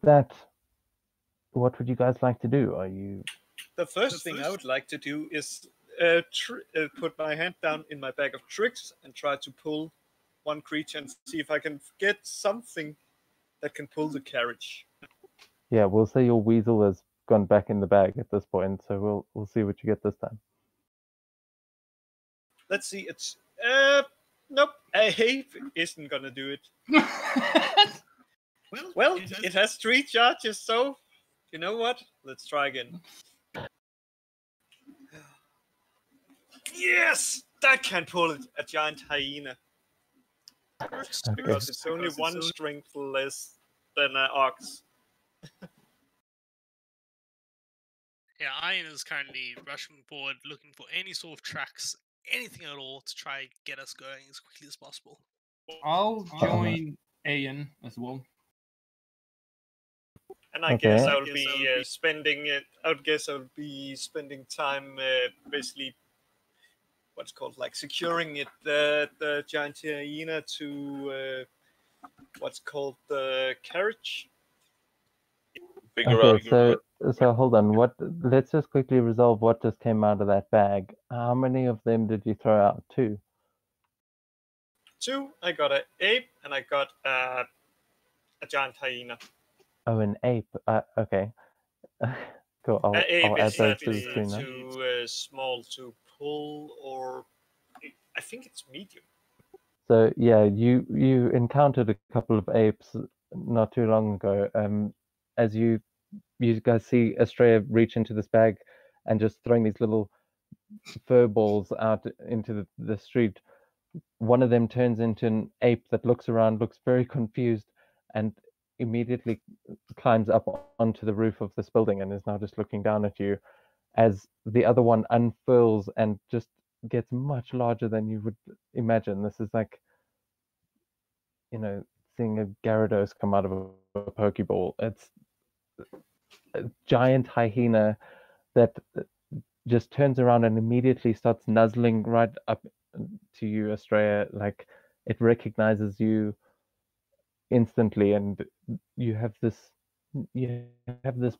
that, what would you guys like to do? Are you... The first thing I would like to do is put my hand down in my bag of tricks and try to pull one creature and see if I can get something that can pull the carriage. Yeah, we'll say your weasel has gone back in the bag at this point, so we'll see what you get this time. Let's see. It's nope. A ape isn't gonna do it. Well, it has 3 charges, so you know what? Let's try again. Yes, that can pull a giant hyena. Okay. Because it's only 1 strength less than an ox. Yeah, Iron is currently rushing forward, looking for any sort of tracks, anything at all, to try get us going as quickly as possible. I'll join Ian as well. And I guess I'll be spending it. I would guess I'll be spending time basically what's called like securing it, the giant hyena to what's called the carriage. So hold on. Let's just quickly resolve what just came out of that bag. How many of them did you throw out? 2. 2. I got an ape and I got a giant hyena. Oh, an ape. Okay. Cool. I'll add those to the screen now. Too small to pull, or I think it's medium. So yeah, you encountered a couple of apes not too long ago. As you guys see Estrella reach into this bag and just throwing these little fur balls out into the street. One of them turns into an ape that looks around, looks very confused, and immediately climbs up onto the roof of this building and is now just looking down at you, as the other one unfurls and just gets much larger than you would imagine. This is like, seeing a Gyarados come out of a Pokeball. It's a giant hyena that just turns around and immediately starts nuzzling right up to you, Estrella. Like, it recognizes you instantly, and you have this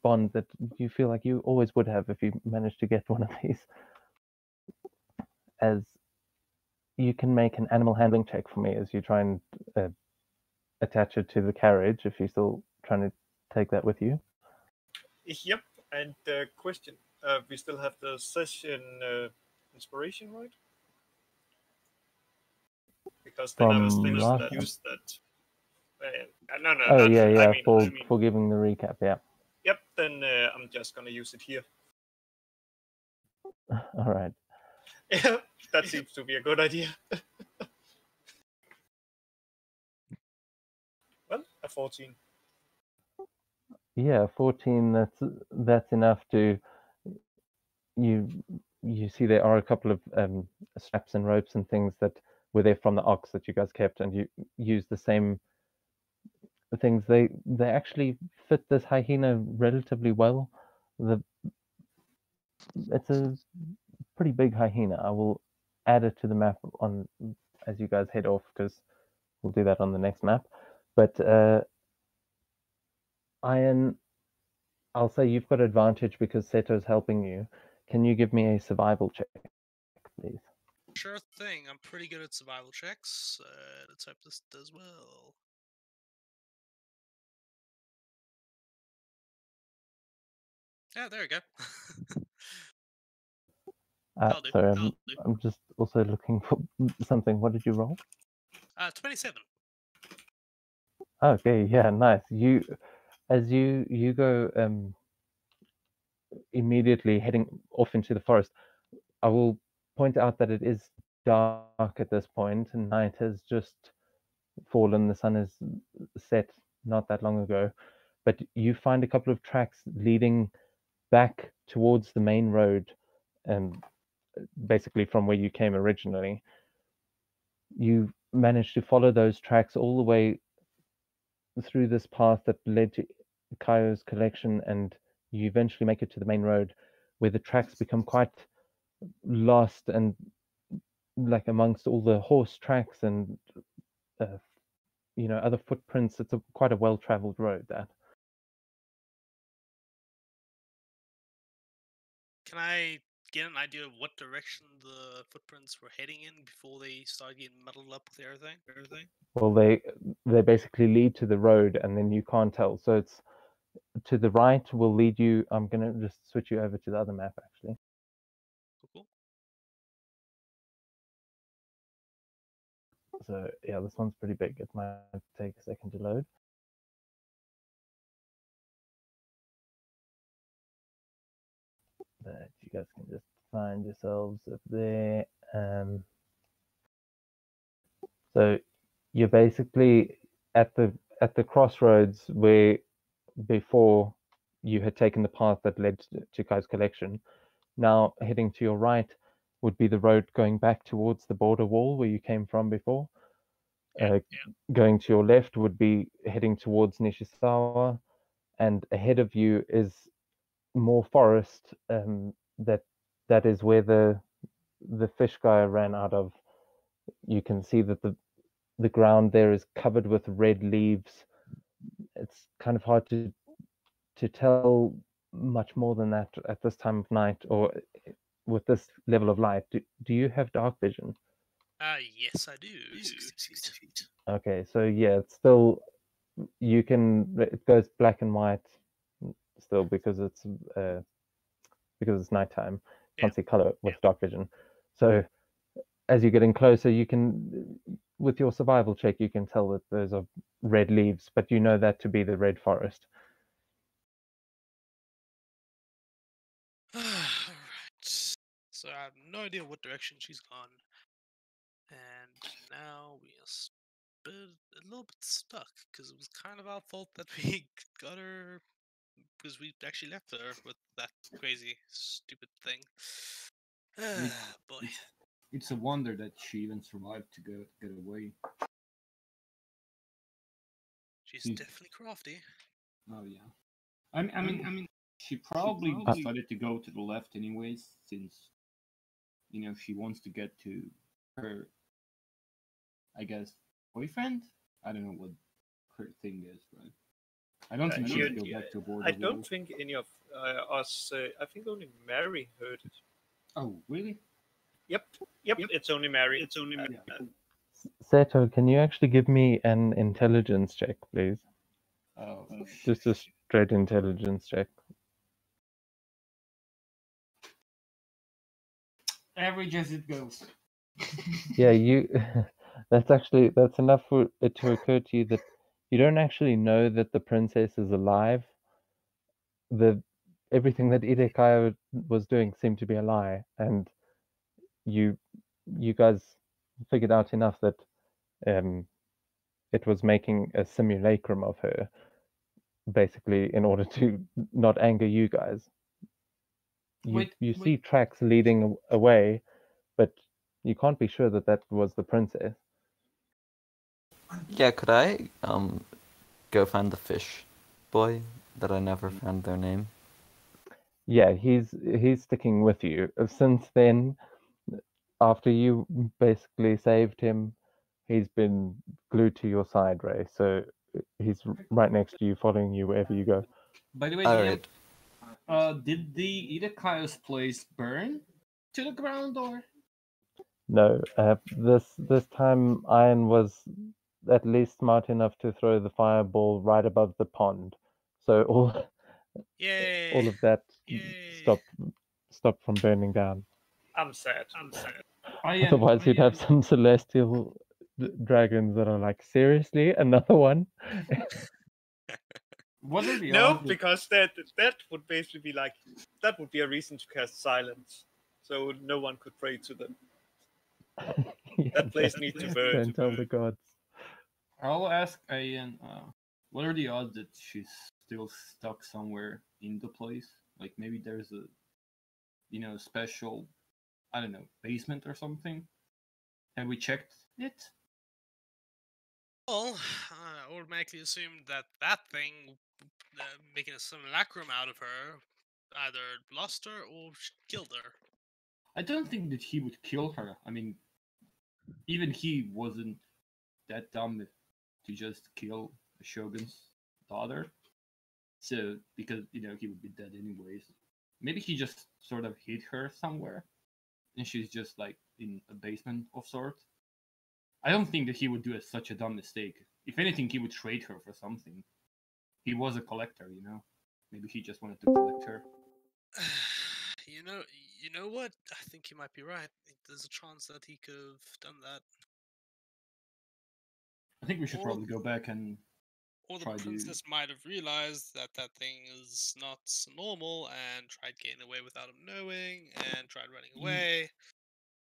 bond that you feel like you always would have if you managed to get one of these. As you can make an animal handling check for me as you try and attach it to the carriage, if you're still trying to take that with you. Yep. And question, we still have the session inspiration, right? Because then I was thinking that use that. No. Oh yeah. For giving the recap, yeah. Yep. Then I'm just gonna use it here. All right. Yeah, that seems to be a good idea. Well, a 14. Yeah, 14. That's enough to. You see there are a couple of straps and ropes and things that were there from the ox that you guys kept, and you use the same things. They actually fit this hyena relatively well. It's a pretty big hyena. I will add it to the map as you guys head off, because we'll do that on the next map. But Iron, I'll say you've got advantage because Seto's helping you. Can you give me a survival check, please? Sure thing. I'm pretty good at survival checks. Let's hope this does well. Yeah, there we go. Sorry, I'm just also looking for something. What did you roll? 27. Okay, yeah, nice. As you go immediately heading off into the forest, I will point out that it is dark at this point, and night has just fallen. The sun is set not that long ago, but you find a couple of tracks leading back towards the main road, and basically from where you came originally. You managed to follow those tracks all the way through this path that led to Kaio's collection, and you eventually make it to the main road, where the tracks become quite lost and like amongst all the horse tracks and other footprints. It's quite a well-traveled road, that. Can I get an idea of what direction the footprints were heading in before they started getting muddled up with everything? Well, they basically lead to the road, and then you can't tell. So it's to the right will lead you. I'm gonna just switch you over to the other map actually. Cool. So yeah, this one's pretty big. It might take a second to load. But you guys can just find yourselves up there. So you're basically at the crossroads where before you had taken the path that led to Kai's collection. Now heading to your right would be the road going back towards the border wall where you came from before. Going to your left would be heading towards Nishisawa, and ahead of you is more forest. That is where the fish guy ran out of. You can see that the ground there is covered with red leaves. It's kind of hard to tell much more than that at this time of night or with this level of light. Do you have dark vision? Yes, I do. 60 feet. Okay, so yeah, it's still it goes black and white still because it's nighttime. Can't see color with dark vision. So as you're getting closer, you can, with your survival check, you can tell that those are red leaves, but you know that to be the red forest. Alright. So I have no idea what direction she's gone. And now we are a little bit stuck, because it was kind of our fault that we got her, because we actually left her with that crazy, stupid thing. Boy. It's a wonder that she even survived to get away. She's definitely crafty. Oh yeah. I mean, she probably decided to go to the left anyways, since she wants to get to her, I guess, boyfriend. I don't know what her thing is, but I don't think she would go back to border. I don't think any of us. I think only Mary heard it. Oh, really? Yep. It's only Mary. Seto, can you actually give me an intelligence check, please? Just a straight intelligence check. Average as it goes. Yeah, that's enough for it to occur to you that you don't actually know that the princess is alive. Everything that Idekai was doing seemed to be a lie, and you guys figured out enough that it was making a simulacrum of her, basically, in order to not anger you guys. You see tracks leading away, but you can't be sure that was the princess. Yeah, could I go find the fish boy that I never found their name? Yeah, he's sticking with you. Since then, after you basically saved him, he's been glued to your side, Ray. So he's right next to you, following you wherever you go. By the way, did the Idakaya's place burn to the ground, or? No, this time Iron was at least smart enough to throw the fireball right above the pond, so all of that stopped from burning down. I'm sad. Otherwise, you'd have some celestial dragons that are like, seriously, another one? What are the No, odds because that would basically be like, that would be a reason to cast silence, so no one could pray to them. That place needs to burn. Don't tell the gods. I'll ask Ian, what are the odds that she's still stuck somewhere in the place? Like maybe there's a, special, I don't know, basement or something? Have we checked it? Well, I automatically assumed that thing, making a simulacrum out of her, either lost her or killed her. I don't think that he would kill her. I mean, even he wasn't that dumb to just kill the Shogun's daughter. So, because, he would be dead anyways. maybe he just sort of hid her somewhere, and she's just like in a basement of sorts. I don't think that he would do such a dumb mistake. If anything, he would trade her for something. He was a collector, you know. Maybe he just wanted to collect her. You know what? I think you might be right. There's a chance that he could have done that. I think we should probably go back and Or the try to. princess might have realized that that thing is not normal and tried getting away without him knowing and tried running away.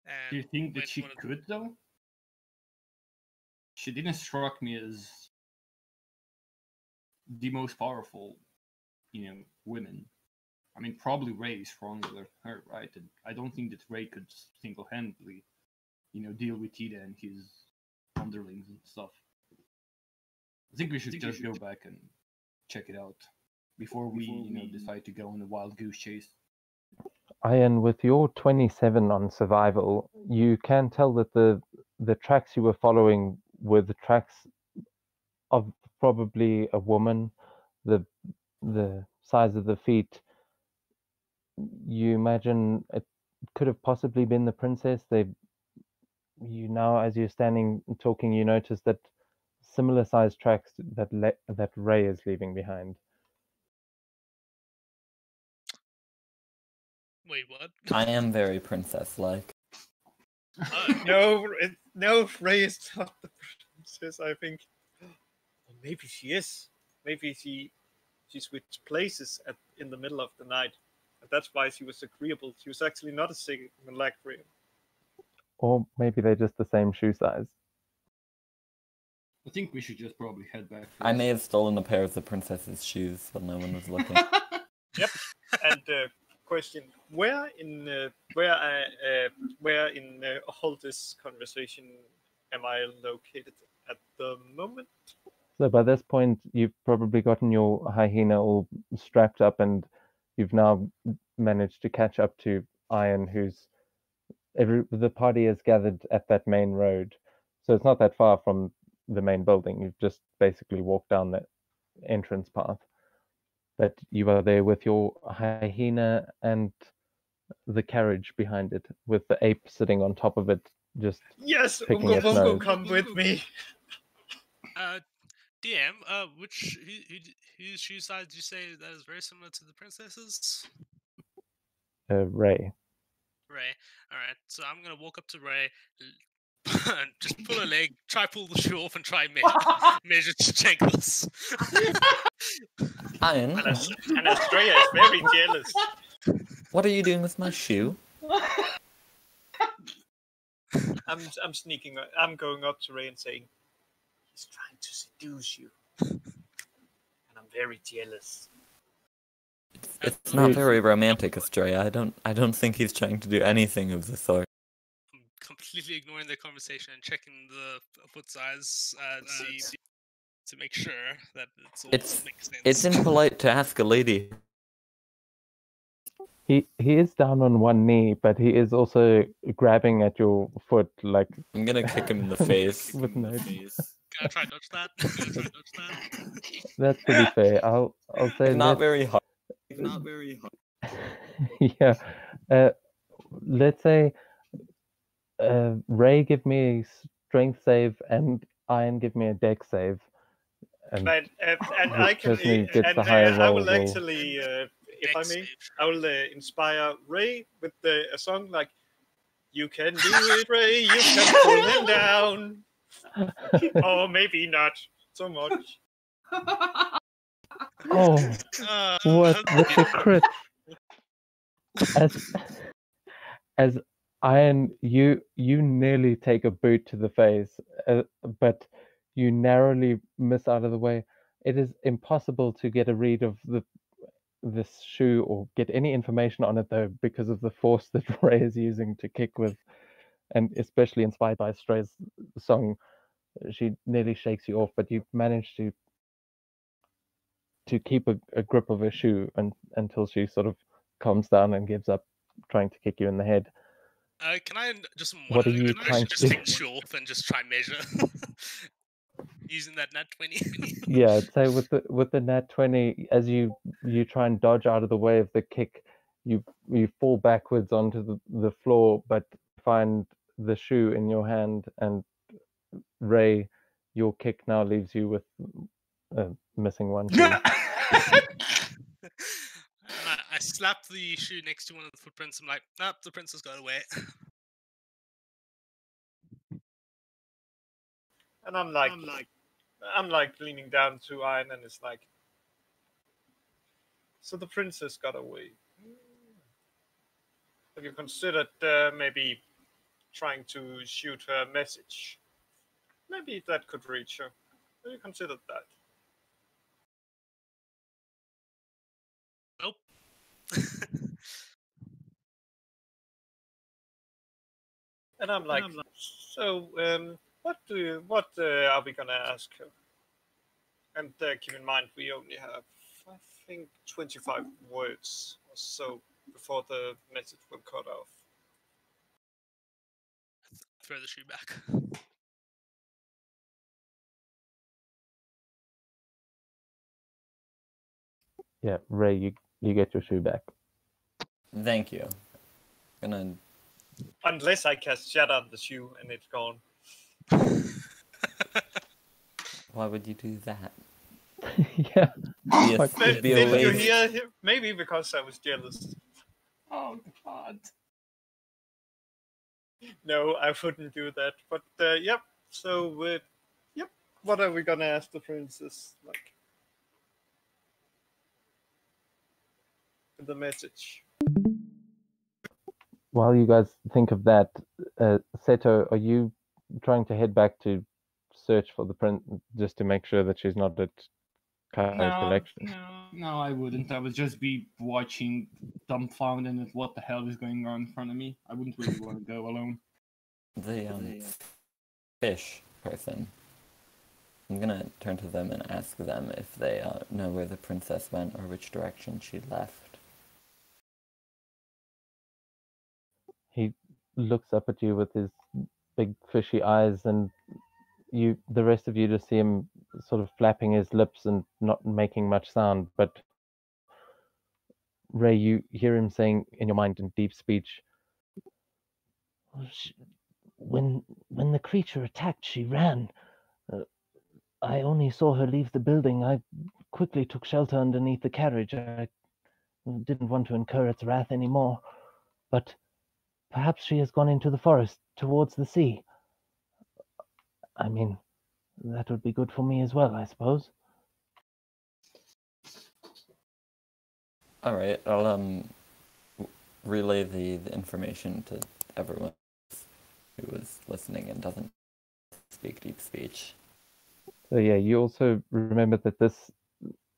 And Do you think that went she one of- could though? She didn't struck me as the most powerful, women. I mean, probably Ray is stronger than her, right? And I don't think that Ray could single-handedly, deal with Tita and his underlings and stuff. I think we should just go back and check it out before we decide to go on a wild goose chase. Ian, with your 27 on survival, you can tell that the tracks you were following were the tracks of probably a woman. The size of the feet. You imagine it could have possibly been the princess. You now, as you're standing talking, you notice that similar sized tracks that Ray is leaving behind. Wait, what? I am very princess-like. No, Ray is not the princess. I think. Or maybe she is. Maybe she switched places in the middle of the night, and that's why she was agreeable. She was actually not a single leg for him. Or maybe they're just the same shoe size. I think we should just probably head back. I may have stolen a pair of the princess's shoes when no one was looking. Yep. And question: where in all this conversation am I located at the moment? So by this point, you've probably gotten your hyena all strapped up, and you've now managed to catch up to Iron, the party has gathered at that main road. So it's not that far from the main building. You've just basically walked down that entrance path. But you are there with your hyena and the carriage behind it, with the ape sitting on top of it, just Yes, picking Ungo its Bongo, nose. come with me. DM, whose shoe size did you say that is very similar to the princess's? Ray. Ray. Alright, so I'm gonna walk up to Ray, just pull a leg, try pull the shoe off, and try measure Jenkins. Ian, And Australia is very jealous. what are you doing with my shoe? I'm sneaking. I'm going up to Ray and saying, "He's trying to seduce you," and I'm very jealous. It's not very romantic, Australia. I don't think he's trying to do anything of the sort. I'm completely ignoring their conversation and checking the foot size to make sure that makes sense. It's impolite to ask a lady. He is down on one knee, but he is also grabbing at your foot like. I'm gonna kick him in the face. With no. Can I try dodge that? That's pretty fair. I'll say Not very hard. Yeah. Let's say Ray give me a strength save and Ian give me a deck save. And I can. Gets the higher I will roll. actually, if I may, I will inspire Ray with a song like "You Can Do It, Ray. You can pull him down." Or maybe not so much. Oh, what with the crit? As Iron, you nearly take a boot to the face, but you narrowly miss out of the way. It is impossible to get a read of this shoe or get any information on it though, because of the force that Ray is using to kick with, and especially inspired by Stray's song. She nearly shakes you off, but you manage to keep a grip of her shoe until she sort of calms down and gives up trying to kick you in the head. Can I just What are you trying to do? take the shoe off and just try measure using that nat 20? Yeah, I'd say with the nat 20, as you try and dodge out of the way of the kick, you fall backwards onto the floor, but find the shoe in your hand, and Ray, your kick now leaves you with a missing one shoe. I slap the shoe next to one of the footprints. I'm like, nope, the princess got away. And I'm like leaning down to Iron, and it's like, so the princess got away. Have you considered maybe trying to shoot her a message? Maybe that could reach her. Have you considered that? Nope. And I'm like, so what are we gonna ask her? And keep in mind, we only have, I think, 25 words or so before the message will cut off. Throw the shoe back. Yeah, Ray, you get your shoe back. Thank you. Gonna. Unless I cast Shatter on the shoe and it's gone. Why would you do that? Yeah. It'd be a Did you waste. hear him? Maybe because I was jealous. Oh God. No, I wouldn't do that. But yep. So yep. What are we gonna ask the princess? Like the message. While you guys think of that, Seto, are you trying to head back to search for the prince just to make sure that she's not at Kai's collection? No, I wouldn't. I would just be watching, dumbfounded at what the hell is going on in front of me. I wouldn't really want to go alone. The fish person. I'm gonna turn to them and ask them if they know where the princess went or which direction she left. He looks up at you with his big fishy eyes, and the rest of you just see him sort of flapping his lips and not making much sound. But Ray, you hear him saying in your mind in deep speech, when the creature attacked, she ran. I only saw her leave the building. I quickly took shelter underneath the carriage. I didn't want to incur its wrath any more. But perhaps she has gone into the forest towards the sea. I mean, that would be good for me as well, I suppose. All right, I'll relay the information to everyone who was listening and doesn't speak deep speech. So yeah, you also remember that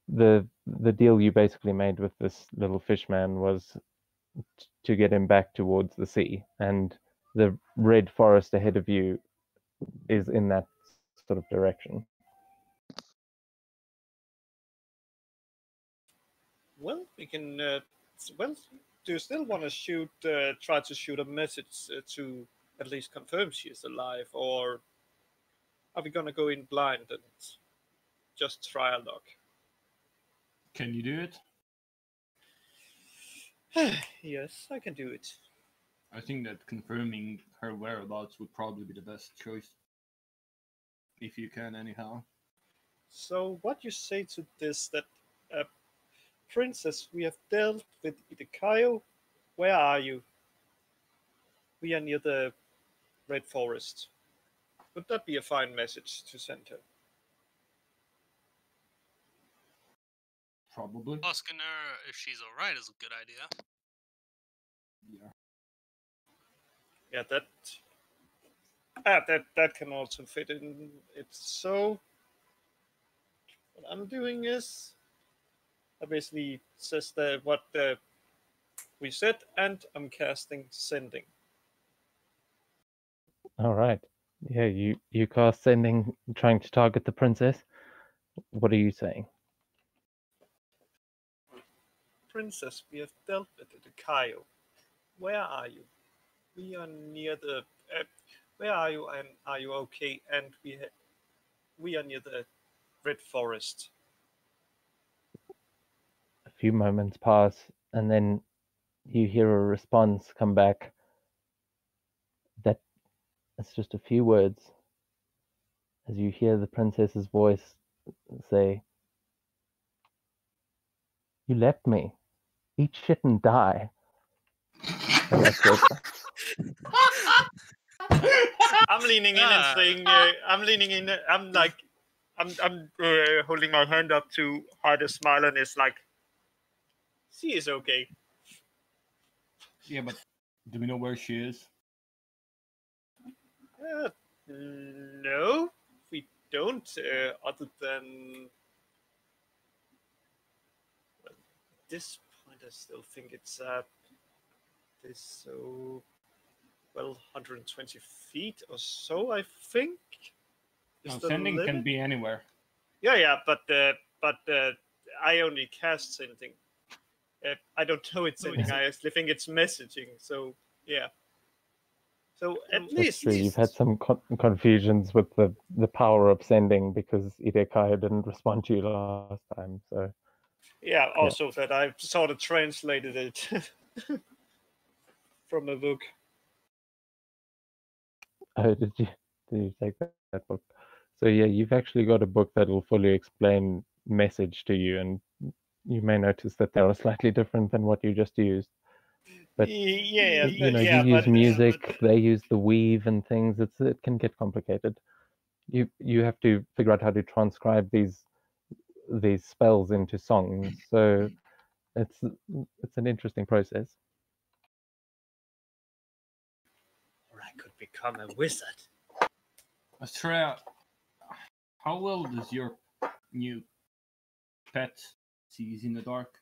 the deal you basically made with this little fishman was to get him back towards the sea, and the red forest ahead of you is in that sort of direction. Well, we can. Well, do you still want to try to shoot a message to at least confirm she is alive, or are we gonna go in blind and just try our luck? Can you do it? Yes, I can do it. I think that confirming her whereabouts would probably be the best choice. If you can, anyhow. So, what you say to this? That princess, we have dealt with Idakayo. Where are you? We are near the Red Forest. Would that be a fine message to send her? Probably. Asking her if she's alright is a good idea. Yeah. Yeah, that can also fit in it. So what I'm doing is I basically says that what we said, and I'm casting sending. All right. Yeah, you cast sending, trying to target the princess. What are you saying? Princess, we have dealt with the Kaio. Where are you? We are near the. Where are you? And are you okay? And we are near the Red Forest. A few moments pass, and then you hear a response come back that it's just a few words as you hear the princess's voice say, "You left me. Eat shit and die." And that's it. I'm leaning in and saying, I'm leaning in. I'm like, I'm holding my hand up to hide a smile, and it's like, she is okay. Yeah, but do we know where she is? No, we don't. Other than well, at this point, I still think it's this so well 120 feet or so. I think. No, sending can be anywhere. Yeah, but I only cast sending. I don't know it's sending. I actually think it's messaging. So yeah. So at That's least true. You've had some confusions with the power of sending because Idekai didn't respond to you last time. So yeah. Also that I sort of translated it from a book. oh, did you take that book? So yeah, you've actually got a book that will fully explain message to you, and you may notice that they are slightly different than what you just used. But yeah, you know, you use music, they use the weave and things. It can get complicated. You have to figure out how to transcribe these spells into songs. So it's an interesting process. Or I could become a wizard. Astrea, how well does your new pet sees in the dark?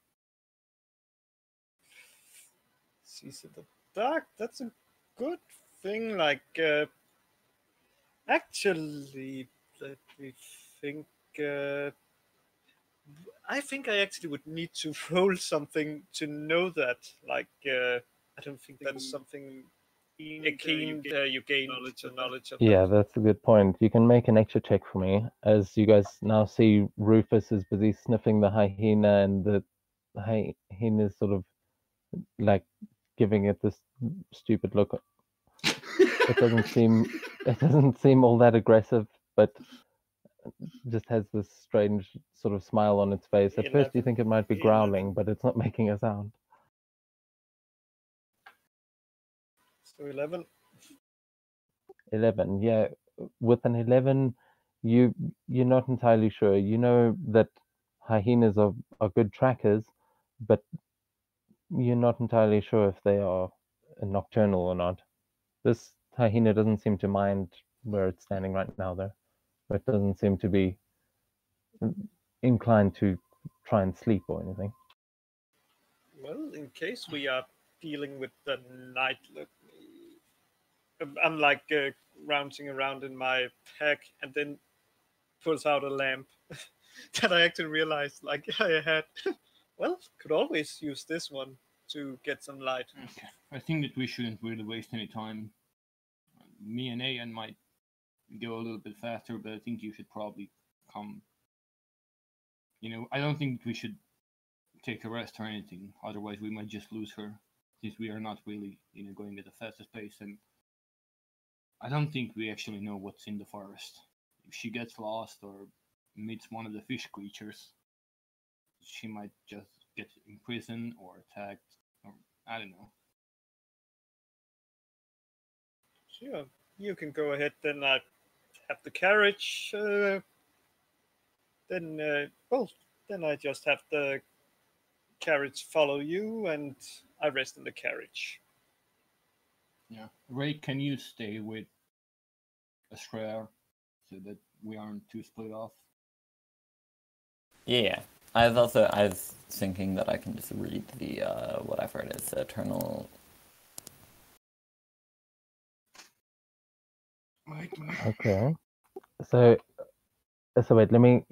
Sees in the dark. That's a good thing. Like, actually, let me think. I think I actually would need to roll something to know that. Like, I don't think that's something you gain knowledge of. Yeah, that's a good point. You can make an extra check for me, as you guys now see Rufus is busy sniffing the hyena, and the hyena is sort of like giving it this stupid look. It doesn't seem all that aggressive, but just has this strange sort of smile on its face. At first, you think it might be growling, but it's not making a sound. So 11. 11, yeah. With an 11, you're not entirely sure. You know that hyenas are good trackers, but you're not entirely sure if they are nocturnal or not. This hyena doesn't seem to mind where it's standing right now, though. It doesn't seem to be inclined to try and sleep or anything. Well, in case we are dealing with the night, look, I'm like rounding around in my pack, and then pulls out a lamp that I actually realized like I had. Well, could always use this one to get some light. Okay. I think that we shouldn't really waste any time. Me and Ayan might go a little bit faster, but I think you should probably come. You know, I don't think we should take a rest or anything. Otherwise, we might just lose her, since we are not really, going at the fastest pace. And I don't think we actually know what's in the forest. If she gets lost or meets one of the fish creatures, she might just get imprisoned or attacked, or I don't know. Sure, you can go ahead. Then I have the carriage. Then I just have the carriage follow you, and I rest in the carriage. Yeah, Ray, can you stay with Astrea so that we aren't too split off? Yeah. I was thinking that I can just read the whatever it is, Eternal. Okay. So wait, let me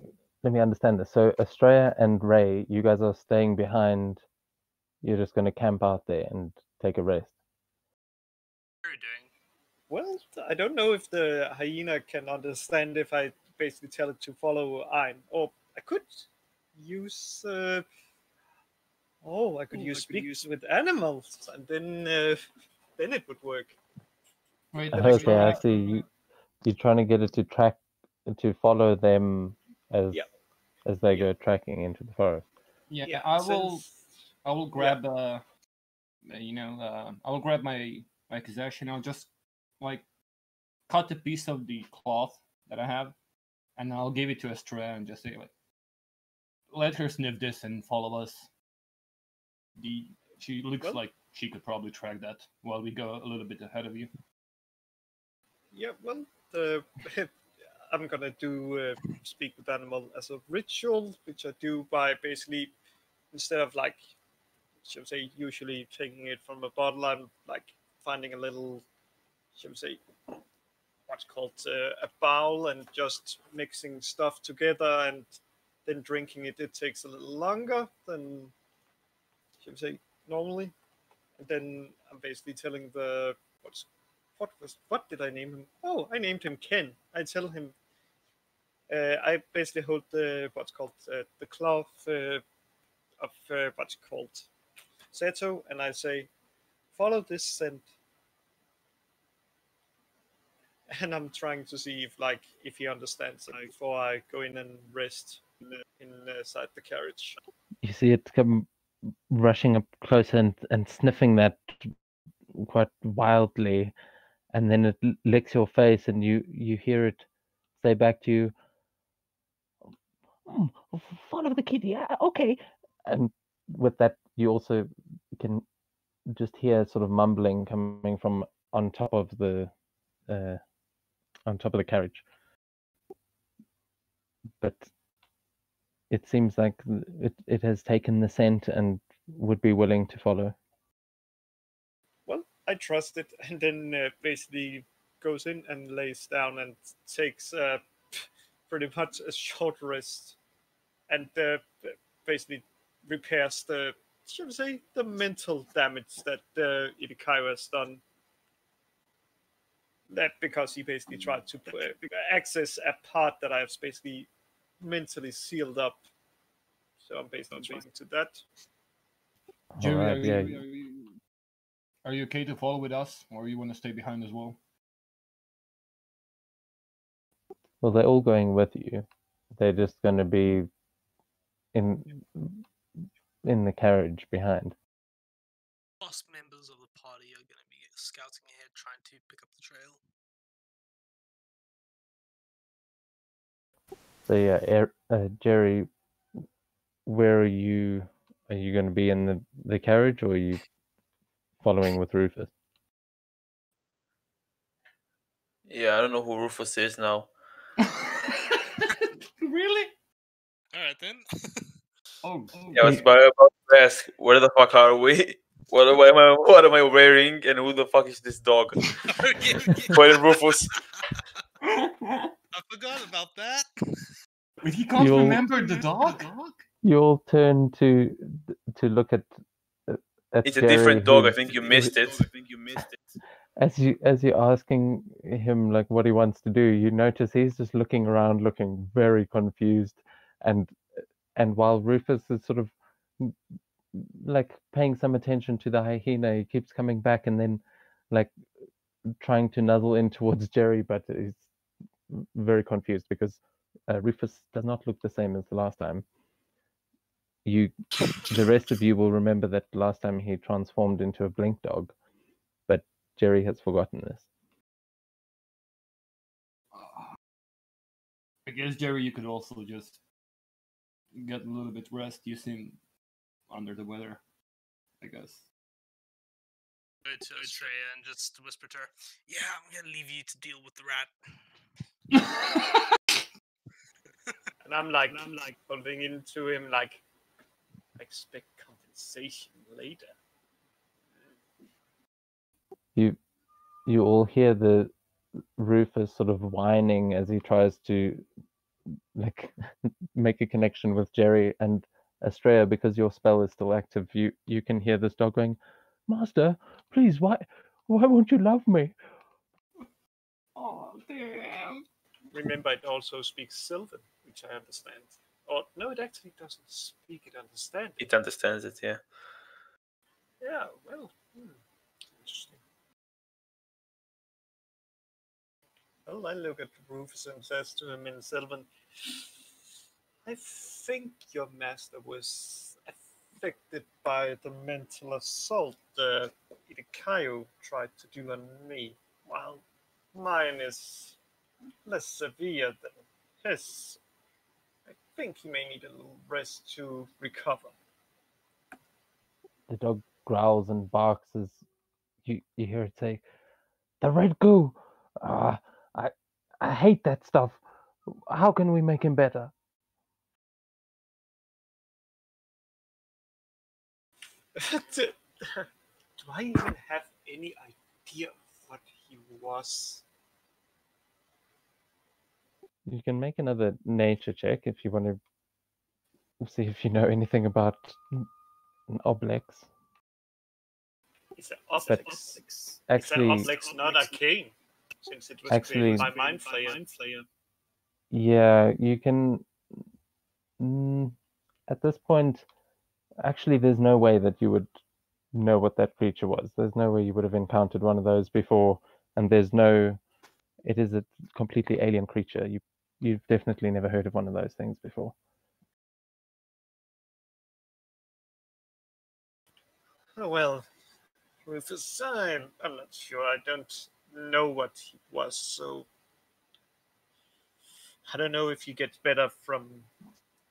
understand this. So Estrella and Ray, you guys are staying behind. You're just going to camp out there and take a rest. What are you doing? Well, I don't know if the hyena can understand if I basically tell it to follow Ein, or I could use. Oh, I could use speak with animals, and then it would work. Wait, Okay, I see. You're trying to get it to follow them as Yeah. they go tracking into the forest. Yeah, and I will grab I will grab my possession. I'll just like cut a piece of the cloth that I have, and I'll give it to Estrella and just say like, let her sniff this and follow us. She looks like she could probably track that while we go a little bit ahead of you. Yeah, well, I'm gonna do speak with animal as a ritual, which I do by basically instead of like, shall we say, usually taking it from a bottle, I'm like finding a little, shall we say, what's called a bowl and just mixing stuff together and then drinking it. It takes a little longer than, shall we say, normally. And then I'm basically telling the what did I name him? Oh, I named him Ken. I tell him I basically hold the what's called the cloth of what's called Seto, and I say, follow this scent. And I'm trying to see if he understands it before I go in and rest inside the carriage. You see it come rushing up closer and sniffing that quite wildly, and then it licks your face, and you hear it say back to you, "Hmm, follow the kid, yeah, okay." And with that, you also can just hear sort of mumbling coming from on top of the uh, carriage. But it seems like it has taken the scent and would be willing to follow. Well, I trust it, and then basically goes in and lays down and takes pretty much a short rest, and basically repairs the, should we say, the mental damage that Ibikawa has done. That because he basically tried to access a part that I've basically mentally sealed up. So I'm basically trying to that. Jerry, Alright, are you okay to follow with us, or you want to stay behind as well? well, they're all going with you. They're just going to be in the carriage behind. Boss members of the party are going to be scouting ahead, trying to pick up the trail. So yeah, Jerry, where are you? Are you going to be in the carriage, or are you following with Rufus? Yeah, I don't know who Rufus is now. Really? Alright then. Oh, Yeah, I was about to ask, where the fuck are we? What am I wearing? And who the fuck is this dog? Where Rufus? I forgot about that. Wait, he can't remember the dog? You all turn to look at It's a Jerry, different dog. I think you missed it. As you're asking him like what he wants to do, you notice he's just looking around, looking very confused, and while Rufus is sort of like paying some attention to the hyena, he keeps coming back and then like trying to nuzzle in towards Jerry, but he's very confused because Rufus does not look the same as the last time. The rest of you will remember that last time he transformed into a blink dog, but Jerry has forgotten this. I guess, Jerry, you could also just get a little bit rest. You seem under the weather, I guess. Go to Australia and just whisper to her, yeah, I'm going to leave you to deal with the rat. And I'm like holding into him like, I expect compensation later. You all hear the Rufus sort of whining as he tries to like make a connection with Jerry and Estrella. Because your spell is still active, you can hear this dog going, "Master, please, why won't you love me?" Oh, damn. Remember, it also speaks Sylvan, which I understand. Or no, it actually doesn't speak. It understands it. It understands it, yeah. Yeah. Well. Interesting. Well, I look at Rufus and says to him in Sylvan, I think your master was affected by the mental assault Idakayo tried to do on me, while mine is less severe than his. I think he may need a little rest to recover. The dog growls and barks as you hear it say, "The red goo! Ah, I hate that stuff. How can we make him better?" do I even have any idea of what he was? You can make another nature check if you want to see if you know anything about an oblex. Is an oblex? Is Actually, an oblex not arcane? Since it was Actually- created by Mind Flayer. yeah, you can. At this point, actually, there's no way that you would know what that creature was. There's no way you would have encountered one of those before, and there's no. It is a completely alien creature. You've definitely never heard of one of those things before. Oh, well, Rufus, I'm not sure. I don't know what he was, so I don't know if he gets better from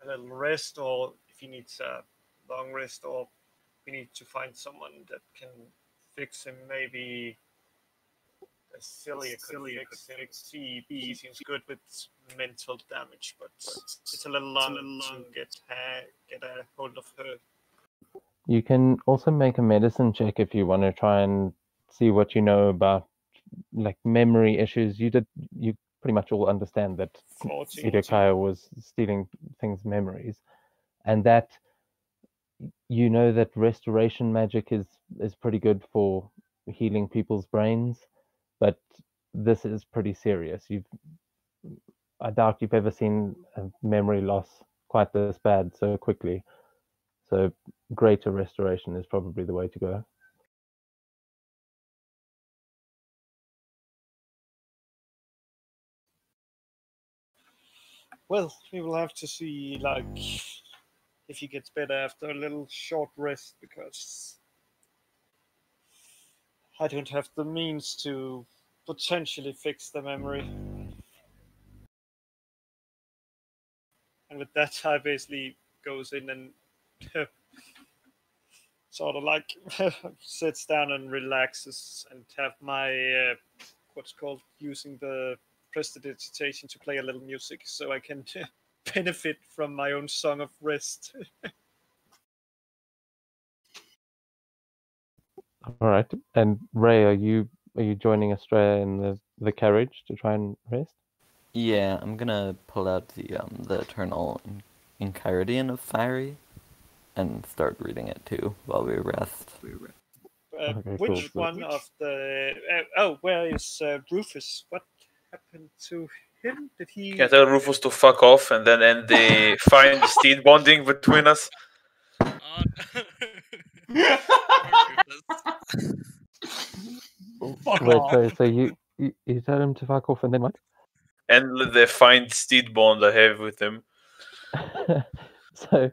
a little rest or if he needs a long rest, or we need to find someone that can fix him. Maybe Celia could fix him. He seems good with mental damage, but it's a little long to get a hold of her. You can also make a medicine check if you want to try and see what you know about like memory issues. You pretty much all understand that 14. Idokaya was stealing things' memories, and that you know that restoration magic is pretty good for healing people's brains, but this is pretty serious. I doubt you've ever seen a memory loss quite this bad so quickly. So greater restoration is probably the way to go. Well, we will have to see, like, if he gets better after a little short rest, because I don't have the means to potentially fix the memory. And with that, I basically goes in and sort of like sits down and relaxes and have my what's called using the prestidigitation to play a little music so I can benefit from my own song of rest. All right. And Ray, are you joining Australia in the carriage to try and rest? Yeah, I'm gonna pull out the Eternal Enchiridion of Fiery and start reading it too while we rest. Okay, Which cool. one of the? Where is Rufus? What happened to him? Did he? You can tell Rufus to fuck off and then end the fine steed bonding between us. Fuck Wait, off. sorry. So you tell him to fuck off, and then what? And the fine steed bond I have with him. so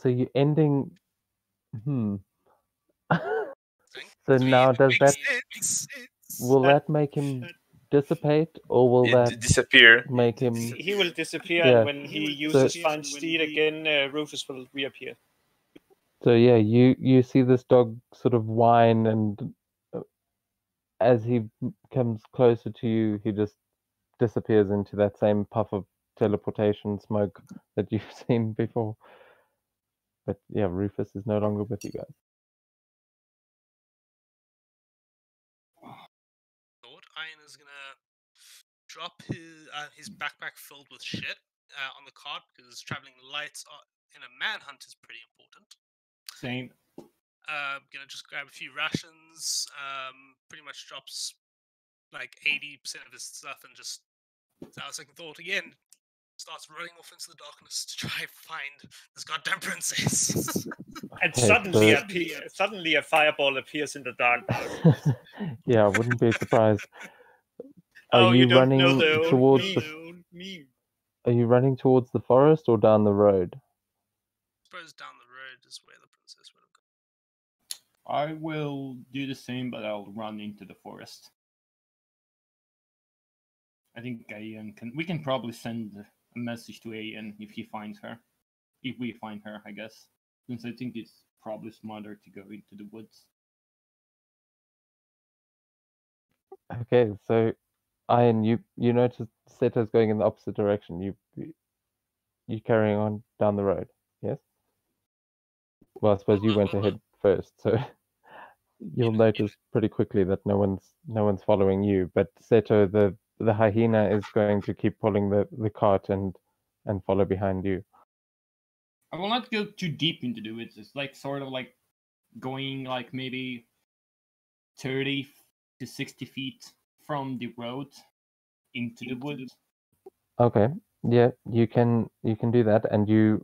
you ending. So now does that will that make him dissipate, or will that disappear? make him? He will disappear, Yeah. and when he uses Find Steed again, Rufus will reappear. So yeah, you see this dog sort of whine, and as he comes closer to you, he just disappears into that same puff of teleportation smoke that you've seen before. But yeah, Rufus is no longer with you guys. Thought Ian is gonna drop his backpack filled with shit on the cart because traveling light in a manhunt is pretty important. Same. Gonna just grab a few rations. Pretty much drops like 80% of his stuff and just. I was second thought again. starts running off into the darkness to try and find this goddamn princess. And Okay, suddenly a fireball appears in the dark. yeah, I wouldn't be surprised. Are Oh, you you don't running know the old towards meme. Are you running towards the forest or down the road? I suppose down the road is where the princess would have gone. I will do the same, but I'll run into the forest. I think we can probably send a message to Ian if he finds her. If we find her, I guess. Since I think it's probably smarter to go into the woods. Okay, so Ian, you notice Seto's going in the opposite direction. You carrying on down the road, yes? Well, I suppose you went ahead first, so you'll notice pretty quickly that no one's following you. But Seto, the hyena, is going to keep pulling the cart and follow behind you. I will not go too deep into the woods. It's like sort of like going like maybe 30 to 60 feet from the road into the woods. Okay, yeah, you can do that, and you're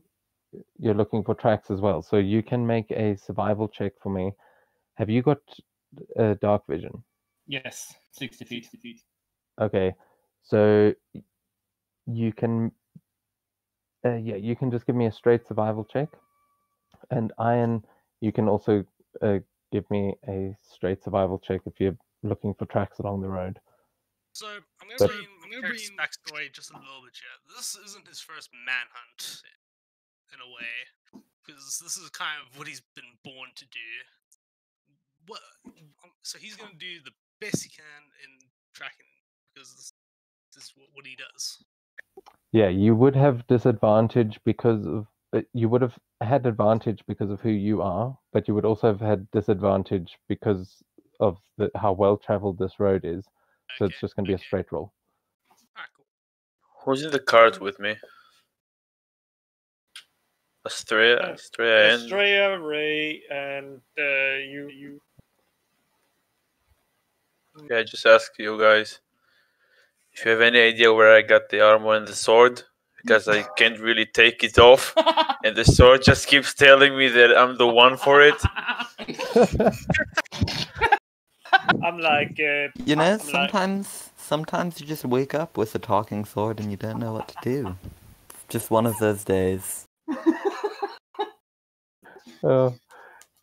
looking for tracks as well. So you can make a survival check for me. Have you got dark vision? Yes, 60 feet. Okay, so you can you can just give me a straight survival check, and Iron, you can also give me a straight survival check if you're looking for tracks along the road. So I'm But- gonna bring his backstory just a little bit here. This isn't his first manhunt, in a way, because this is kind of what he's been born to do. So he's gonna do the best he can in tracking, because this is what he does. Yeah, you would have disadvantage because of you would have had advantage because of who you are, but you would also have had disadvantage because of how well traveled this road is. So it's just going to be a straight roll. Alright, cool. Who's in the cart with me? Estrella, and Estrella, Ray, and you. yeah, I just ask you guys if you have any idea where I got the armor and the sword, because I can't really take it off, and the sword just keeps telling me that I'm the one for it. I'm like, You know, sometimes you just wake up with a talking sword and you don't know what to do. Just one of those days.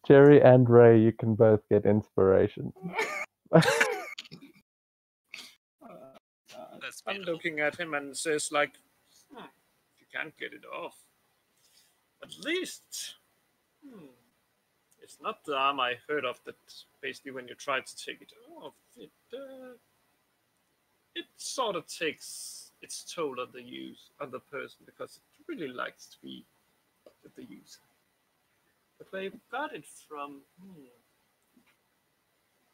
Jerry and Ray, you can both get inspiration. I'm looking at him and says like, you can't get it off. At least, it's not the arm I heard of that basically when you try to take it off, it sort of takes its toll on the person because it really likes to be with the user. But where you got it from?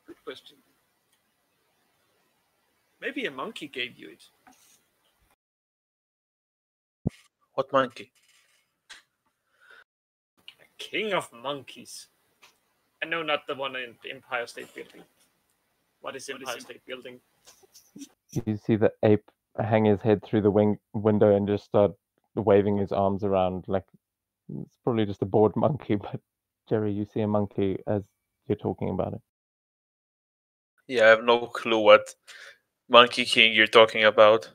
Good question. Maybe a monkey gave you it. What monkey? A king of monkeys. And no, not the one in the Empire State Building. What is Empire State Building? You see the ape hang his head through the window and just start waving his arms around like it's probably just a bored monkey. But Jerry, you see a monkey as you're talking about it. Yeah, I have no clue what Monkey King you're talking about.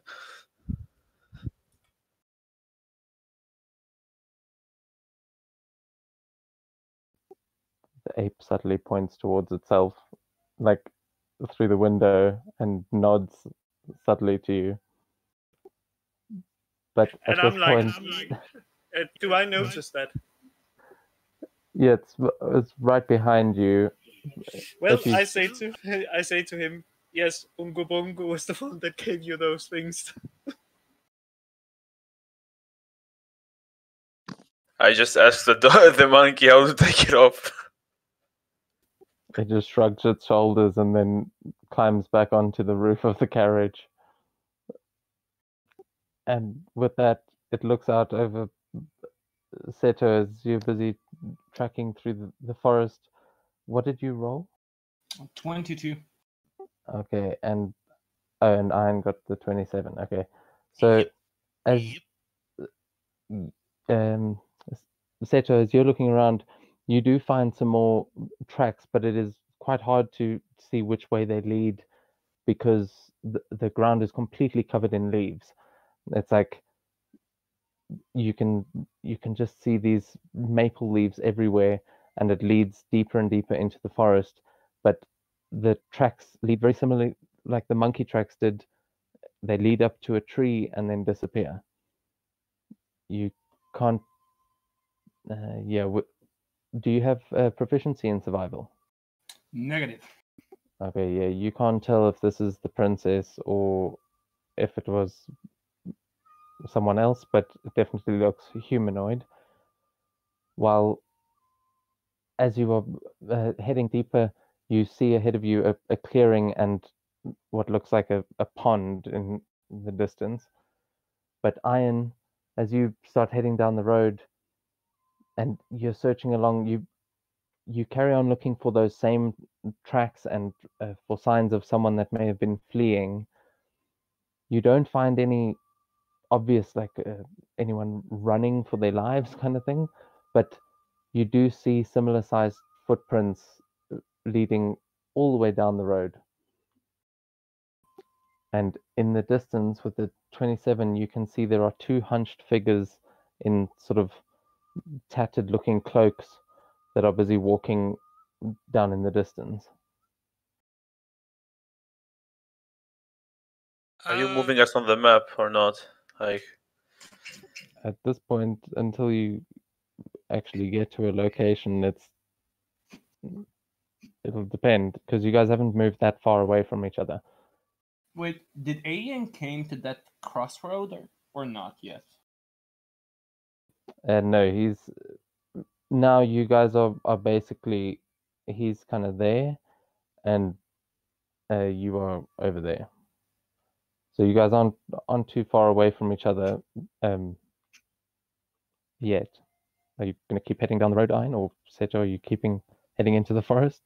The ape subtly points towards itself, like through the window, and nods subtly to you. But at And this point, do I notice that? yeah, it's right behind you. Well, I say to him, yes, Ungo Bongo was the one that gave you those things. I just asked the monkey how to take it off. It just shrugs its shoulders and then climbs back onto the roof of the carriage. And with that, it looks out over Seto as you're busy tracking through the forest. What did you roll? 22. Okay, and Iron got the 27. Okay, so as Seto, as you're looking around, you do find some more tracks, but it is quite hard to see which way they lead because the ground is completely covered in leaves. It's like you can just see these maple leaves everywhere, and it leads deeper and deeper into the forest. But the tracks lead very similarly, like the monkey tracks did. They lead up to a tree and then disappear. You can't. Yeah. Do you have proficiency in survival? Negative. Okay. Yeah. You can't tell if this is the princess or if it was someone else, but it definitely looks humanoid. While as you are heading deeper, you see ahead of you a clearing and what looks like a pond in the distance. But Iron, as you start heading down the road and you're searching along, you carry on looking for those same tracks and for signs of someone that may have been fleeing. You don't find any obvious, like anyone running for their lives kind of thing, but you do see similar sized footprints leading all the way down the road. And in the distance with the 27, you can see there are two hunched figures in sort of tattered looking cloaks that are busy walking down in the distance. Are you moving us on the map or not? Like, At this point, until you actually get to a location, it'll depend because you guys haven't moved that far away from each other. Wait, did Ian came to that crossroad or not yet? No, he's now you guys are basically he's kind of there, and you are over there. So you guys aren't too far away from each other yet. Are you going to keep heading down the road, Ian, or Seto, are you keeping heading into the forest?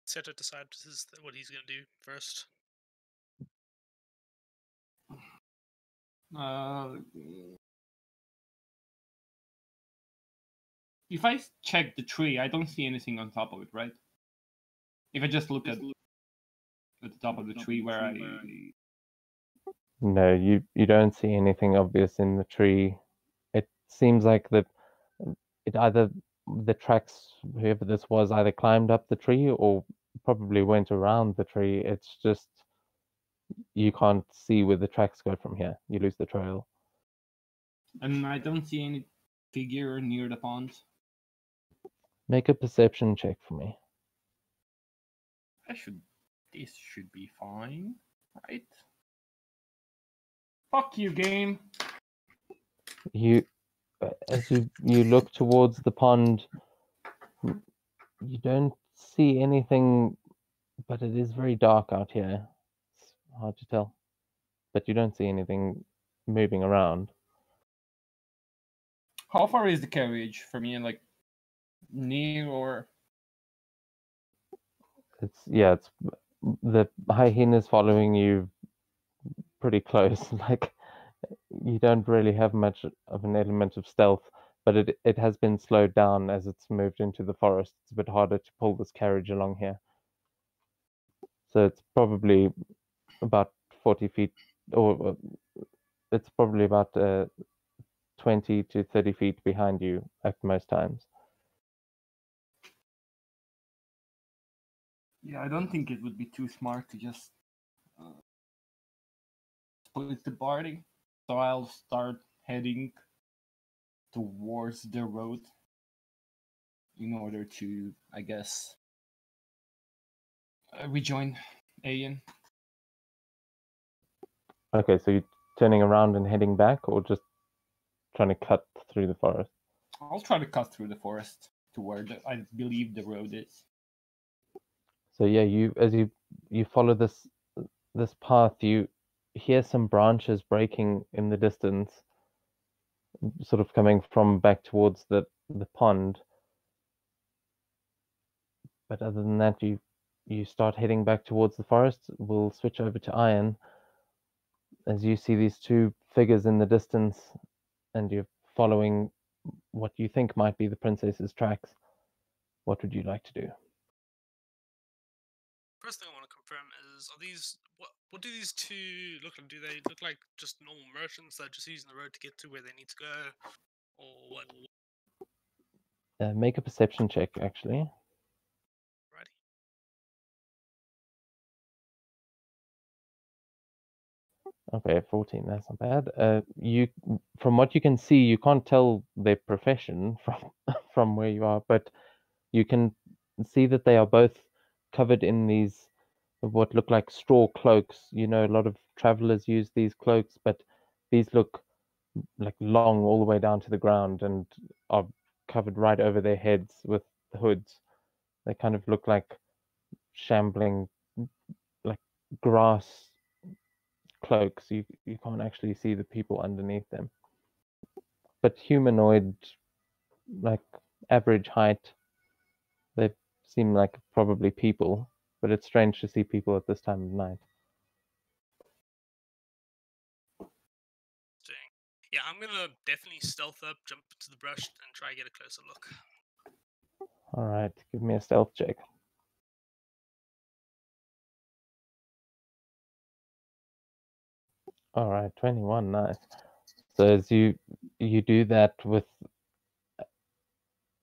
Seto decides this is what he's going to do first. If I check the tree, I don't see anything on top of it, right? If I just look at the top of the tree where I... No, you don't see anything obvious in the tree. It seems like it either the tracks, whoever this was, either climbed up the tree or probably went around the tree. It's just you can't see where the tracks go from here. You lose the trail. And I don't see any figure near the pond. Make a perception check for me. This should be fine, right? Fuck you, game. As you look towards the pond, you don't see anything, but it is very dark out here. It's hard to tell, but you don't see anything moving around. How far is the carriage from me? Like near or? It's the hyena's following you pretty close. Like you don't really have much of an element of stealth, but it has been slowed down as it's moved into the forest. It's a bit harder to pull this carriage along here. So it's probably about 40 feet, or it's probably about 20 to 30 feet behind you at most times. Yeah, I don't think it would be too smart to just split the party. So I'll start heading towards the road in order to, I guess, rejoin Ian. Okay, so you're turning around and heading back, or just trying to cut through the forest? I'll try to cut through the forest to where I believe the road is. So yeah, as you follow this path, you hear some branches breaking in the distance, sort of coming from back towards the pond. But other than that, you start heading back towards the forest. We'll switch over to Iron. as you see these two figures in the distance, and you're following what you think might be the princess's tracks, what would you like to do? First thing I want to confirm is, are these what do these two look like? Do they look like just normal merchants that are just using the road to get to where they need to go, or what? Make a perception check, actually. Righty. Okay, 14. That's not bad. You, from what you can see, you can't tell their profession from where you are, but you can see that they are both covered in these what look like straw cloaks. You know, a lot of travelers use these cloaks, but these look like long all the way down to the ground and are covered right over their heads with hoods. They kind of look like shambling, like grass cloaks. You can't actually see the people underneath them. But humanoid, like average height, they seem like probably people. But it's strange to see people at this time of night. Yeah, I'm gonna definitely stealth up, jump into the brush, and try to get a closer look. All right, give me a stealth check. All right, 21, nice. So as you do that with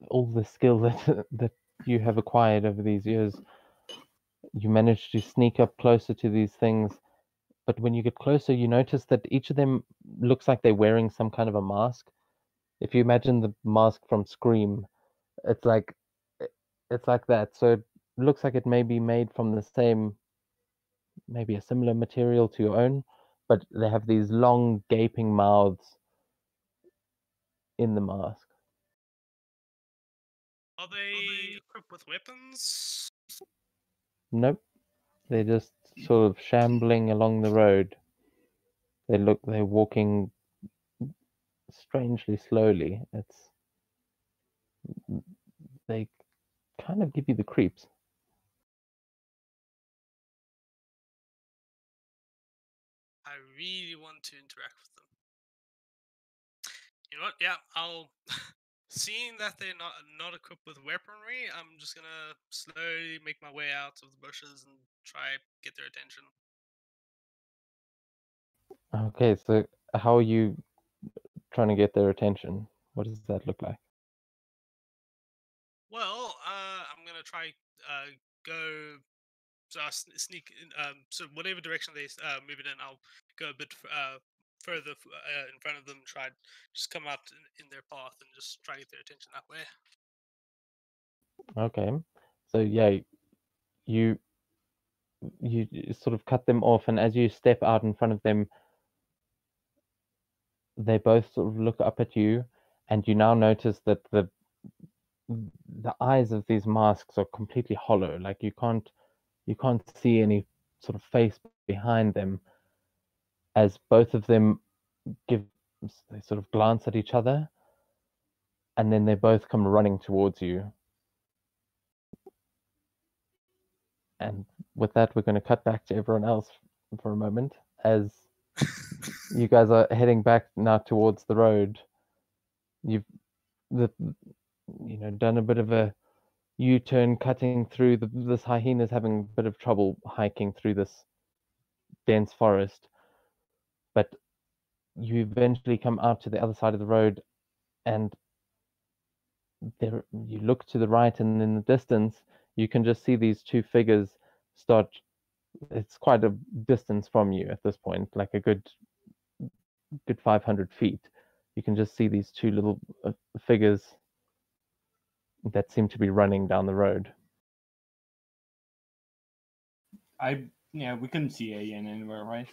all the skill that you have acquired over these years, you manage to sneak up closer to these things. But when you get closer, you notice that each of them looks like they're wearing some kind of a mask. If you imagine the mask from Scream, it's like that. So it looks like it may be made from the same, maybe a similar material to your own, but they have these long gaping mouths in the mask. Are they equipped with weapons? Nope. They're just sort of shambling along the road. They're walking strangely slowly. They kind of give you the creeps. I really want to interact with them. You know what? Yeah, I'll. Seeing that they're not equipped with weaponry, I'm just gonna slowly make my way out of the bushes and try get their attention. Okay, so how are you trying to get their attention? What does that look like? Well, I'm gonna try go. So I sneak in. So whatever direction they move it in, I'll go a bit further in front of them. Try just come out in their path and just try to get their attention that way. Okay, so yeah, you sort of cut them off, and as you step out in front of them, they both sort of look up at you, and you now notice that the eyes of these masks are completely hollow. Like you can't see any sort of face behind them. As both of them they sort of glance at each other, and then they both come running towards you. And with that, we're going to cut back to everyone else for a moment as you guys are heading back now towards the road. You've done a bit of a U-turn, cutting through this hyena's having a bit of trouble hiking through this dense forest, but you eventually come out to the other side of the road, and there you look to the right, and in the distance you can just see these two figures start. It's quite a distance from you at this point, like a good 500 feet. You can just see these two little figures that seem to be running down the road. Yeah, we couldn't see Ian anywhere, right?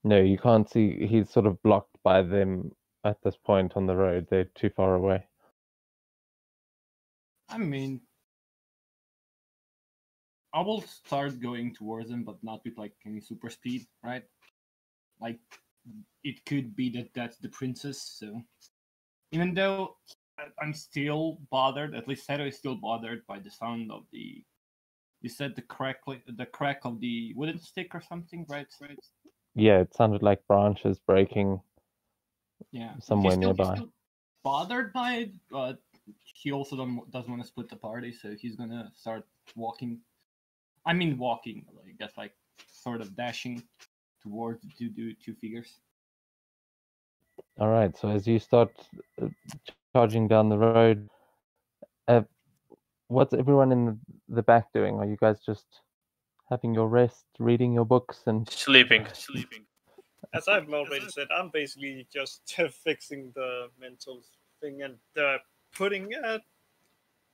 No, you can't see. He's sort of blocked by them at this point on the road. They're too far away. I mean, I will start going towards him, but not with like any super speed, right? Like, it could be that that's the princess. So, even though I'm still bothered, at least Seto is still bothered by the sound of the. You said the crack of the wooden stick or something, right? Right. Yeah, it sounded like branches breaking Yeah, somewhere he's nearby. still bothered by it, but he also doesn't want to split the party, so he's gonna start walking. I mean, walking, I guess, like sort of dashing towards the two figures. All right, so as you start charging down the road, what's everyone in the back doing? Are you guys just having your rest, reading your books, and Sleeping. As I've already said, I'm basically just fixing the mental thing and putting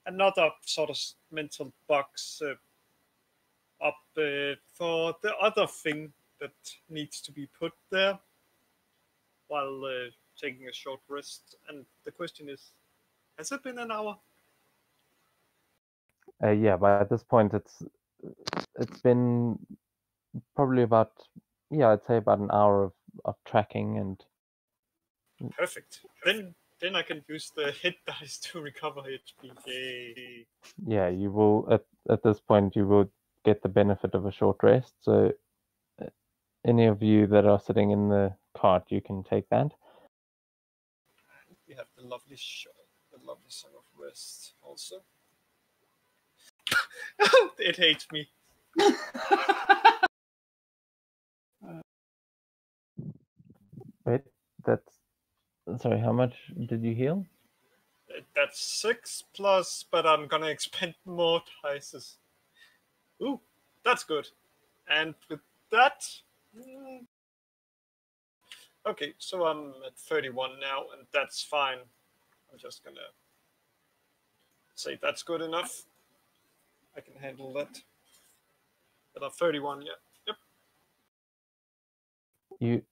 another sort of mental box up for the other thing that needs to be put there while taking a short rest. And the question is, has it been an hour? yeah, by this point it's been probably about I'd say about an hour of tracking and Perfect. Then I can use the hit dice to recover HP. Yay. yeah, you will at this point you will get the benefit of a short rest. So any of you that are sitting in the cart, you can take that. We have the lovely Song of Rest also. It hates me. Wait, that's sorry. How much did you heal? That's 6 plus, but I'm gonna expend more dices. Ooh, that's good. And with that, okay, so I'm at 31 now, and that's fine. I'm just gonna say that's good enough. I can handle that. But I'm 31, yeah. Yep.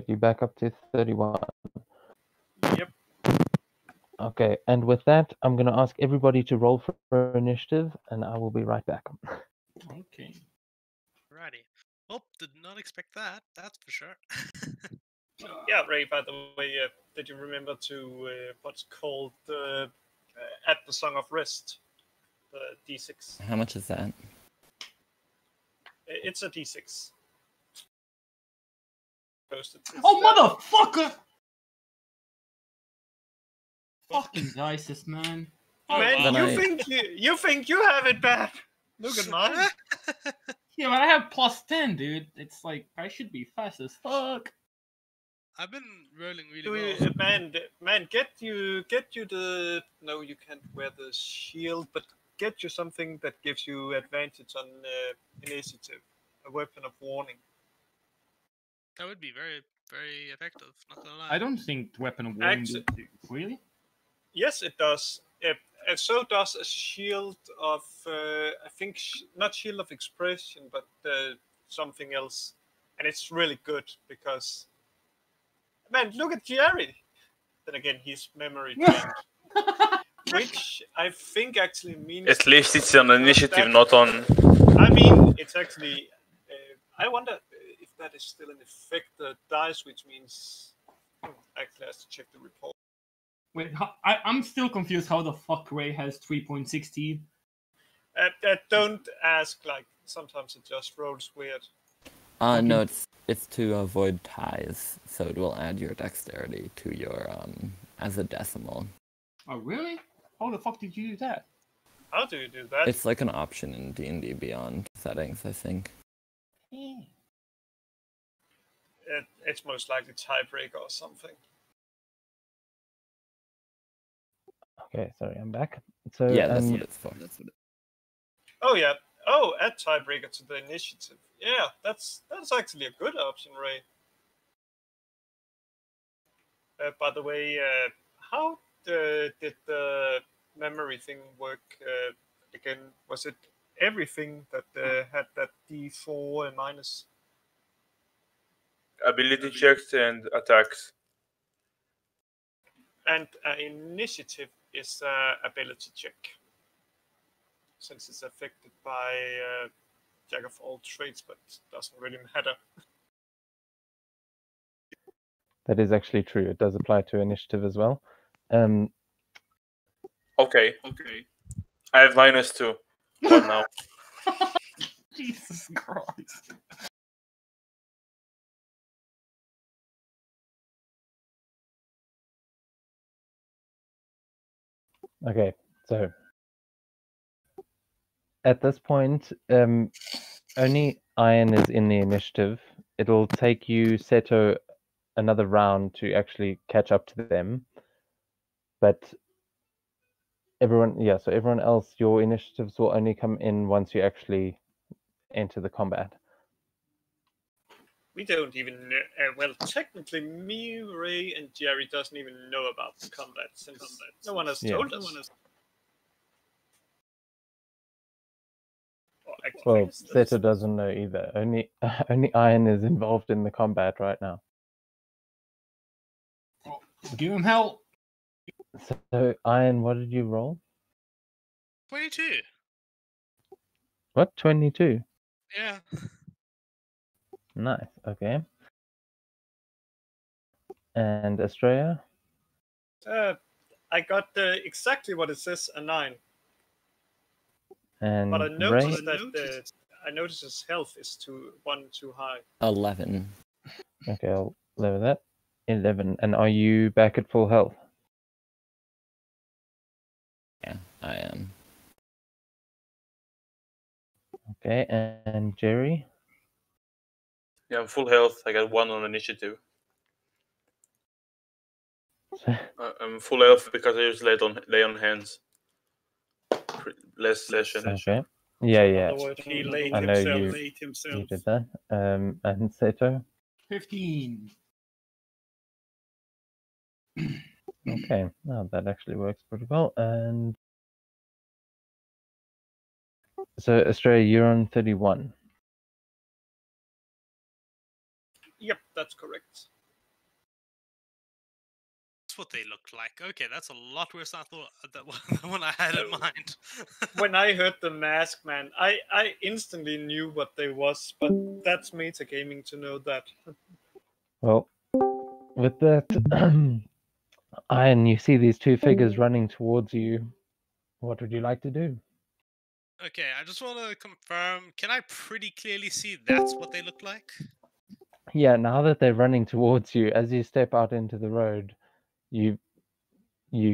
You back up to 31. Yep. Okay, and with that, I'm going to ask everybody to roll for initiative, and I will be right back. Okay. Alrighty. Well, did not expect that. That's for sure. Yeah, Ray, by the way, did you remember to what's called at the Song of Rest? The D6. How much is that? It's a D6. Posted. Oh, motherfucker! Fucking dices, man. Man, Then you think you have it bad. Look at mine. Yeah, but I have plus 10, dude. It's like, I should be fast as fuck. I've been rolling really well. Man, get you the. No, you can't wear the shield, but get you something that gives you advantage on initiative. A weapon of warning. That would be very, very effective. Not gonna lie. I don't think Weapon of Warning do. Really? Yes, it does. And so does a shield of, I think, not shield of expression, but something else. And it's really good because, man, look at Jerry. Then again, his memory changed. Which I think actually means. At least it's an initiative, not on. I mean, it's actually. I wonder if that is still an effect, the dice, which means. Actually, I have to check the report. Wait, I'm still confused how the fuck Ray has 3.16. Don't ask, like, sometimes it just rolls weird. No, it's to avoid ties, so it will add your dexterity to your as a decimal. Oh, really? How the fuck did you do that? How do you do that? It's like an option in D&D Beyond settings, I think. Yeah. It's most likely tiebreaker or something. Okay, sorry, I'm back. So Yeah, that's what it's for. Oh yeah. Oh, add tiebreaker to the initiative. Yeah, that's actually a good option, Ray. By the way, how did the memory thing work again? Was it everything that had that D4 minus? Ability checks and attacks. And initiative is ability check, since it's affected by jack of all trades, but doesn't really matter. that is actually true. It does apply to initiative as well. Okay. I have -2. What now? Jesus Christ. Okay, so at this point, only Iron is in the initiative. It'll take you, Seto, another round to actually catch up to them. But so everyone else, your initiatives will only come in once you actually enter the combat. We don't even know. Well, technically, me, Ray, and Jerry doesn't even know about the combat since no one has told us. Well, Seto doesn't know either. Only Iron is involved in the combat right now. Give him help. So, Iron, what did you roll? 22. What? 22? Yeah. Nice. Okay. And Australia? I got exactly what it says, a 9. And But I Ray? noticed I noticed his health is too high. 11. Okay, I'll level that. 11. And are you back at full health? Yeah, I am. Okay, and Jerry? Yeah, I'm full health. I got 1 on initiative. I'm full health because I just lay on hands. Last session. Okay. Yeah. In other words, he laid I know himself. you did that. And Seto? 15. Okay. Oh, that actually works pretty well. And so, Australia, you're on 31. Yep, that's correct. That's what they look like. Okay, that's a lot worse than I thought. The one I had in mind. When I heard the mask, man, I instantly knew what they was, but that's metagaming to know that. Well, with that, Iron, you see these two figures running towards you. What would you like to do? Okay, I just want to confirm. Can I pretty clearly see that's what they look like? Yeah, now that they're running towards you, as you step out into the road, you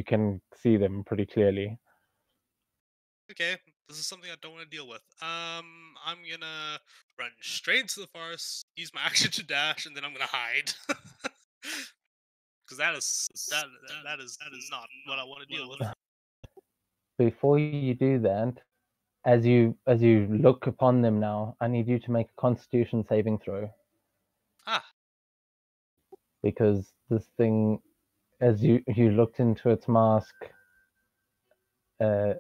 can see them pretty clearly. Okay, this is something I don't want to deal with. I'm gonna run straight into the forest, use my action to dash, and then I'm gonna hide. Because that is not what I want to deal with. Before you do that, as you look upon them now, I need you to make a Constitution saving throw. Ah. Because this thing, as you looked into its mask, yeah,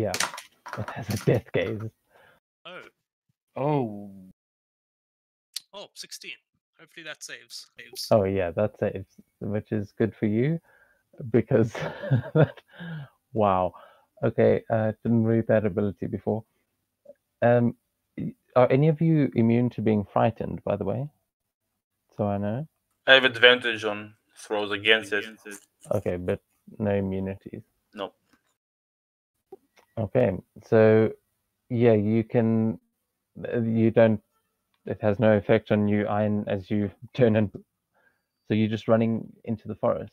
it has a death gaze. Oh, 16. Hopefully that saves. Oh yeah, that saves, which is good for you, because wow. Okay, didn't read that ability before. Are any of you immune to being frightened, by the way? So I know. I have advantage on throws against it. Okay, but no immunities. No. Okay, so yeah, you can. You don't. It has no effect on you, Iron, as you turn in. So you're just running into the forest.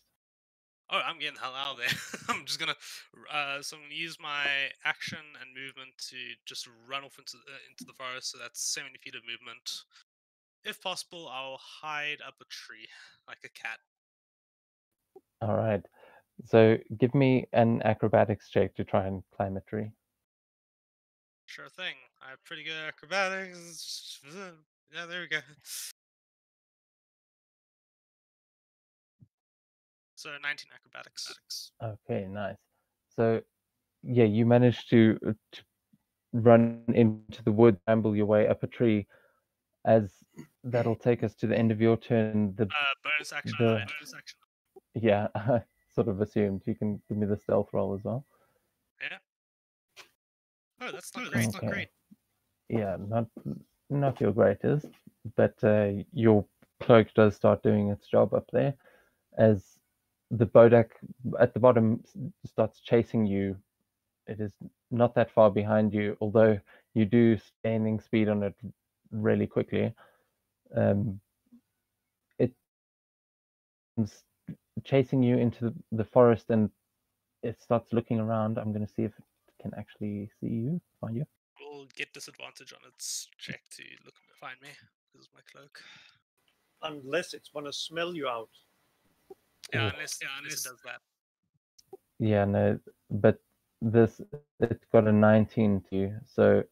Oh, I'm getting the hell out of there. I'm just gonna, so I'm gonna use my action and movement to just run off into the forest. So that's 70 feet of movement. If possible, I'll hide up a tree like a cat. All right. So give me an acrobatics check to try and climb a tree. Sure thing. I have pretty good acrobatics. Yeah, there we go. So 19 acrobatics. Okay, nice. So yeah, you managed to run into the wood, amble your way up a tree. As that'll take us to the end of your turn. The bonus action. Bonus action. Yeah, I sort of assumed. You can give me the stealth roll as well. Yeah. Oh, that's not great. Okay. Not great. Yeah, not your greatest, but your cloak does start doing its job up there, as the Bodak at the bottom starts chasing you. It is not that far behind you, although you do gaining speed on it really quickly. It's chasing you into the forest, and it starts looking around. I'm going to see if it can actually see you, find you. We'll get disadvantage on its check to find me. This is my cloak. Unless it's want to smell you out. Yeah, unless it does that. Yeah, no, but it got a 19 to you, so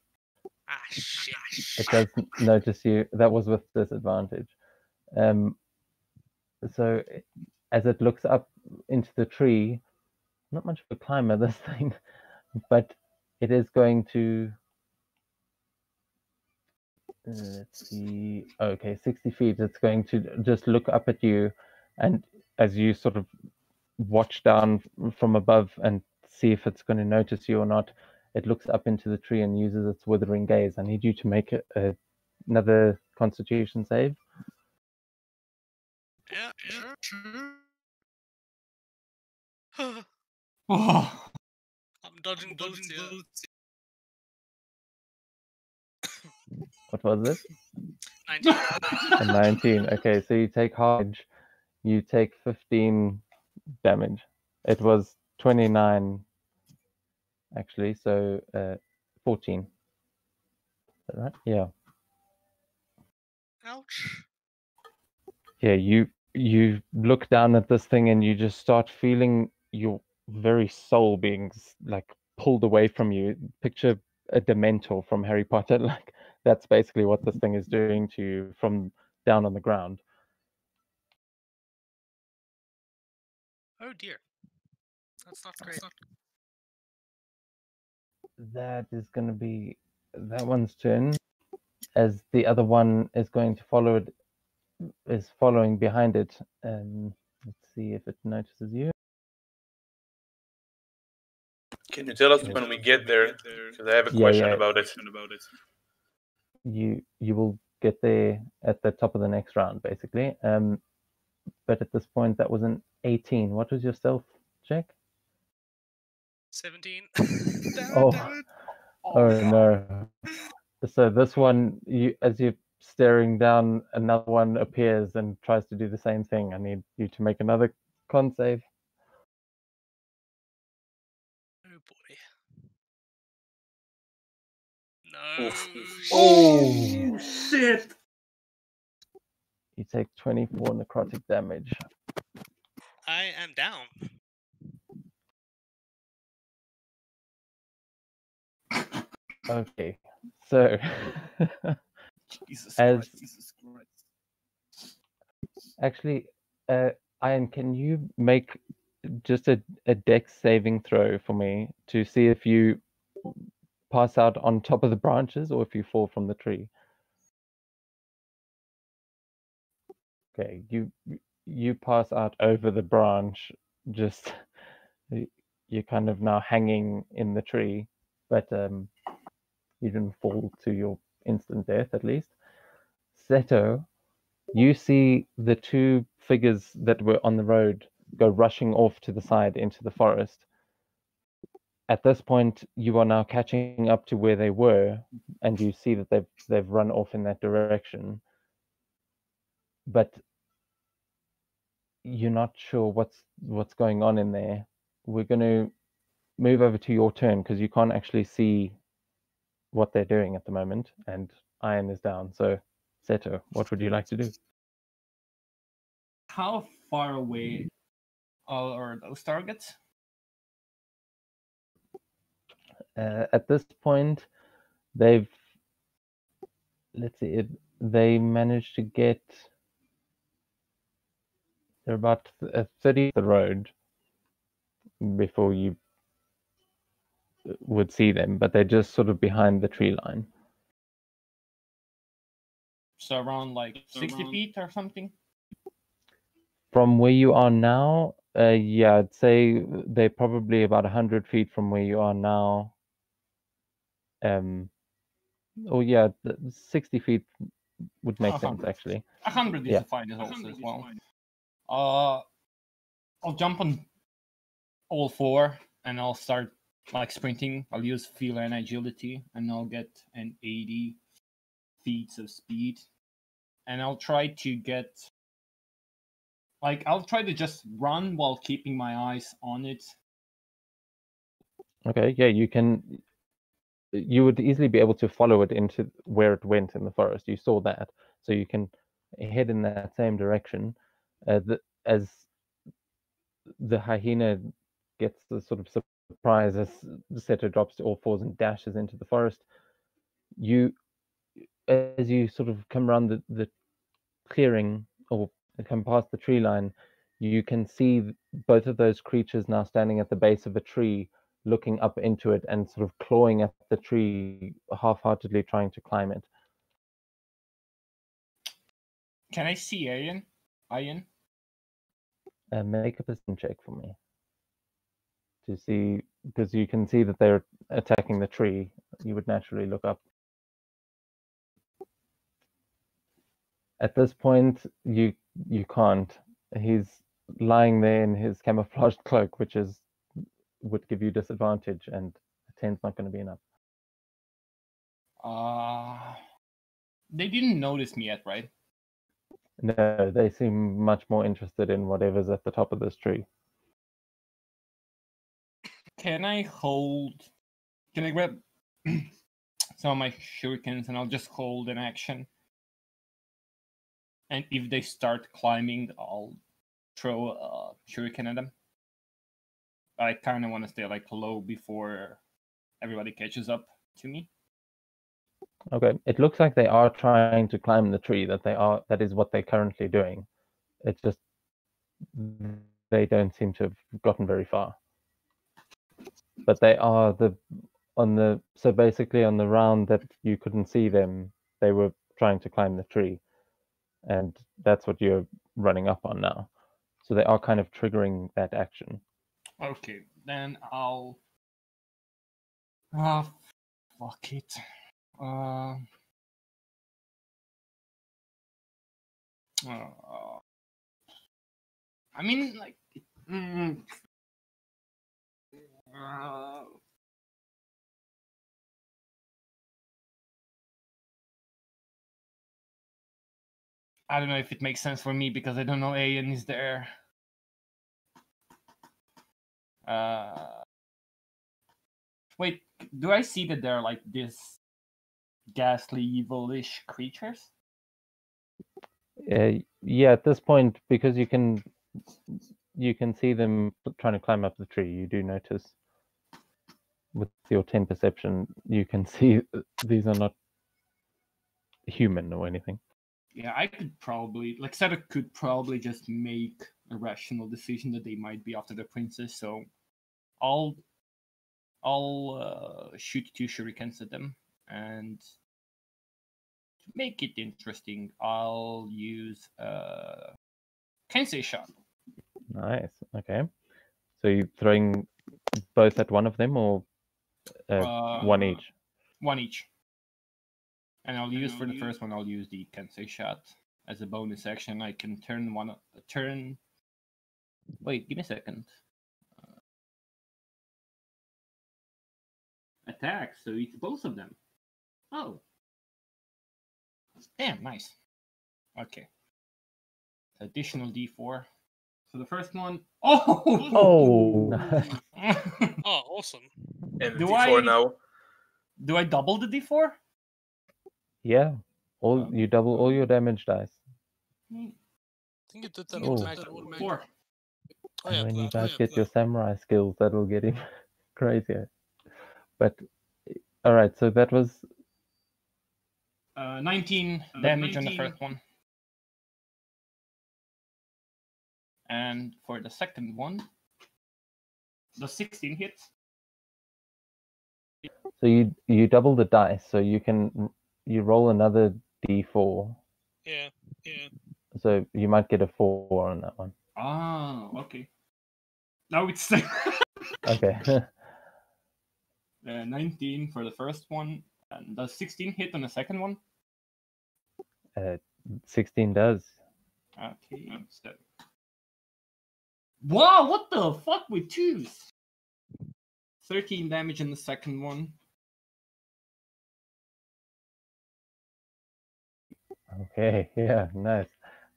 shit. it does notice you. That was with disadvantage. So as it looks up into the tree, not much of a climber, this thing, but it is going to. Let's see. Okay, 60 feet. It's going to just look up at you, and as you sort of watch down from above and see if it's going to notice you or not, it looks up into the tree and uses its withering gaze. I need you to make another Constitution save. Yeah, sure. Oh, I'm dodging bullets here. What was it? 19. A 19. Okay, so you take half. You take 15 damage. It was 29 actually, so 14. Is that right? Yeah. Ouch. Yeah, you look down at this thing and you just start feeling your very soul being like pulled away from you. Picture a Dementor from Harry Potter. Like that's basically what this thing is doing to you from down on the ground. Oh dear. That's not great. That is going to be that one's turn, as the other one is going to follow it. Is following behind it. Let's see if it notices you. Can you tell us when we get there? Because I have a question about it. You will get there at the top of the next round, basically. But at this point, that was an 18. What was your stealth check? 17. Oh no! So this one, as you're staring down, another one appears and tries to do the same thing. I need you to make another con save. Oh boy. No. oh shit! You take 24 necrotic damage. I am down. Okay, so Jesus As- Christ. actually, Ian, can you make just a dex saving throw for me to see if you pass out on top of the branches or if you fall from the tree? Okay, you pass out over the branch, just you're kind of now hanging in the tree, but you didn't fall to your instant death at least. Seto, you see the two figures that were on the road go rushing off to the side into the forest. At this point, you are now catching up to where they were, and you see that they've run off in that direction. But you're not sure what's going on in there. We're going to move over to your turn because you can't actually see what they're doing at the moment, and Iron is down. So, Seto, what would you like to do? How far away are those targets? At this point, they've let's see, they managed to get. They're about 30 of the road before you would see them, but they're just sort of behind the tree line. So around like 60 feet or something? From where you are now, yeah, I'd say they're probably about 100 feet from where you are now. Oh yeah, 60 feet would make sense actually. 100 is fine also as well. I'll jump on all four and I'll start like sprinting. I'll use feel and agility and I'll get an 80 feet of speed. And I'll try to get I'll try to just run while keeping my eyes on it Okay, yeah, you can. You would easily be able to follow it into where it went in the forest. You saw that, so you can head in that same direction. As the hyena gets the sort of surprise as Seto drops to all fours and dashes into the forest, as you sort of come around the clearing or come past the tree line, you can see both of those creatures now standing at the base of a tree, looking up into it and sort of clawing at the tree, half-heartedly trying to climb it. Can I see Ian? Ian? Make a perception check for me to see, because you can see that they're attacking the tree. You would naturally look up. At this point, you can't. He's lying there in his camouflaged cloak, which would give you disadvantage, and a 10's not going to be enough. They didn't notice me yet, right? No, they seem much more interested in whatever's at the top of this tree. Can I grab some of my shurikens and I'll just hold an action? And if they start climbing, I'll throw a shuriken at them. I kind of want to stay like low before everybody catches up to me. Okay, it looks like they are trying to climb the tree. That is what they're currently doing. It's just they don't seem to have gotten very far. But they are so basically on the round that you couldn't see them, they were trying to climb the tree, and that's what you're running up on now. So they are kind of triggering that action. Okay, then I'll. Fuck it. I mean, like. I don't know if it makes sense for me because I don't know Ian is there. Wait, do I see that they're like this ghastly, evilish creatures? Yeah, at this point, because you can see them trying to climb up the tree, you do notice with your 10 perception, you can see these are not human or anything. Yeah, I could probably, like, Seto could probably just make a rational decision that they might be after the princess, so I'll shoot 2 shurikens at them, and to make it interesting, I'll use Kensei shot. Nice. Okay. So you're throwing both at one of them, or one each? One each. And I'll use for the first one, I'll use the Kensei shot as a bonus action. I can turn. Wait, give me a second. Attack, so it's both of them. Oh. Damn, nice. Okay. Additional D4. So the first one. Oh! Oh, awesome. And Do D4 now. Do I double the D4? Yeah. You double all your damage dice. I think you did that Oh. automatically. 4. Oh, And yeah, when you oh, guys yeah, get your samurai skills, that'll get even crazier. But all right, so that was 19 damage on the first one. And for the second one, the 16 hits. so you double the dice, so you roll another d4. yeah. So you might get a 4 on that one. Ah, okay. Now it's Okay. 19 for the first one, and does 16 hit on the second one? 16 does. Okay, so. Wow, what the fuck with twos? 13 damage in the second one. Okay, yeah, nice.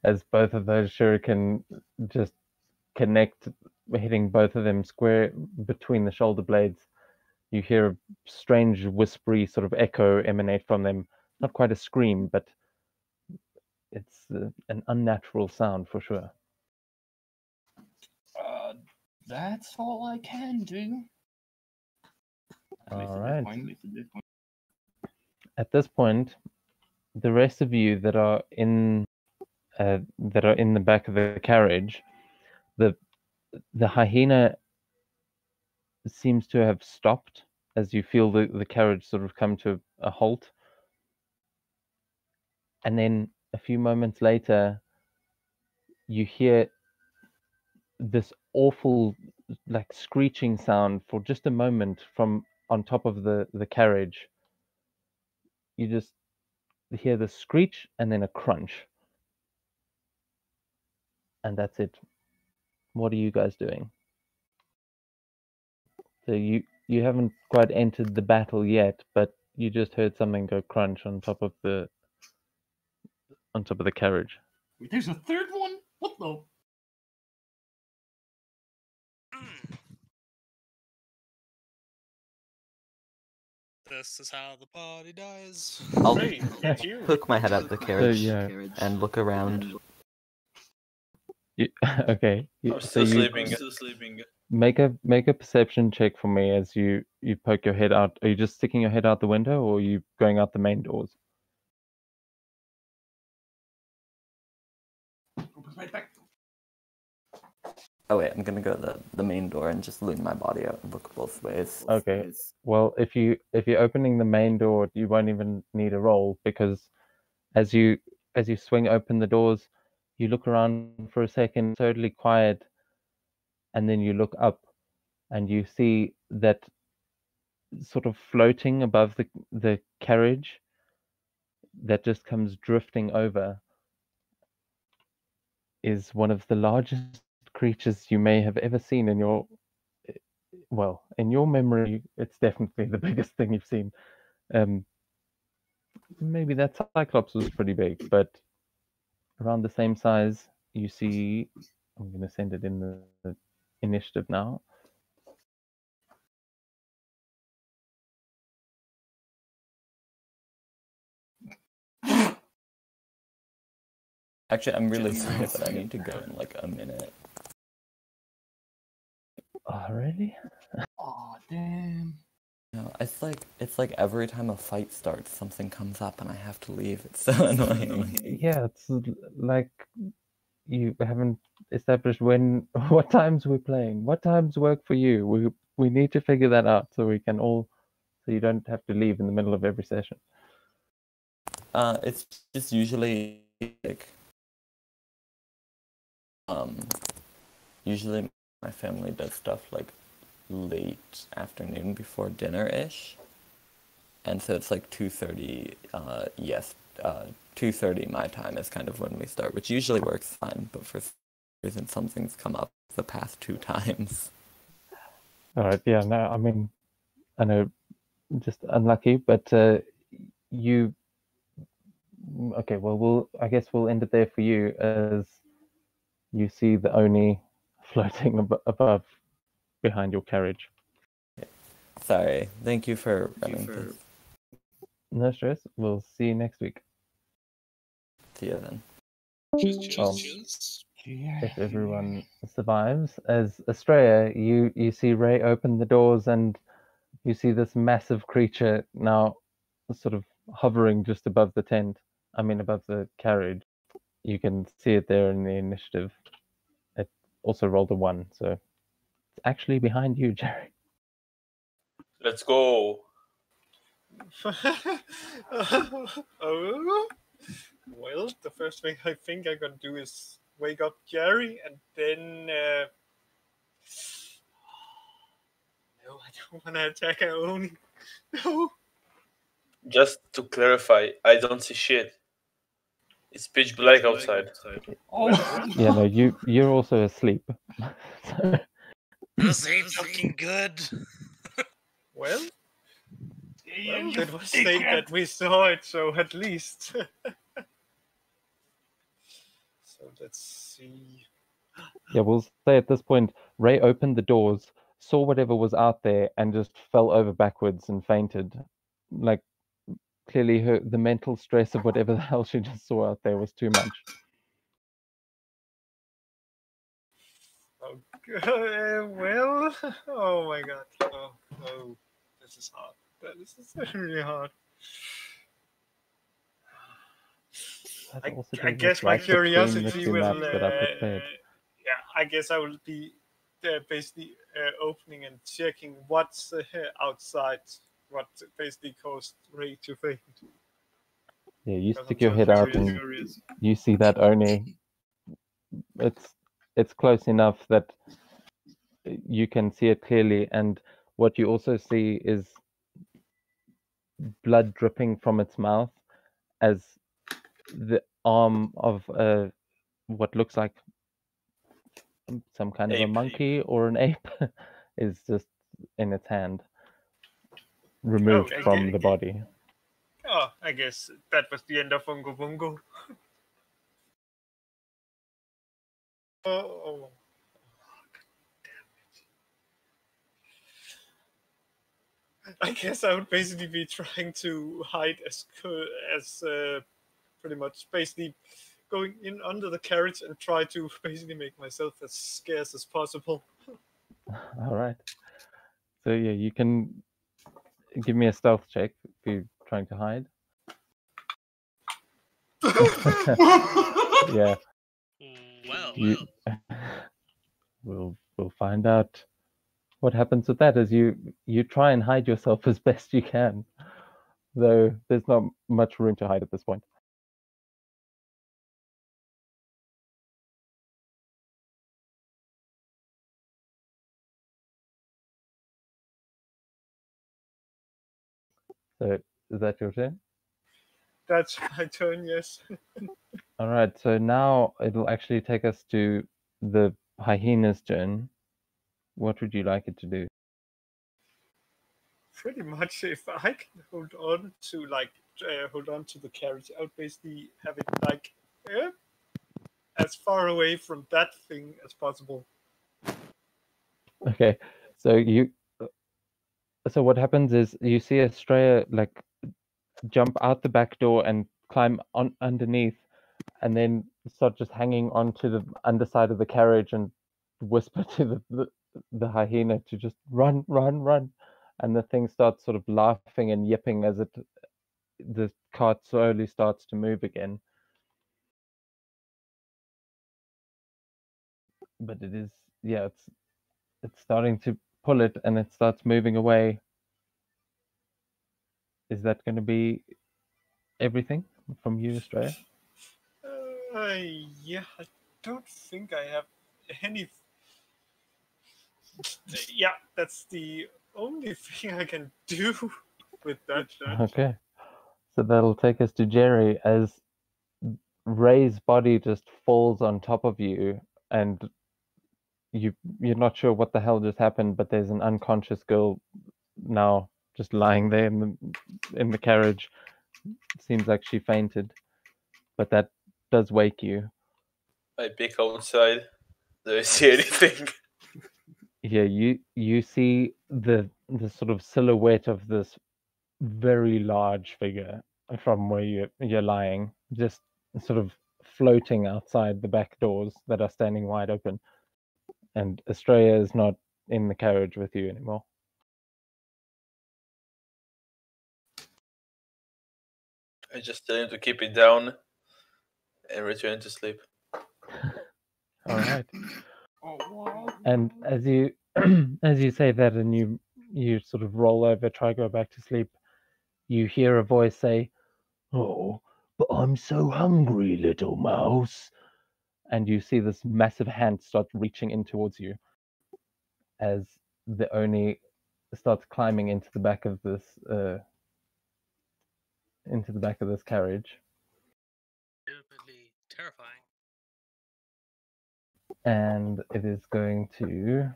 As both of those shuriken just connect, hitting both of them square between the shoulder blades, You hear a strange, whispery sort of echo emanate from them. Not quite a scream, but it's an unnatural sound for sure. That's all I can do. All right. At this point. At this point, the rest of you that are in the back of the carriage, the hyena seems to have stopped as you feel the carriage sort of come to a halt. And then a few moments later, you hear this awful, like, screeching sound for just a moment from on top of the carriage. You just hear the screech and then a crunch. And that's it. What are you guys doing? So you haven't quite entered the battle yet, but you just heard something go crunch on top of the carriage. Wait, there's a third one? What the? This is how the party dies. I'll Great, thank you. poke my head out the carriage yeah. and look around. Okay. I'm still sleeping. Make a perception check for me as you poke your head out. Are you just sticking your head out the window, or are you going out the main doors? Right back. Oh wait, I'm gonna go to the main door and just lean my body out and look both ways. Okay. Well, if you're opening the main door, you won't even need a roll, because as you swing open the doors, you look around for a second, totally quiet, and then you look up and you see that sort of floating above the carriage that just comes drifting over is one of the largest creatures you may have ever seen in your memory. It's definitely the biggest thing you've seen. Maybe that Cyclops was pretty big, but around the same size. You see, I'm going to send it in the initiative now. Actually, I'm really sorry, but I need to go in like a minute. Oh, really? Aw, damn. No, it's like every time a fight starts, something comes up and I have to leave. It's so annoying. Yeah, it's like you haven't established what times we're playing. What times work for you? We need to figure that out so you don't have to leave in the middle of every session. It's just usually like usually my family does stuff like late afternoon before dinner-ish, and so it's like 2:30 2:30 my time is kind of when we start, which usually works fine, but for some reason something's come up the past 2 times. All right, yeah, no, I mean, I know, just unlucky, but you okay, well, I guess we'll end it there for you, as you see the Oni floating above behind your carriage. Sorry. Thank you for running this. No stress. We'll see you next week. See you then. Cheers. If everyone survives, as Estrella, you see Ray open the doors and you see this massive creature now sort of hovering just above the tent. I mean, above the carriage. You can see it there in the initiative. It also rolled a 1, so it's actually behind you, Jerry. Let's go. Oh, well, the first thing I think I'm gonna do is wake up Jerry, and then no, I don't want to attack Aoni. No. Just to clarify, I don't see shit. It's pitch black outside. Oh, Yeah, no, you're also asleep. So, This ain't looking good. Well, you it was stated that we saw it, so at least. So let's see. yeah, we'll say at this point, Ray opened the doors, saw whatever was out there and just fell over backwards and fainted. Like clearly the mental stress of whatever the hell she just saw out there was too much. Well, oh my god. Oh, this is hard. This is really hard. I guess my curiosity will. Yeah, I guess I will be basically opening and checking what's outside, what basically caused Ray to faint. Yeah, you stick your head out and you see that Oni. It's close enough that you can see it clearly, and what you also see is blood dripping from its mouth as the arm of what looks like some kind of a monkey or an ape is just in its hand, removed from the body. Oh, I guess that was the end of Ungo Bungo. Oh. I guess I would basically be trying to hide as pretty much basically going in under the carriage and try to basically make myself as scarce as possible. All right. So yeah, you can give me a stealth check if you're trying to hide. Yeah. We'll find out what happens with that as you try and hide yourself as best you can, though there's not much room to hide at this point. So is that your turn? That's my turn, yes. All right, so now it'll actually take us to the hyena's turn. What would you like it to do? Pretty much, if I can hold on to the carriage, I would basically have it like as far away from that thing as possible. Okay, so what happens is you see Estrella like jump out the back door and climb on underneath, and then start just hanging onto the underside of the carriage and whisper to the hyena to just run, and the thing starts sort of laughing and yipping as the cart slowly starts to move again. But it is, yeah, it's starting to pull it and it starts moving away. Is that going to be everything from you, Estrella? Yeah, I don't think I have any. Yeah, that's the only thing I can do with that. Okay, so that'll take us to Jerry as Ray's body just falls on top of you, and you're not sure what the hell just happened, but there's an unconscious girl now just lying there in the carriage. Seems like she fainted, but that does wake you. I peek outside. Do I see anything? Yeah, you see the sort of silhouette of this very large figure from where you're lying, just sort of floating outside the back doors that are standing wide open. And Estrella is not in the carriage with you anymore. I just tell him to keep it down and return to sleep. All right. And as you as you say that, and you sort of roll over, try to go back to sleep, you hear a voice say, "Oh, but I'm so hungry, little mouse." And you see this massive hand start reaching in towards you as the Oni starts climbing into the back of this carriage. Legitimately terrifying. And it is going to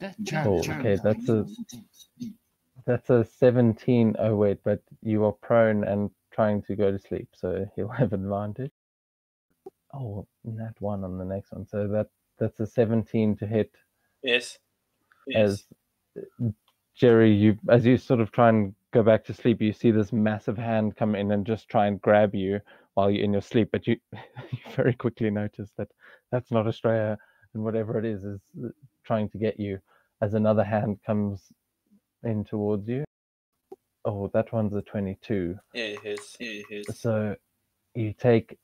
okay, that's a 17. Oh wait, but you are prone and trying to go to sleep, so he'll have advantage. Oh, nat 1 on the next one. So that's a 17 to hit. Yes. As Jerry, as you sort of try and go back to sleep, you see this massive hand come in and just try and grab you while you're in your sleep. But you very quickly notice that that's not Australia, and whatever it is trying to get you. As another hand comes in towards you. Oh, that one's a 22. Yeah, it hits. So you take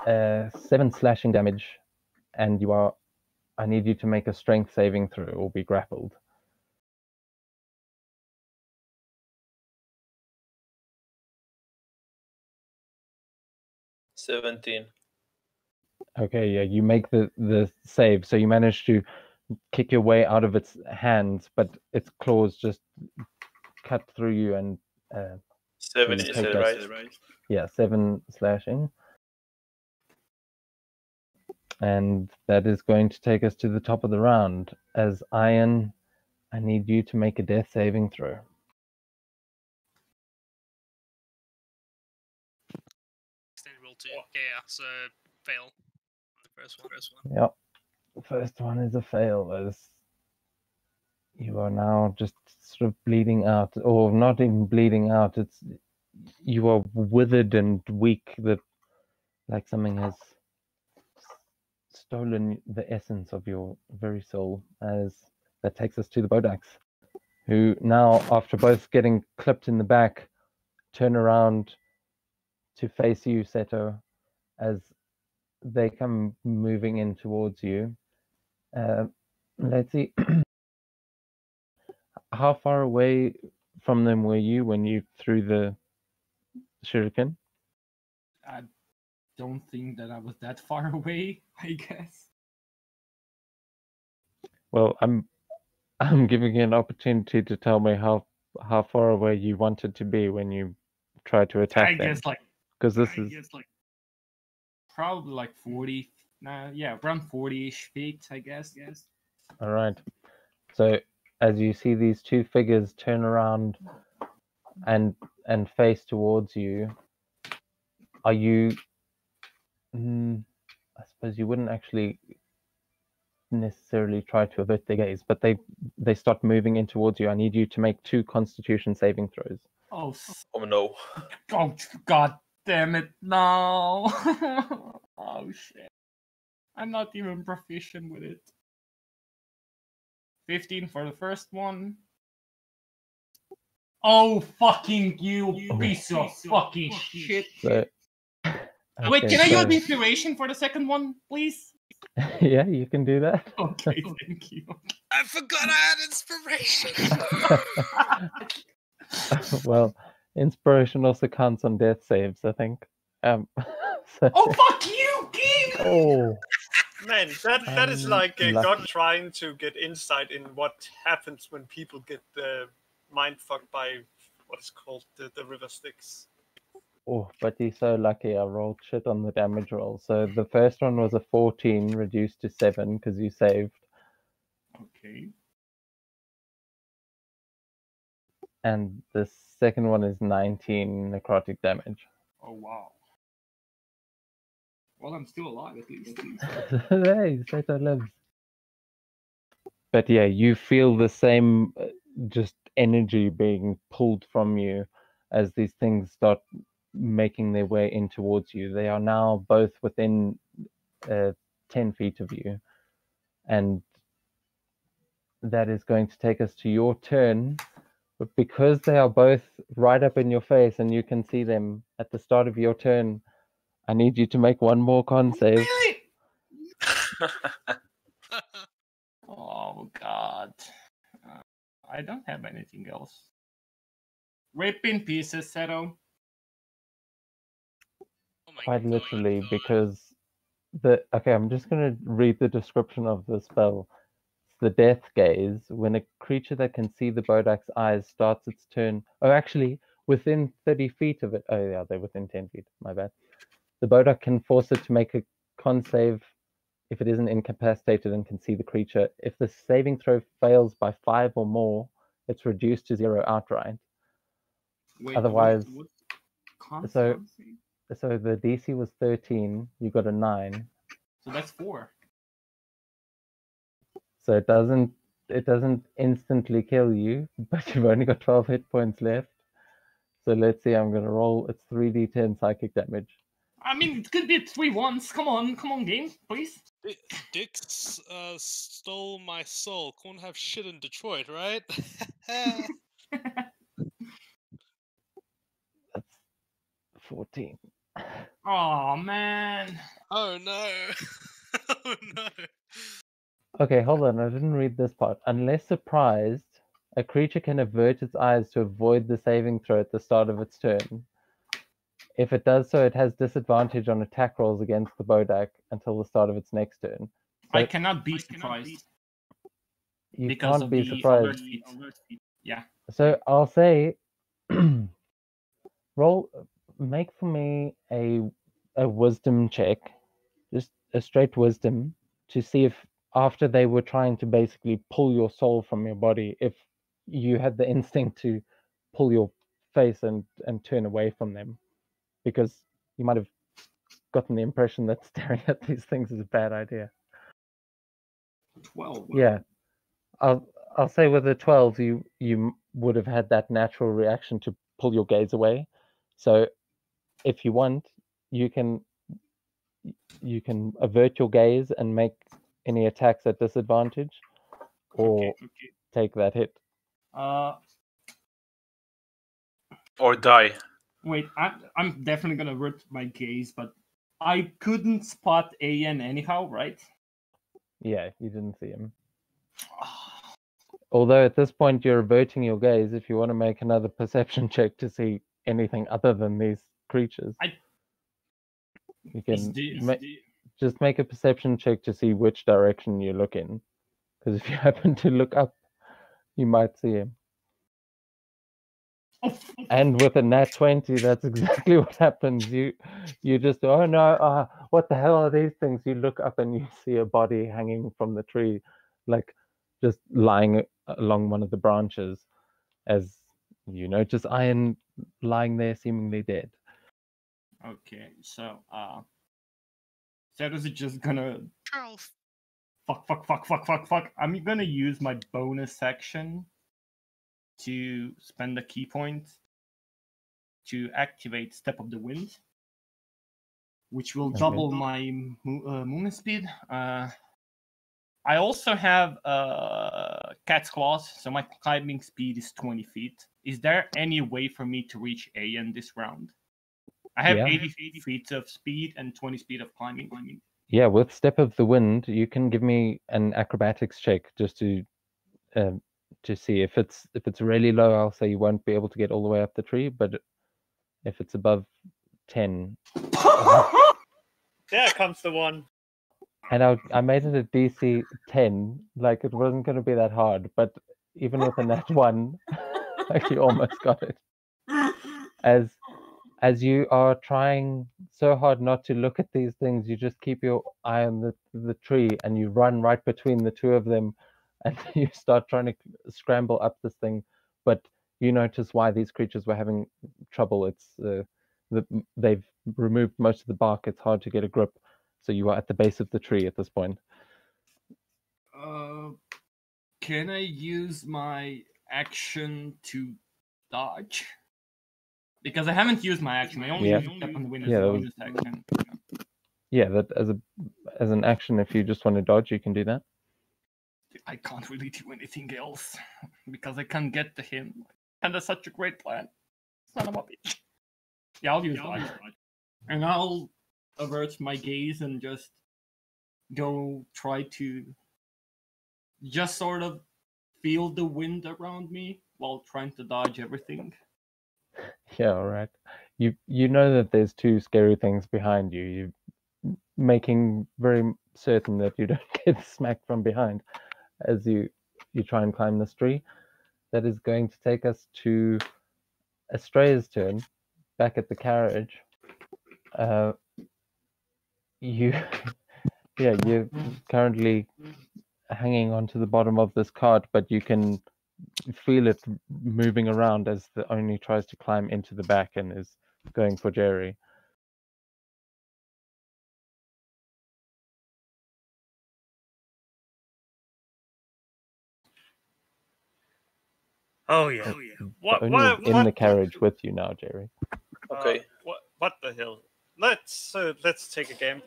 7 slashing damage, and I need you to make a strength saving throw or be grappled. $17. Okay, yeah, you make the save, so you manage to kick your way out of its hands, but its claws just cut through you and 7, you you take said, that- right? yeah, 7 slashing. And that is going to take us to the top of the round. As Iron, I need you to make a death saving throw. Extended roll 2. Yeah, so fail on the first one. Yep. The first one is a fail, as you are now just sort of bleeding out, or not even bleeding out. You are withered and weak, that like something has stolen the essence of your very soul. As that takes us to the Bodaks, who now, after both getting clipped in the back, turn around to face you, Seto, as they come moving in towards you. Let's see. How far away from them were you when you threw the shuriken? I don't think that I was that far away, I guess. Well, I'm giving you an opportunity to tell me how far away you wanted to be when you tried to attack I them. guess like Because this I is guess like probably like 40. Yeah, around 40-ish feet, I guess. all right. So as you see these two figures turn around and face towards you, are you? I suppose you wouldn't actually necessarily try to avert their gaze, but they start moving in towards you. I need you to make 2 Constitution saving throws. Oh, Oh no. oh god damn it, no. Oh shit. I'm not even proficient with it. 15 for the first one. Oh, fucking you piece of fucking shit. So, Wait, okay, can I so- use inspiration for the second one, please? Yeah, you can do that. Okay, thank you. I forgot I had inspiration. Well, inspiration also counts on death saves, I think. So, Oh, fuck you, King! oh, Man, that is like lucky. God trying to get insight in what happens when people get mind fucked by what is called the river Styx. oh, but he's so lucky. I rolled shit on the damage roll. So the first one was a 14 reduced to 7 because you saved, Okay. and the second one is 19 necrotic damage. Oh, wow. Well, I'm still alive at least. Hey, Sato lives. But yeah, you feel the same just energy being pulled from you as these things start making their way in towards you. They are now both within 10 feet of you. And that is going to take us to your turn. But because they are both right up in your face and you can see them at the start of your turn, I need you to make one more con save. Oh, God. I don't have anything else. Rip in pieces, Seto. Oh my Quite God. literally, because I'm just going to read the description of the spell. It's the Death Gaze. When a creature that can see the Bodak's eyes starts its turn, actually, within 30 feet of it. Oh, yeah, they're within 10 feet. My bad. The Bodak can force it to make a con save if it isn't incapacitated and can see the creature. If the saving throw fails by 5 or more, it's reduced to 0 outright. Wait, Otherwise, what? so So the DC was 13. You got a 9. So that's 4. So it doesn't instantly kill you, but you've only got 12 hit points left. So let's see. I'm gonna roll. It's 3d10 psychic damage. I mean, it could be 3 ones. Come on, game, please. Dix stole my soul. Can't have shit in Detroit, right? That's 14. Oh man. Oh no! Oh no! Okay, hold on. I didn't read this part. Unless surprised, a creature can avert its eyes to avoid the saving throw at the start of its turn. If it does so, it has disadvantage on attack rolls against the Bodak until the start of its next turn. So I cannot be surprised. you Because can't of be the surprised. alert feat. Yeah. So I'll say, make for me a wisdom check, just a straight wisdom, to see if after they were trying to basically pull your soul from your body, if you had the instinct to pull your face and turn away from them, because you might have gotten the impression that staring at these things is a bad idea. 12. Yeah, I'll say with a 12, you would have had that natural reaction to pull your gaze away. So if you want, you can avert your gaze and make any attacks at disadvantage, or Okay. take that hit. Or die. Wait, I'm definitely gonna avert my gaze, but I couldn't spot AN anyhow, right? Yeah, you didn't see him. Although at this point you're averting your gaze, if you want to make another perception check to see anything other than these creatures, you can just make a perception check to see which direction you look in. Because if you happen to look up, you might see him. And with a nat 20, that's exactly what happens. You just, oh no, what the hell are these things? You look up and you see a body hanging from the tree, like just lying along one of the branches, as you notice Iron lying there seemingly dead. Okay, so Sarah's just gonna Charles. fuck. I'm gonna use my bonus action to spend a key point to activate Step of the Wind, which will double my movement speed. I also have Cat's Claws, so my climbing speed is 20 feet. Is there any way for me to reach AN this round? I have 80 feet of speed and 20 speed of climbing. Yeah, with Step of the Wind, you can give me an acrobatics check just to see if it's really low. I'll say you won't be able to get all the way up the tree, but if it's above 10, There comes the one. and I made it a DC 10. Like it wasn't going to be that hard, but even with a nat 1, like you almost got it. As you are trying so hard not to look at these things, you just keep your eye on the tree, and you run right between the two of them, and you start trying to scramble up this thing. But you notice why these creatures were having trouble. It's they've removed most of the bark. It's hard to get a grip. So you are at the base of the tree at this point. Can I use my action to dodge? Because I haven't used my action. I only used Step on the Wind as a bonus action. Yeah, that as an action, if you just want to dodge, you can do that. I can't really do anything else because I can't get to him. And that's such a great plan. Son of a bitch. Yeah, I'll use dodge. And I'll avert my gaze and just go try to just sort of feel the wind around me while trying to dodge everything. Yeah, all right. You know that there's two scary things behind you. You're making very certain that you don't get smacked from behind as you try and climb this tree. That is going to take us to Estrella's turn, back at the carriage. You're currently hanging onto the bottom of this cart, but you can feel it moving around as the Oni tries to climb into the back and is going for Jerry. Oh yeah. What? Only What? in What? the carriage with you now, Jerry. Okay. What the hell? Let's take a game.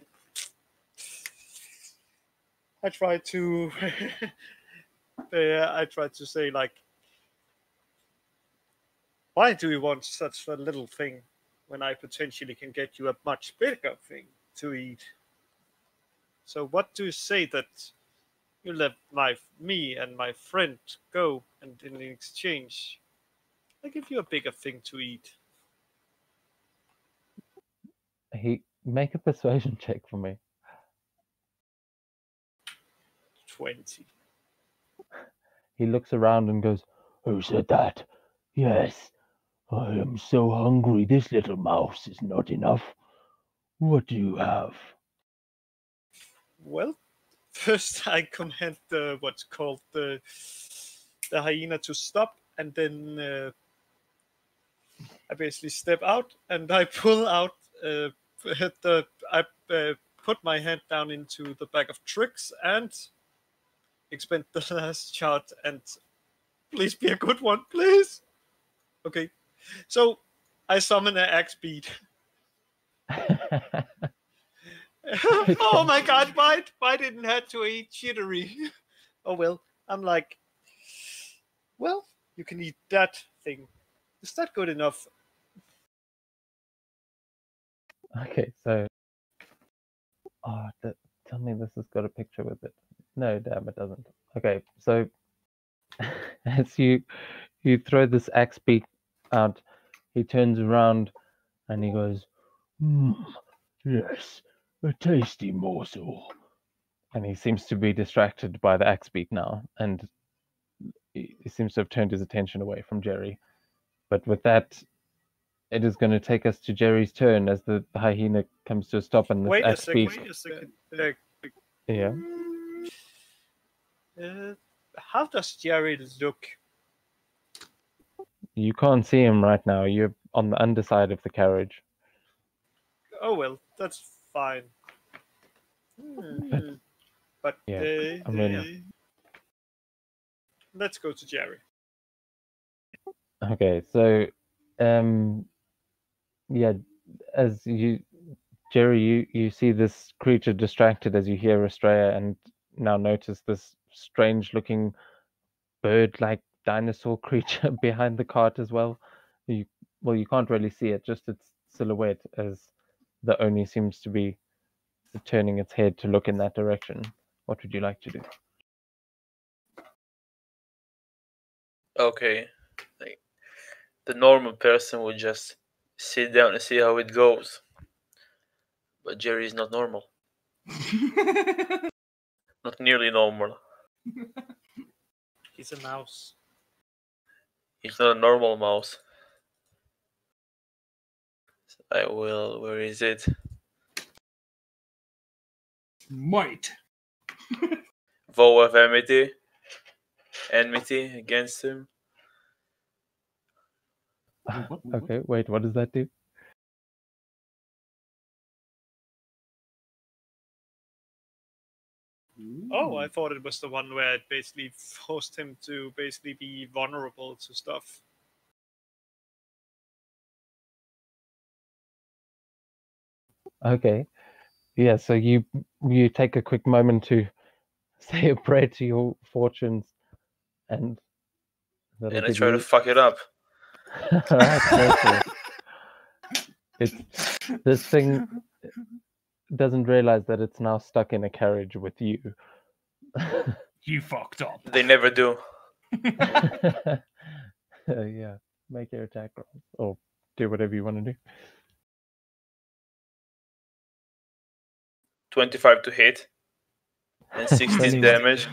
I try to. I try to say like, why do you want such a little thing when I potentially can get you a much bigger thing to eat? So what do you say that you let me and my friend go, and in exchange, I give you a bigger thing to eat? He make a persuasion check for me. 20. He looks around and goes, "Who said that? Yes, I am so hungry. This little mouse is not enough. What do you have?" Well, first I command what's called the hyena to stop, and then I basically step out and I pull out I put my hand down into the bag of tricks and expend the last shot, and please be a good one, please. Okay, so I summon an axe beat. Oh my god, why didn't have to eat jittery? Oh well, I'm like, well, you can eat that thing. Is that good enough? Okay, so tell me this has got a picture with it. No, damn, it doesn't. Okay, so as you throw this axe beak out, he turns around and he goes, "Yes, a tasty morsel." And he seems to be distracted by the axe beak now, and he seems to have turned his attention away from Jerry. But with that, it is going to take us to Jerry's turn as the hyena comes to a stop, and this Wait a axe beak. second. Yeah. How does Jerry look? You can't see him right now. You're on the underside of the carriage. Oh well, that's fine. But Yeah, I mean, let's go to Jerry. okay, so, yeah, as Jerry, you see this creature distracted as you hear Estrella, and now notice this strange-looking bird-like dinosaur creature behind the cart as well. You can't really see it, just its silhouette, as the Oni seems to be turning its head to look in that direction. What would you like to do? Okay. Like, the normal person would just sit down and see how it goes. But Jerry is not normal. Not nearly normal. He's a mouse. He's not a normal mouse. I will. Where is it? Might. Vow of enmity against him. Okay, wait, what does that do? Oh, I thought it was the one where it basically forced him to basically be vulnerable to stuff. Okay. Yeah, so you take a quick moment to say a prayer to your fortunes, and that'll And I give try you... to fuck it up. All right, go for it. This thing doesn't realize that it's now stuck in a carriage with you. You fucked up. They never do. Yeah, make your attack roll, or do whatever you want to do. 25 to hit. And 16 damage.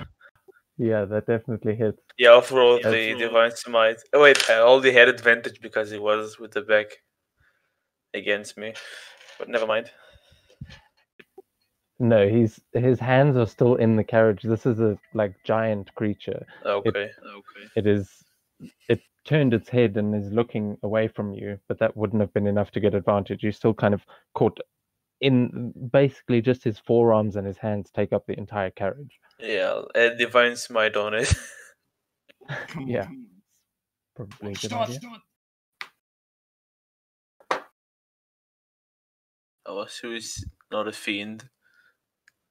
Yeah, that definitely hits. Yeah, off-roll the Divine Smite. Oh wait, I already had advantage because he was with the back against me. But never mind. No, his hands are still in the carriage. This is a giant creature. Okay. It turned its head and is looking away from you, but that wouldn't have been enough to get advantage. You're still kind of caught in basically just his forearms, and his hands take up the entire carriage. Yeah, I'll add Divine Smite on it. Yeah. Probably a good Start. idea. Oh, so he's not a fiend.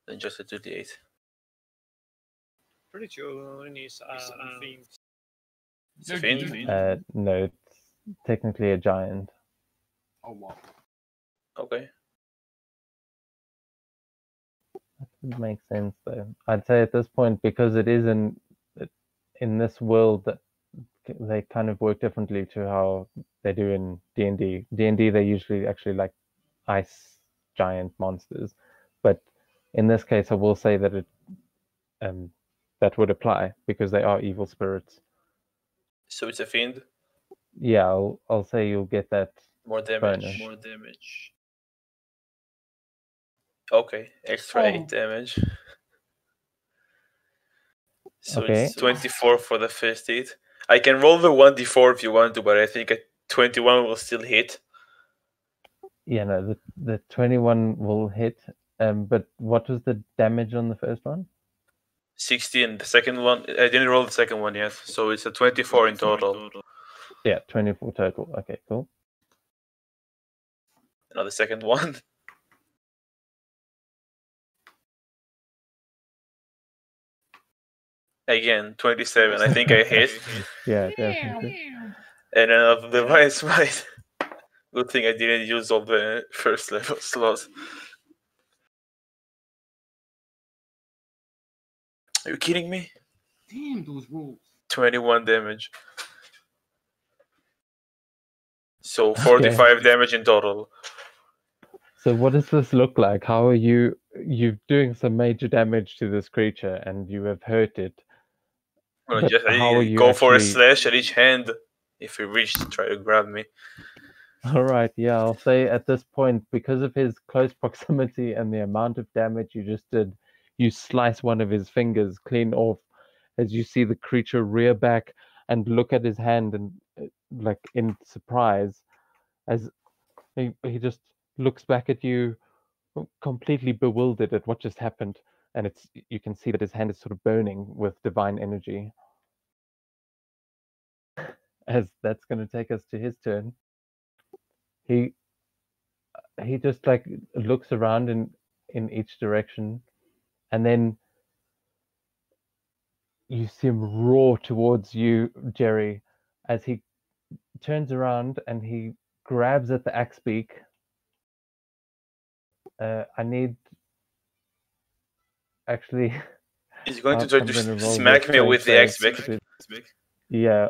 Then just a 2d8. Pretty sure Unis are fiends. It's a fiend. No, it's technically a giant. Oh wow. Okay. That would make sense, though. I'd say at this point, because it is in this world, that they kind of work differently to how they do in D&D. D&D, they usually actually like ice giant monsters, but in this case, I will say that it that would apply because they are evil spirits. So it's a fiend. Yeah, I'll say you'll get that More damage. bonus. More damage. Okay, extra 8 damage. So Okay. it's 24 for the first hit. I can roll the 1d4 if you want to, but I think a 21 will still hit. Yeah, no, the 21 will hit. But what was the damage on the first one? 16. The second one, I didn't roll the second one yet, so it's a 24 in total. Yeah, 24 total. Okay, cool. Now the second one. Again, 27. I think I hit. Yeah, definitely. And then the divine smite. Good thing I didn't use all the first level slots. Are you kidding me? Damn those rolls. 21 damage. So 45 damage in total. So what does this look like? How are you doing some major damage to this creature and you have hurt it? Well, But just how are you go for a actually- slash at each hand. If he reaches to try to grab me. All right, yeah, I'll say at this point, because of his close proximity and the amount of damage you just did, you slice one of his fingers clean off as you see the creature rear back and look at his hand and like in surprise as he just looks back at you completely bewildered at what just happened, and you can see that his hand is sort of burning with divine energy. As that's going to take us to his turn. He just like looks around in each direction, and then you see him roar towards you, Jerry, as he turns around and he grabs at the axe beak. I need actually. He's going to try I'm to gonna roll smack the me with the axe strength pick. save. Yeah.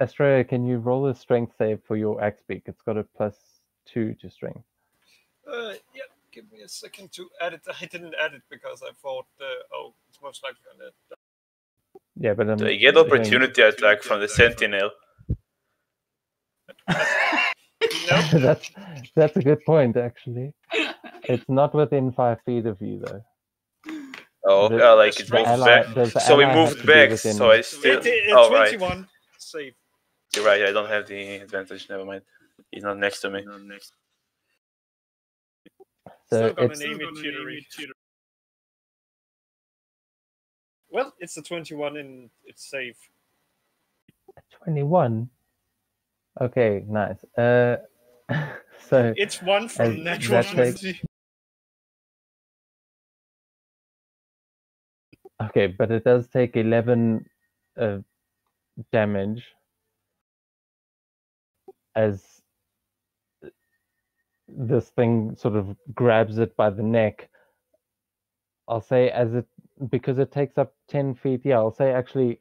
Australia, can you roll a strength save for your axe beak? It's got a +2 to strength. Yeah, give me a second to add it. I didn't add it because I thought, it's most likely gonna. Yeah, but Do I get opportunity attack from the sentinel? Nope. That's a good point, actually. It's not within 5 feet of you, though. Oh, The- like it the moved ally- back. the So we ally has moved to be back. within- So I still. It's Oh, right. 21. Save. You're right. I don't have the advantage. Never mind. He's not next to me. So Still gonna it's name it jittery. Well, it's a 21 and it's safe. 21. Okay, nice. So It's one as from natural that takes- 20. okay, but it does take 11 damage as this thing sort of grabs it by the neck. I'll say because it takes up 10 feet. Yeah, I'll say actually,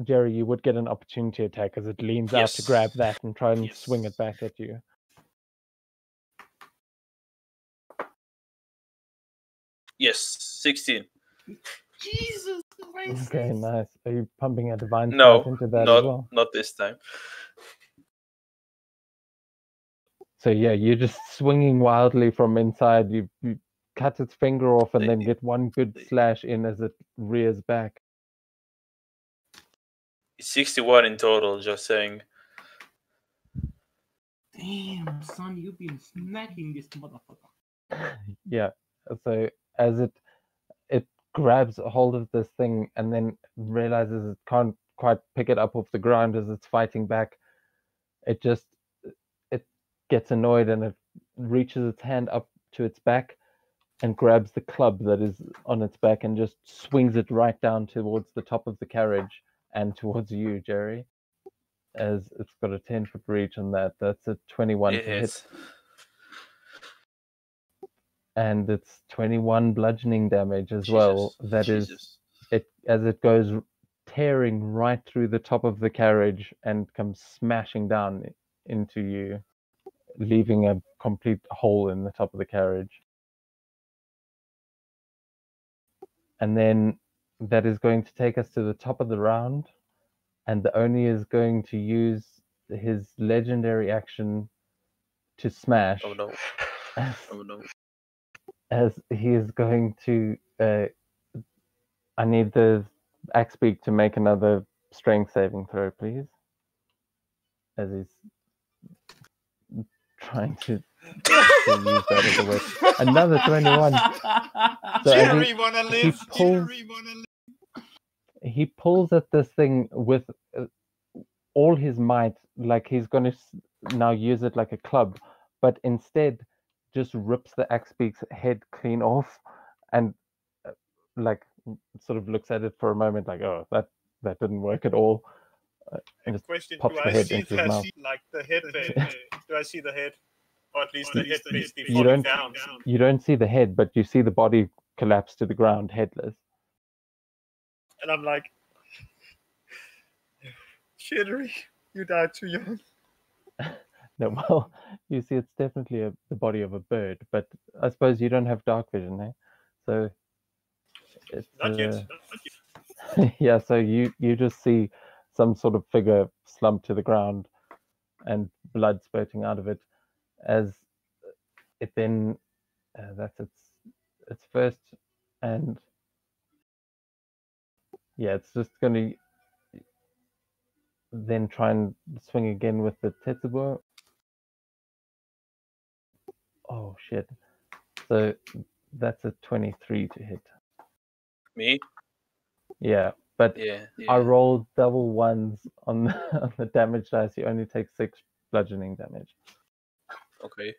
Jerry, you would get an opportunity attack as it leans out to Yes. grab that and try and Yes. swing it back at you. Yes, 16. Jesus Christ. Okay, nice. Are you pumping a divine No, smite into that as well? not this time. So yeah, you're just swinging wildly from inside. You cut its finger off and then get one good slash in as it rears back. It's 61 in total. Just saying. Damn, son, you've been smacking this motherfucker. Yeah. So as it grabs a hold of this thing and then realizes it can't quite pick it up off the ground as it's fighting back. It gets annoyed and it reaches its hand up to its back and grabs the club that is on its back and just swings it right down towards the top of the carriage and towards you, Jerry. As it's got a 10-foot reach on that. That's a 21 to hit. Yes. And it's 21 bludgeoning damage as Jesus. well. That is Jesus. it as it goes tearing right through the top of the carriage and comes smashing down into you, leaving a complete hole in the top of the carriage. And then that is going to take us to the top of the round, and the Oni is going to use his legendary action to smash. Oh no. As, Oh no. as he is going to I need the Axbeak to make another strength saving throw, please. As he's trying to use that as a weapon. Another 21. So as Jerry wanna live. he pulls at this thing with all his might, like he's going to now use it like a club, but instead just rips the Axbeak's head clean off and like sort of looks at it for a moment like, oh, that didn't work at all. And just Question: pops do the I head see into his mouth. like the head? Do I see the head, or at least the head basically You falling don't- down? You don't see the head, but you see the body collapse to the ground, headless. And I'm like, Jittery, you died too young. No, well, you see, it's definitely the body of a bird, but I suppose you don't have dark vision, eh? So it's Not yet. yeah. So you just see some sort of figure slumped to the ground, and blood spurting out of it, as it then that's its first, and yeah, it's just going to then try and swing again with the Tetsubo. Oh shit! So that's a 23 to hit. Me? Yeah, but Yeah. I rolled double ones on on the damage dice. You only take 6 bludgeoning damage. Okay.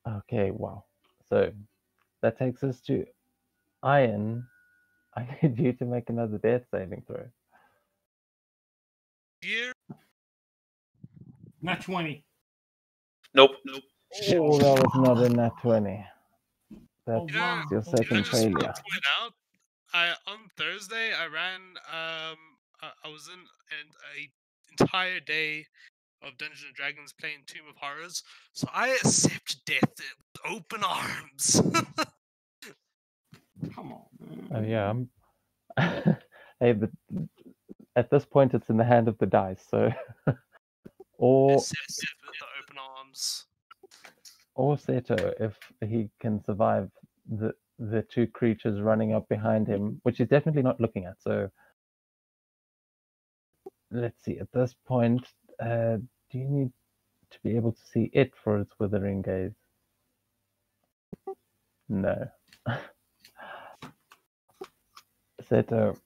Okay, wow. So that takes us to Iron. I need you to make another death saving throw. Here, Not 20. Nope. Oh, that was not a nat 20. That's You know, your can I second just failure. point out? On Thursday I ran. I was in a entire day of Dungeons and Dragons playing Tomb of Horrors, so I accept death with open arms. Come on. Oh yeah. Hey, at this point, it's in the hand of the dice. So, or Accept death with the open arms. Seto, if he can survive the 2 creatures running up behind him, which he's definitely not looking at. So, let's see. At this point, do you need to be able to see it for its withering gaze? No. Seto,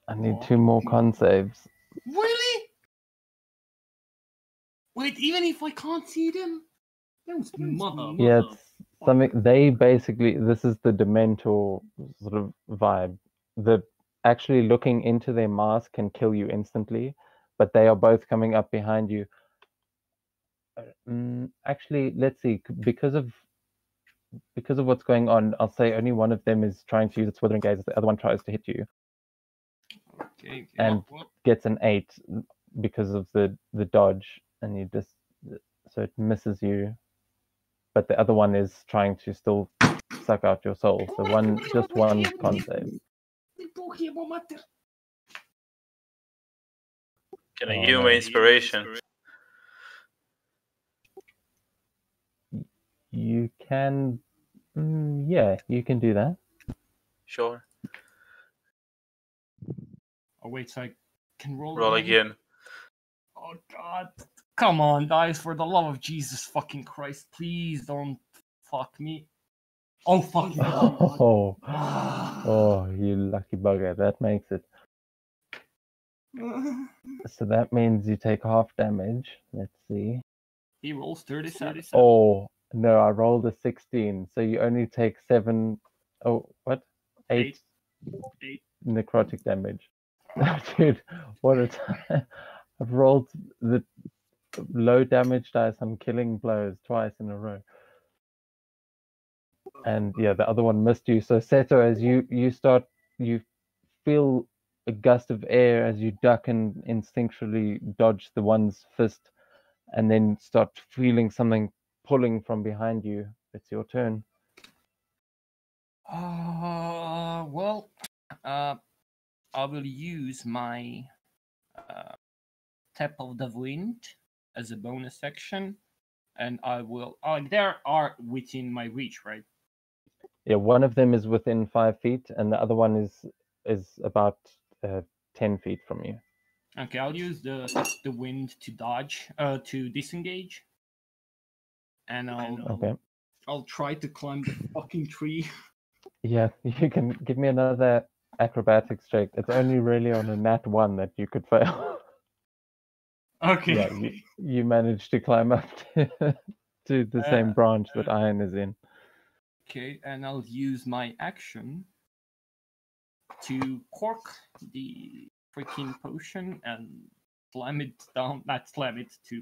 I need 2 more con saves. Really? Wait, even if I can't see them? Those mother. Yeah, it's something they basically, this is the Dementor sort of vibe. The actually looking into their mask can kill you instantly, but they are both coming up behind you. Actually, let's see, because of what's going on, I'll say only one of them is trying to use its withering gaze as the other one tries to hit you Okay. and gets an 8 because of the dodge, and you just, so it misses you, but the other one is trying to still suck out your soul. So just one con save. Can I Oh, give you no. my inspiration? You can, yeah, you can do that. Sure. Oh, wait, so I can roll Again. Oh, God. Come on, guys, for the love of Jesus fucking Christ. Please don't fuck me. Oh fuck! Oh, oh, you lucky bugger. That makes it. So that means you take half damage. Let's see. He rolls 37. Oh, no, I rolled a 16. So you only take 7. Oh, what? 8 necrotic damage. Dude, what a time. I've rolled the low damage dice. I'm killing blows twice in a row. And yeah, the other one missed you. So Seto, as you feel a gust of air as you duck and instinctually dodge the one's fist, and then start feeling something pulling from behind you. It's your turn. Well, I will use my Tap of the Wind as a bonus action, and I will. They are within my reach, right? Yeah, one of them is within 5 feet, and the other one is about 10 feet from you. Okay, I'll use the wind to dodge, to disengage, and I'll try to climb the fucking tree. Yeah, you can give me another acrobatics check. It's only really on a nat 1 that you could fail. Okay. Yeah, you managed to climb up to the same branch that Iron is in. Okay, and I'll use my action to cork the freaking potion and slam it down. Not slam it, to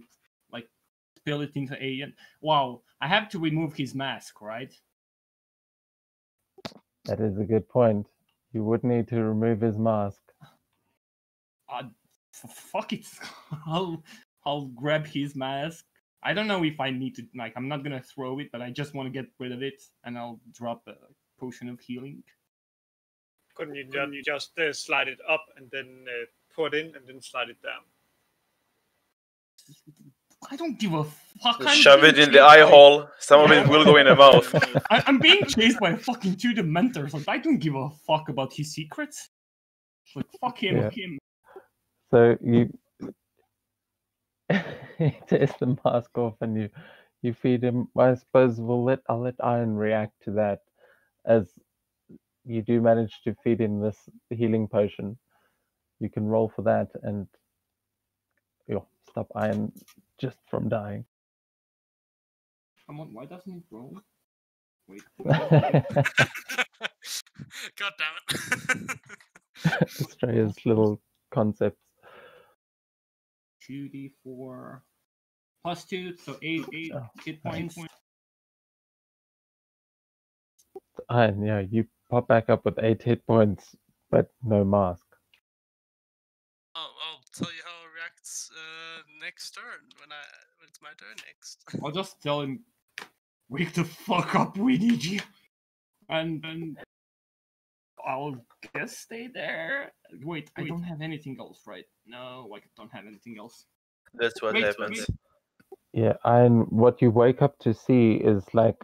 like spill it into Alien. Wow, I have to remove his mask, right? That is a good point. You would need to remove his mask. Fuck it. I'll grab his mask. I don't know if I need to, like, I'm not gonna throw it, but I just want to get rid of it, and I'll drop a potion of healing. Couldn't you just slide it up and then put in and then slide it down? I don't give a fuck. Shove it in the eye hole. Some of it will go in the mouth. I'm being chased by fucking 2 Dementors. Like, I don't give a fuck about his secrets. Like, fuck him. Yeah. So you take the mask off and you feed him. I suppose I'll let Iron react to that, as you do manage to feed him this healing potion. You can roll for that and stop Iron just from dying. Come on, why doesn't it roll? Wait. God damn it. Australia's little concepts. 2d4 plus 2, so 8 hit points. Iron, yeah, you pop back up with 8 hit points, but no mask. I'll tell you how it reacts next turn when it's my turn next. I'll just tell him, wake the fuck up, we need you. And I'll guess stay there. Wait, I don't have anything else, right? No, I don't have anything else. That's what happens. Yeah, and what you wake up to see is like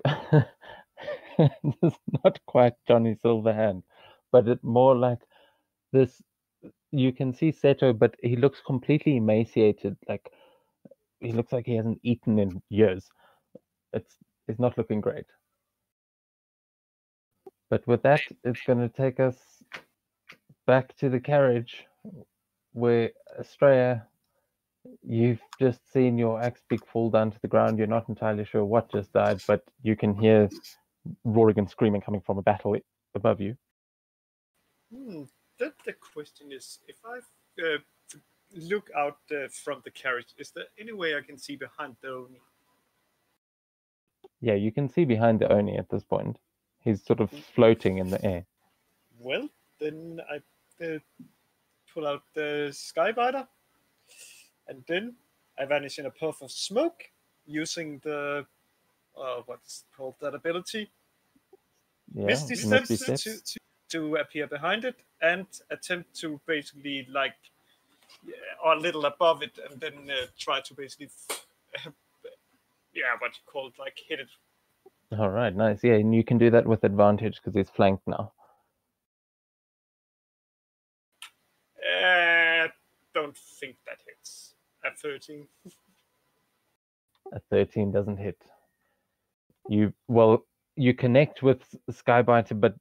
it's not quite Johnny Silverhand, but it's more like this. You can see Seto, but he looks completely emaciated. Like he looks like he hasn't eaten in years. It's not looking great. But with that, it's going to take us back to the carriage, where Estrella, you've just seen your axe beak fall down to the ground. You're not entirely sure what just died, but you can hear roaring and screaming coming from a battle above you. The question is, if I look out from the carriage, is there any way I can see behind the Oni? Yeah, you can see behind the Oni at this point. He's sort of floating in the air. Well, then I pull out the Skybiter, and then I vanish in a puff of smoke using the what's called that ability? Yeah, Misty Steps to appear behind it and attempt to basically or a little above it, and then try to basically hit it. All right, nice. Yeah, and you can do that with advantage because he's flanked now. Don't think that hits. At 13. A 13 doesn't hit. you connect with Skybiter, but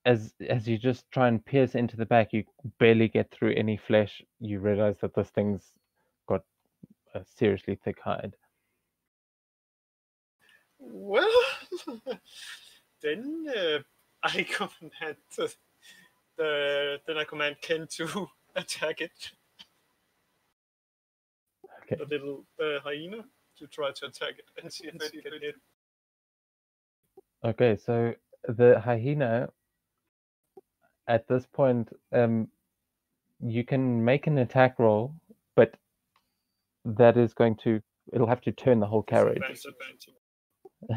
as you just try and pierce into the back, you barely get through any flesh. You realize that this thing's got a seriously thick hide. Well, then I command then I command Ken to attack it. Okay. The little hyena to try to attack it and see if it can hit. Okay, so the hyena at this point, you can make an attack roll, but that is going to, it'll have to turn the whole carriage.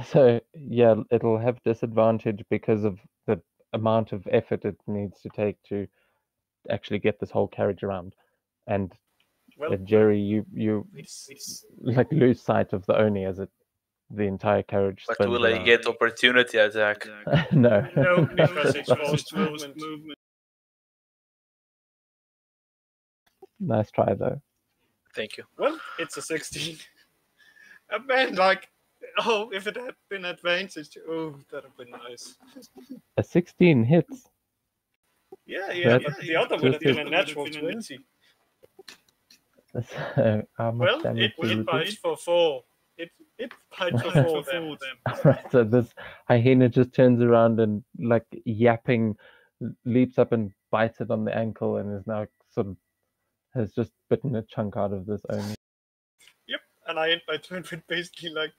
So yeah, it'll have disadvantage because of the amount of effort it needs to take to actually get this whole carriage around. And Well, Jerry, you like lose sight of the Oni as the entire carriage But spins will I around. get opportunity attack? No. no, because it's forced movement. Nice try though. Thank you. Well, it's a 16. Man, like, oh, if it had been advantage, oh, that'd have been nice. A 16 hits. Yeah, That's but the other would have just been a natural 20. So how much Well, damage it does it do? bites for 4. It bites for 4 damage. Right, so this hyena just turns around and like yapping, leaps up and bites it on the ankle and is now sort of has just bitten a chunk out of this Oni. Yep, and I end my turn with basically like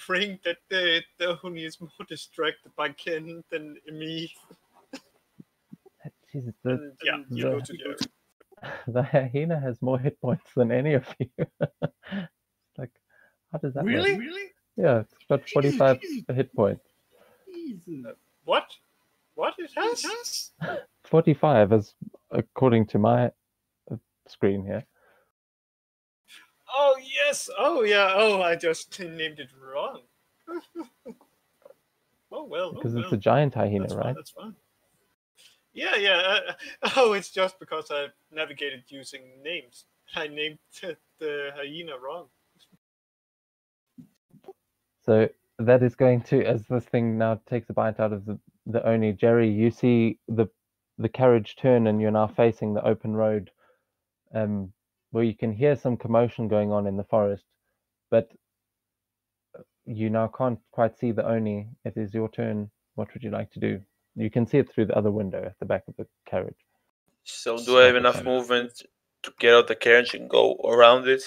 praying that the Oni is more distracted by Ken than me. Jesus, And, yeah, you go to Jerry. the hyena has more hit points than any of you. Like, how does that work? Really? Yeah, it's got 45 hit points. What? What it has? 45 is according to my screen here. Oh yes. Oh yeah. Oh, I just named it wrong. Oh well. Because it's a giant hyena, That's right? fine. That's fine. Yeah. Oh, it's just because I navigated using names. I named the hyena wrong. So that is going to, as this thing now takes a bite out of the Oni, Jerry, you see the carriage turn and you're now facing the open road, where you can hear some commotion going on in the forest, but you now can't quite see the Oni. It is your turn. What would you like to do? You can see it through the other window at the back of the carriage. So do I have enough movement to get out the carriage and go around it?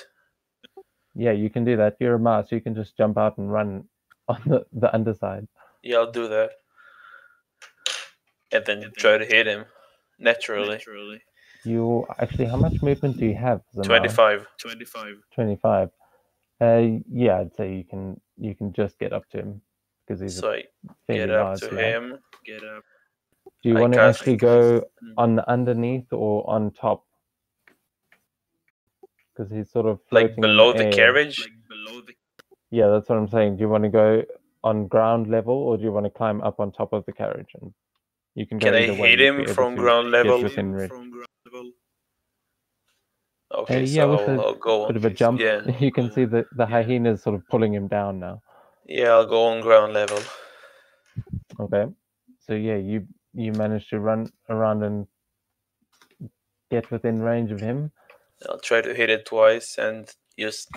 Yeah, you can do that. You're a mouse. You can just jump out and run on the underside. Yeah, I'll do that. And then try to hit him naturally. You actually, how much movement do you have? As a mouse? 25. 25. Yeah, I'd say you can just get up to him because he's So a I fairly get up large to lad. him. Do you I want to cast- actually go on the underneath or on top? Because he's sort of floating Like below in the air. carriage? Yeah, that's what I'm saying. Do you want to go on ground level or do you want to climb up on top of the carriage? And you can go Can I either way. hit You'd him be able from to ground get level? within reach. Okay, Yeah, so with I'll go bit on. of a jump. Yeah. You can see the hyena is sort of pulling him down now. Yeah, I'll go on ground level. Okay. So yeah, you managed to run around and get within range of him. I'll try to hit it twice and use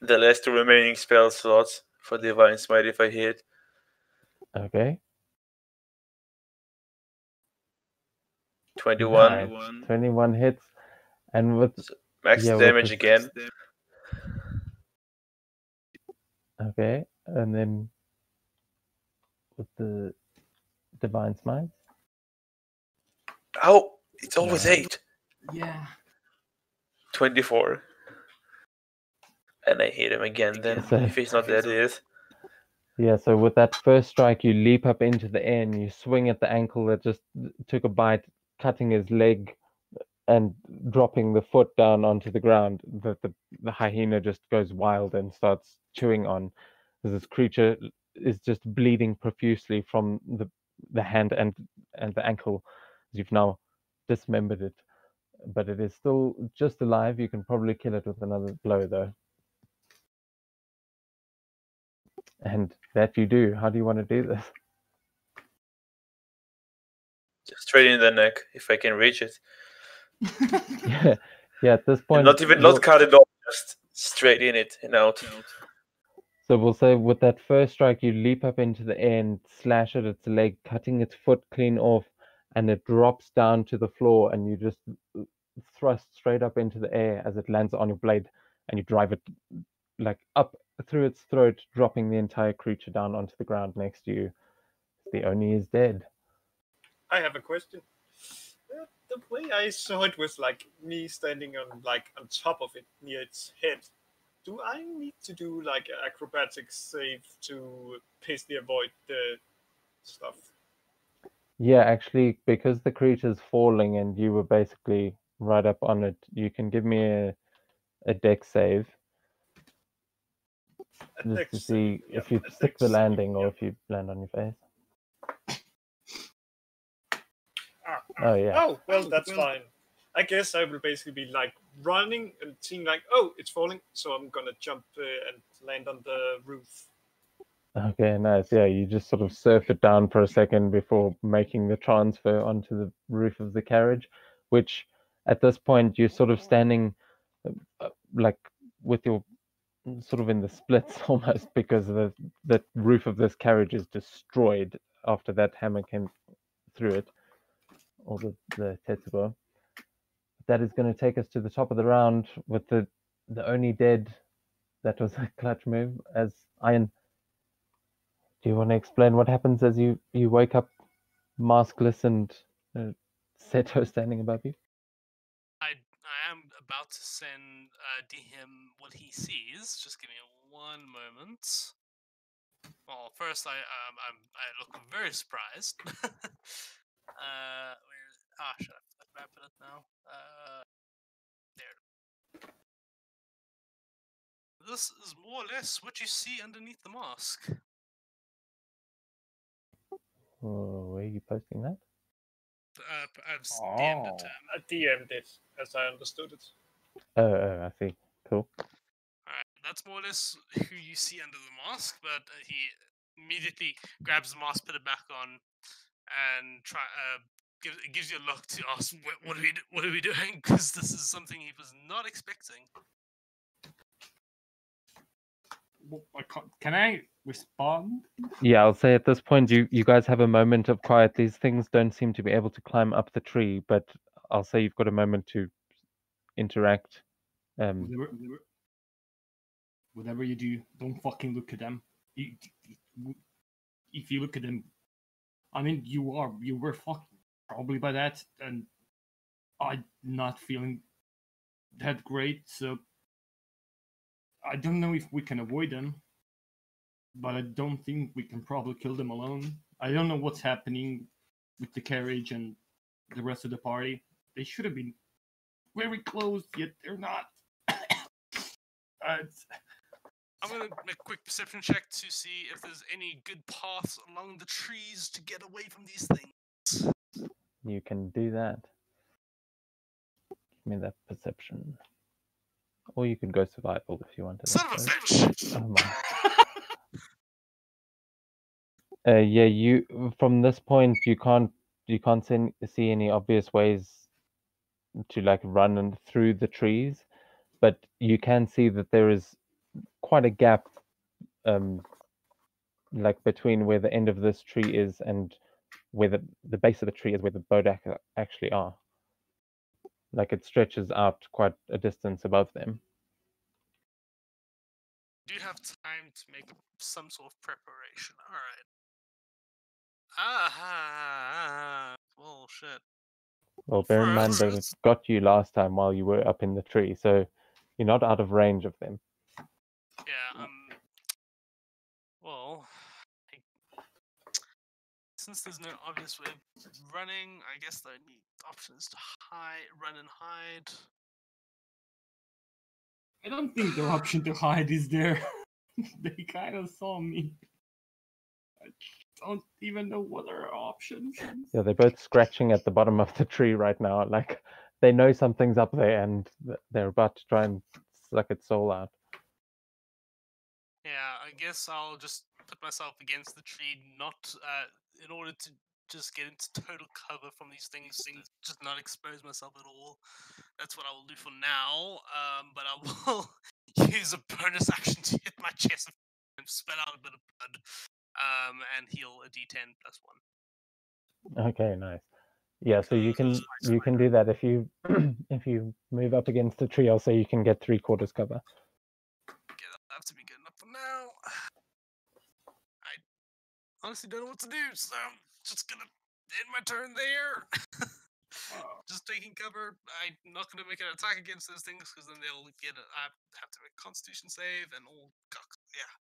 the last two remaining spell slots for Divine Smite if I hit. Okay. 21. Nice. 21 hits. And with Max yeah, with damage the- again. okay, and then with the Divine Smite. Oh, it's always No. 8. Yeah. 24. And I hit him again then, So- if he's not dead yet. Yeah, so with that first strike, you leap up into the air and you swing at the ankle that just took a bite, cutting his leg and dropping the foot down onto the ground. The hyena just goes wild and starts chewing on. This creature is just bleeding profusely from the hand and the ankle. You've now dismembered it, but it is still just alive. You can probably kill it with another blow, though. And that you do. How do you want to do this? Straight in the neck, if I can reach it. Yeah, yeah. At this point, And not even we'll- not cut it off, just straight in it and out. So we'll say with that first strike, you leap up into the air and slash at its leg, cutting its foot clean off, and it drops down to the floor, and you just thrust straight up into the air as it lands on your blade, and you drive it like up through its throat, dropping the entire creature down onto the ground next to you. The Oni is dead. I have a question. The way I saw it was like me standing on top of it near its head. Do I need to do like an acrobatics save to basically avoid the stuff? Yeah, actually, because the creature's falling and you were basically right up on it, you can give me a dex save. Just to see if you stick the landing or if you land on your face. Oh, yeah. Oh, well, that's fine. I guess I will basically be like running and seeing like, oh, it's falling, so I'm gonna jump and land on the roof. Okay, nice. Yeah, you just sort of surf it down for a second before making the transfer onto the roof of the carriage, which at this point you're sort of standing like with your sort of in the splits almost because the roof of this carriage is destroyed after that hammer came through it, or the tetsubo. That is going to take us to the top of the round with the only dead. That was a clutch move as Iron. Do you want to explain what happens as you wake up maskless and Seto standing above you? I am about to send DM what he sees. Just give me one moment. Well, first I look very surprised. Should I map it now? There. This is more or less what you see underneath the mask. Oh, where are you posting that? I've DM'd it to him. I DM'd it, as I understood it. Oh, I see. Cool. Alright, that's more or less who you see under the mask, but he immediately grabs the mask, put it back on, and gives you a look to ask, what are we doing? Because this is something he was not expecting. Can I respond? Yeah, I'll say at this point you guys have a moment of quiet. These things don't seem to be able to climb up the tree, but I'll say you've got a moment to interact. Whatever you do, don't fucking look at them. If you look at them, I mean, you were fucking probably by that, and I'm not feeling that great, so I don't know if we can avoid them, but I don't think we can probably kill them alone. I don't know what's happening with the carriage and the rest of the party. They should have been very close, yet they're not. I'm gonna make a quick perception check to see if there's any good paths along the trees to get away from these things. You can do that. Give me that perception. Or you could go survival if you wanted. Son of a bitch! Oh my. Yeah, you from this point you can't see any obvious ways to like run through the trees, but you can see that there is quite a gap like between where the end of this tree is and where the base of the tree is where the bodak actually are. Like it stretches out quite a distance above them. Do you have time to make some sort of preparation? Alright. Bullshit. Well, bear in mind that it got you last time while you were up in the tree, so you're not out of range of them. Yeah, well, since there's no obvious way of running, I guess the only option is to run and hide. I don't think the option to hide is there. They kind of saw me. I don't even know what are options. Yeah, they're both scratching at the bottom of the tree right now. Like they know something's up there and they're about to try and suck its soul out. Yeah, I guess I'll just put myself against the tree, not in order to just get into total cover from these things, just not expose myself at all. That's what I will do for now. But I will use a bonus action to hit my chest and spit out a bit of blood. And heal a D10 +1. Okay, nice. Yeah, so you can do that if you if you move up against a tree. I'll say you can get 3/4 cover. Okay, that'll have to be good enough for now. I honestly don't know what to do, so I'm just gonna end my turn there. Just taking cover. I'm not gonna make an attack against those things because then they'll get. I have to make a Constitution save and all. Yeah.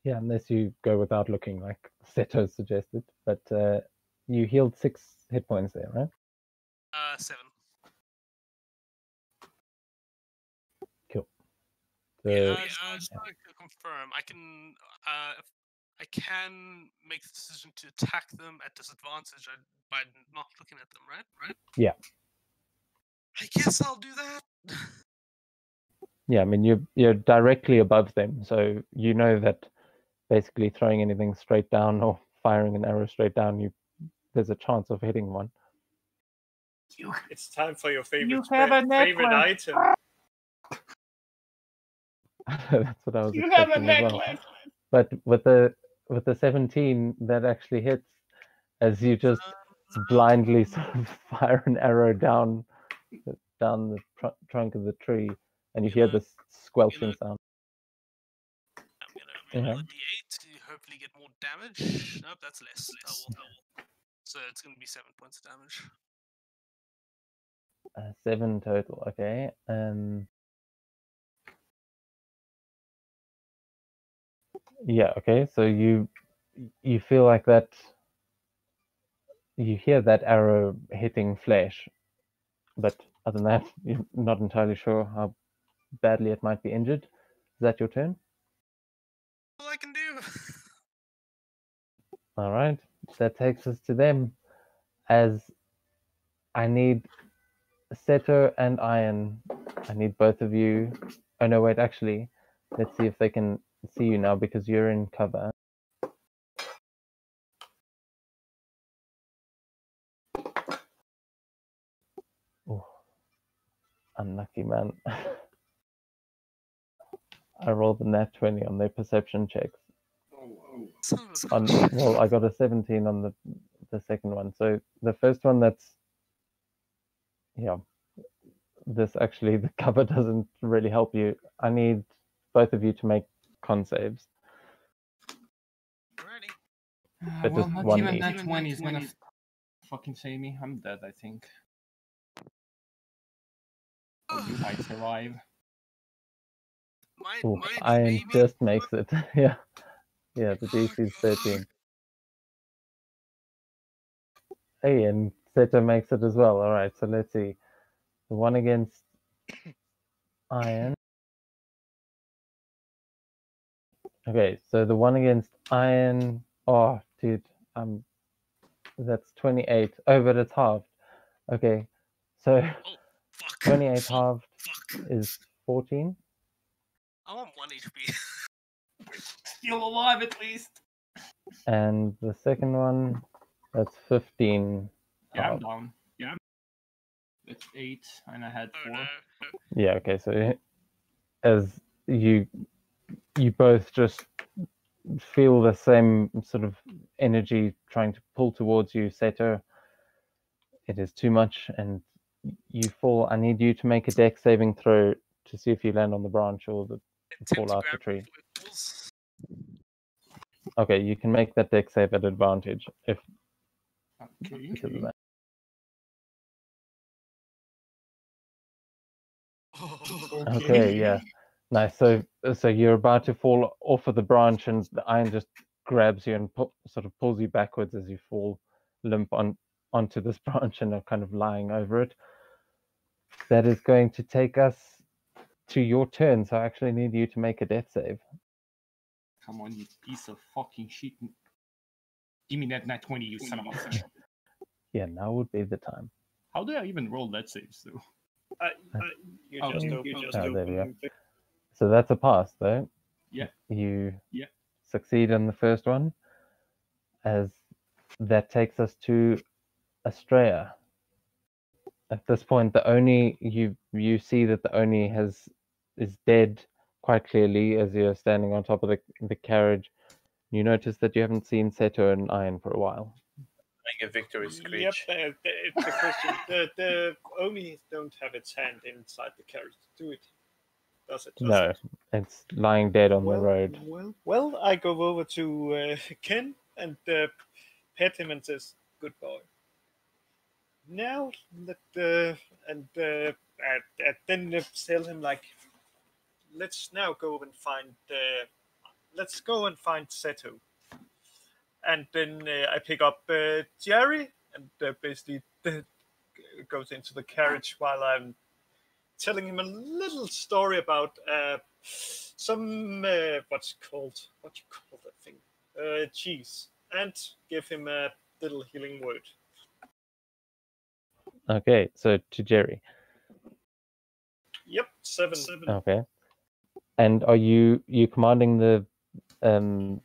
Yeah, unless you go without looking like Seto suggested. But you healed 6 hit points there, right? 7. Cool. Just to confirm, I can make the decision to attack them at disadvantage by not looking at them, right? Yeah. I guess I'll do that. Yeah, I mean you're directly above them, so you know that basically throwing anything straight down or firing an arrow straight down, there's a chance of hitting one. It's time for your favorite favorite item. That's what I was You have a expecting as well. necklace. But with the 17, that actually hits as you just blindly sort of fire an arrow down the trunk of the tree, and you hear this squelching sound. I'm gonna roll a D8 to hopefully get more damage. Nope, that's less. So it's gonna be 7 points of damage. 7 total. Okay. Yeah. Okay. So you feel like that. You hear that arrow hitting flesh, but other than that, you're not entirely sure how badly it might be injured. Is that your turn? All I can do. All right. That takes us to them. As I need Seto and Iron. I need both of you. Oh no, wait. Actually, let's see if they can see you now because you're in cover. Oh, unlucky, man. I rolled a nat 20 on their perception checks. Well, I got a 17 on the second one. So the first one, this actually, the cover doesn't really help you. I need both of you to make con saves. Alrighty. But Well, just not one even each. that 20 is gonna fucking save me. I'm dead, I think. Or you might survive. Ooh, Iron just makes it. Yeah. Yeah, the DC is 13. Hey, and Seto makes it as well. All right, so let's see. The one against Iron. Okay, so the one against Iron. Oh, dude, that's 28. Oh, but it's halved. Okay, so 28 halved is 14. I'm on 1 HP. Still alive at least. And the second one, that's 15. Yeah, I'm halved. down. Yeah. It's 8, and I had 4. No. Yeah, okay, so as you both just feel the same sort of energy trying to pull towards you, Seto. It is too much, and you fall. I need you to make a dex saving throw to see if you land on the branch or fall out the tree. Okay, you can make that dex save at advantage if because of that. Okay, yeah, nice. So you're about to fall off of the branch, and the iron just grabs you and sort of pulls you backwards as you fall limp onto this branch and are kind of lying over it. That is going to take us to your turn. So I actually need you to make a death save. Come on, you piece of fucking shit. Give me that nat 20, you son of a bitch. Yeah, now would be the time. How do I even roll that saves, though? You just there we go. So that's a pass, though. Yeah. You succeed on the first one, as that takes us to Australia. At this point, the Oni you see that the Oni is dead quite clearly as you're standing on top of the carriage. You notice that you haven't seen Seto and Iron for a while. Like a victory screech. Yep, it's a question. The Oni don't have its hand inside the carriage, do it? Does it? No, it's lying dead on the road. Well, I go over to Ken and pet him and says, "Good boy." Now then tell him like, let's now go and find Seto. And then I pick up Jerry and basically goes into the carriage while I'm telling him a little story about some what you call that thing, cheese, and give him a little healing word. Okay, so to Jerry. Yep, 7. Okay. And are you commanding the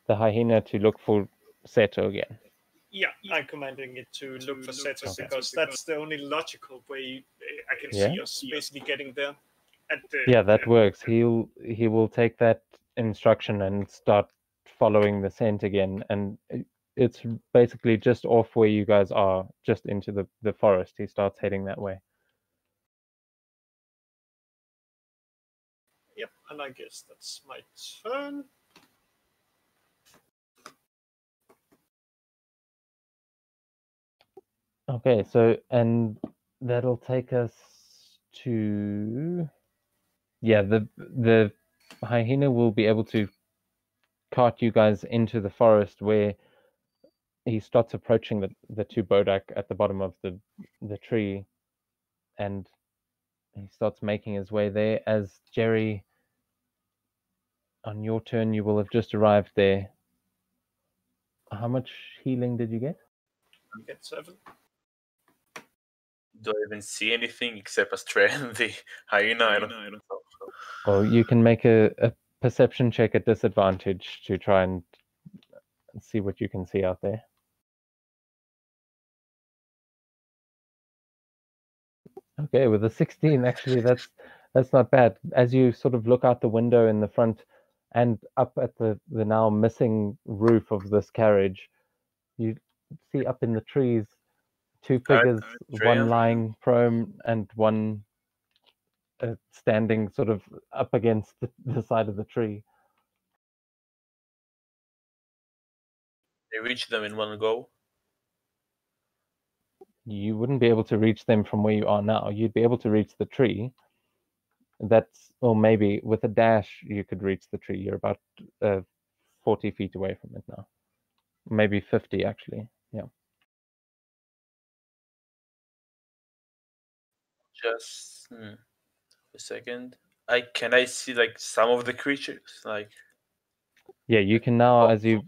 hyena to look for Seto again? Yeah, I'm commanding it to look for Seto because that's the only logical way I can see us basically getting there. Yeah, that works. He will take that instruction and start following the scent again, and it's basically just off where you guys are, just into the forest. He starts heading that way. Yep, and I guess that's my turn. Okay, so and that'll take us to the hyena will be able to cart you guys into the forest where he starts approaching the two bodak at the bottom of the tree, and he starts making his way there. As Jerry, on your turn, you will have just arrived there. How much healing did you get? You get 7. Do I even see anything except Australia and the hyena? I don't know. Or you can make a perception check at disadvantage to try and see what you can see out there. Okay, with a 16, actually, that's not bad. As you sort of look out the window in the front and up at the now missing roof of this carriage, you see up in the trees 2 figures, one lying prone and one standing sort of up against the side of the tree. They reach them in one go. You wouldn't be able to reach them from where you are now. You'd be able to reach the tree. Or maybe with a dash you could reach the tree. You're about 40 feet away from it now. Maybe 50 actually. Yeah. Just a second. Can I see like some of the creatures? Like yeah, you can now, as you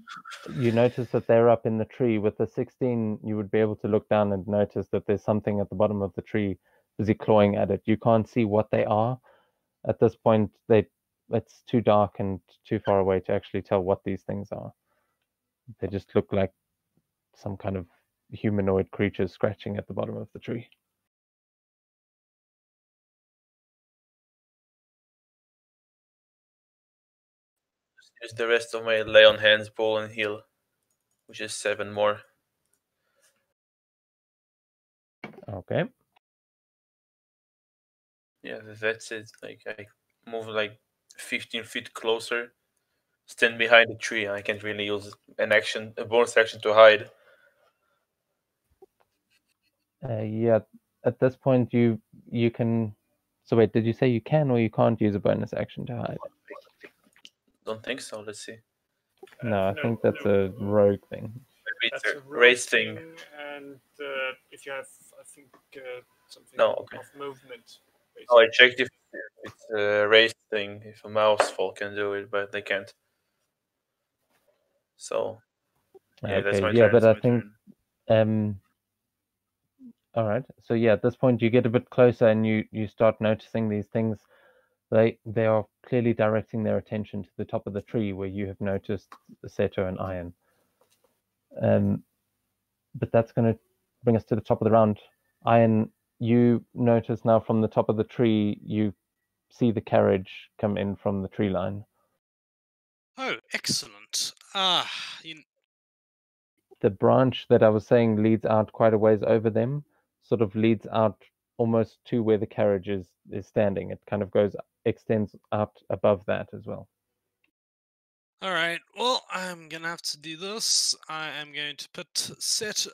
notice that they're up in the tree. With the 16, you would be able to look down and notice that there's something at the bottom of the tree busy clawing at it. You can't see what they are at this point. It's too dark and too far away to actually tell what these things are. They just look like some kind of humanoid creatures scratching at the bottom of the tree. use the rest of my lay on hands, pull, and heal, which is 7 more. Okay. Yeah, that's it. Like I move like 15 feet closer, stand behind the tree. I can't really use a bonus action to hide. Yeah, at this point you can. So wait, did you say you can or you can't use a bonus action to hide? Don't think so. Let's see. No, I think that's a rogue thing. Maybe it's a race thing. And if you have, I think, something of movement. Basically. Oh, I checked if it's a race thing. If a mouse fall can do it, but they can't. So yeah, that's my turn. But I think all right. So yeah, at this point you get a bit closer and you start noticing these things. They are clearly directing their attention to the top of the tree where you have noticed Seto and Iron. But that's going to bring us to the top of the round. Iron, you notice now from the top of the tree, you see the carriage come in from the tree line. Oh, excellent. The branch that I was saying leads out quite a ways over them, sort of leads out almost to where the carriage is standing. It kind of extends out above that as well. All right. Well, I'm gonna have to do this. I am going to put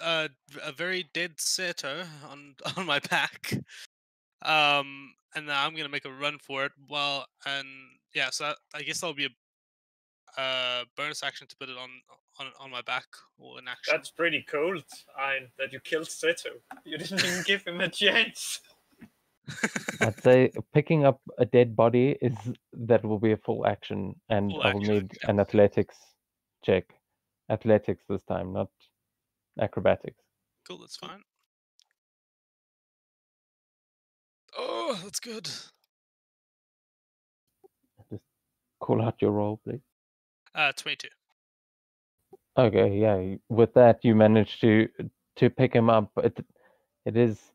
a very dead Seto on my back. And then I'm gonna make a run for it. So I guess that'll be a bonus action to put it on my back or an action. That's pretty cold, that you killed Seto. You didn't even give him a chance. I'd say picking up a dead body that will be a full action, and I will need an athletics check. Athletics this time, not acrobatics. Cool, that's fine. Oh, that's good. Just call out your roll, please. 22. Okay, yeah. With that, you manage to pick him up. It is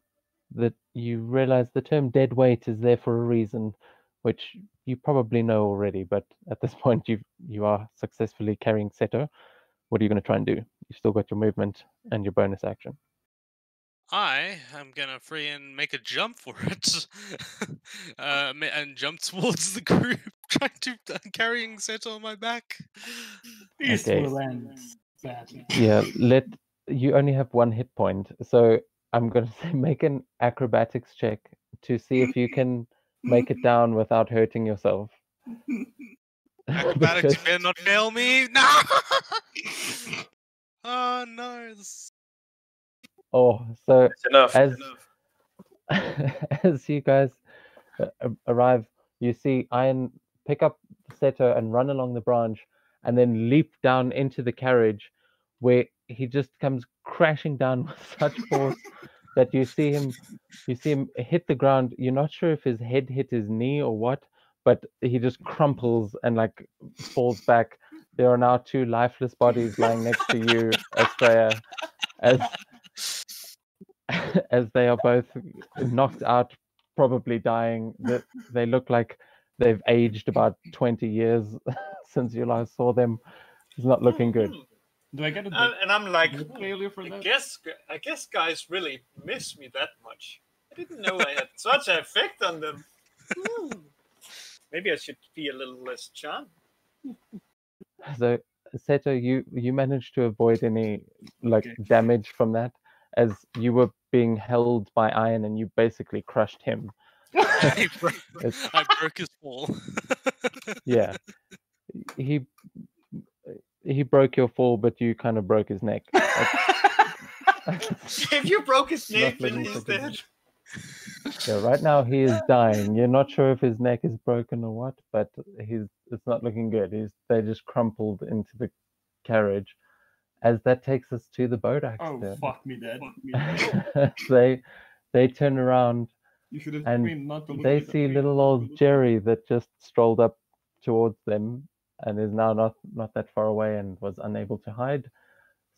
that you realize the term dead weight is there for a reason, which you probably know already. But at this point, you are successfully carrying Seto. What are you going to try and do? You've still got your movement and your bonus action. I am gonna make a jump for it, and jump towards the group, carrying Seto on my back. This Okay. will end badly. Yeah, you only have 1 hit point, so I'm going to say make an acrobatics check to see if you can make it down without hurting yourself. Acrobatics, you better not fail me. No. Oh no. So It's enough. as you guys arrive, you see Iron pick up Seto and run along the branch, and then leap down into the carriage, where he just comes crashing down with such force that you see him hit the ground. You're not sure if his head hit his knee or what, but he just crumples and falls back. There are now 2 lifeless bodies lying next to you, Estrella, as they are both knocked out, probably dying. They look like they've aged about 20 years since you last saw them. It's not looking good. Do I get And I'm like, failure for that? I guess guys really miss me that much. I didn't know I had such an effect on them. Maybe I should be a little less charming. So, Seto, you managed to avoid any damage from that, as you were being held by Iron and you basically crushed him. I broke his fall. Yeah, he broke your fall, but you kind of broke his neck. If you broke his neck, then he's dead. Yeah, right now he is dying. You're not sure if his neck is broken or what, but it's not looking good. They just crumpled into the carriage. As that takes us to the boat accident. Oh, fuck me, Dad. They turn around and they see little old Jerry that just strolled up towards them and is now not that far away and was unable to hide.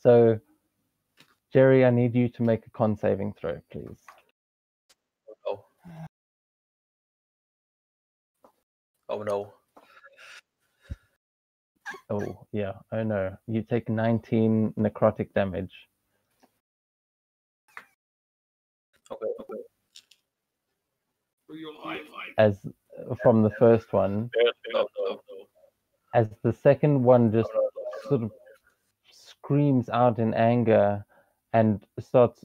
So, Jerry, I need you to make a con saving throw, please. Oh no. Oh, yeah. Oh, no. You take 19 necrotic damage. Okay. As from the first one. As the second one just sort of screams out in anger and starts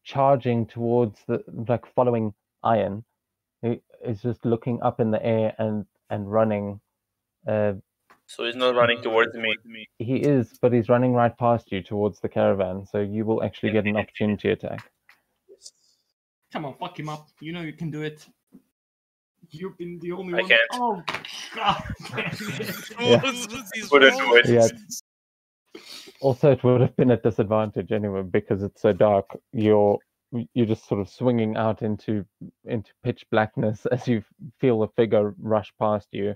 charging towards following Iron. He is just looking up in the air and running. So he's not running towards me. He is, but he's running right past you towards the caravan, so you will actually get an opportunity attack. Come on, fuck him up. You know you can do it. You've been the only one. I can't. Oh, God. Yeah. Also, it would have been a disadvantage anyway because it's so dark. Your you're just sort of swinging out into pitch blackness as you feel a figure rush past you,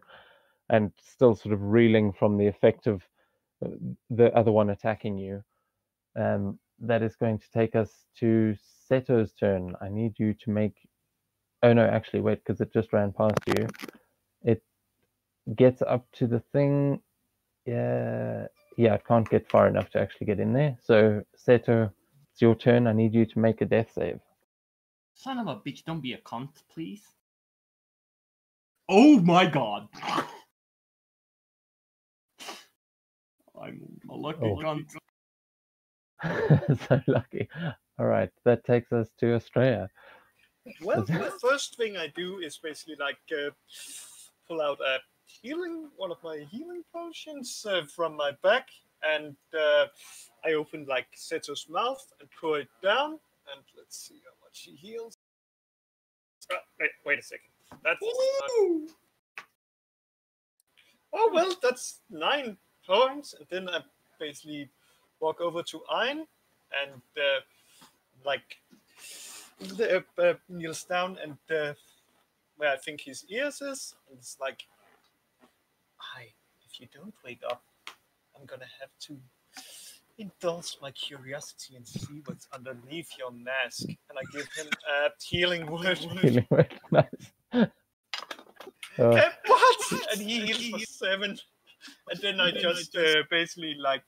and still sort of reeling from the effect of the other one attacking you. That is going to take us to Seto's turn. I need you to make. Oh no, actually, wait, because it just ran past you. It gets up to the thing. Yeah, it can't get far enough to actually get in there. So, Seto, it's your turn. I need you to make a death save. Son of a bitch, don't be a cunt, please. Oh my god! I'm a lucky cunt. So lucky. All right, that takes us to Australia. Well, the first thing I do is basically like pull out one of my healing potions from my bag, and I open like Seto's mouth and pour it down, and let's see how much he heals. Wait a second. That's not... Oh well, that's 9 points, and then I basically walk over to Ein and kneels down and where I think his ears is, and it's like, if you don't wake up, I'm gonna have to indulge my curiosity and see what's underneath your mask. And I give him a healing word. Healing word, nice. What? And he heals for 7. And then I just basically like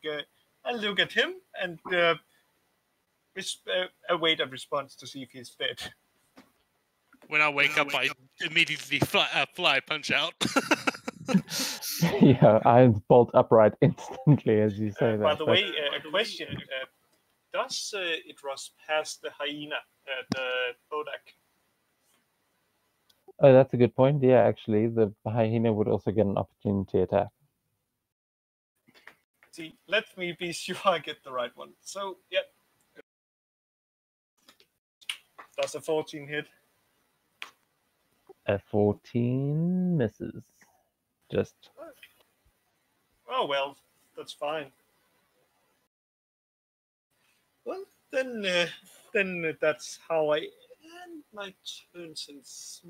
I look at him and await a response to see if he's dead. When I wake up, I immediately fly punch out. Yeah, I bolt upright instantly as you say that. By the way, a question: does it rush past the hyena, the Bodak? Oh, that's a good point. Yeah, actually, the hyena would also get an opportunity attack. See, let me be sure I get the right one. So, yep. Does a 14 hit? A 14 misses. Just. Oh well, that's fine. Well, then that's how I end my turn. Since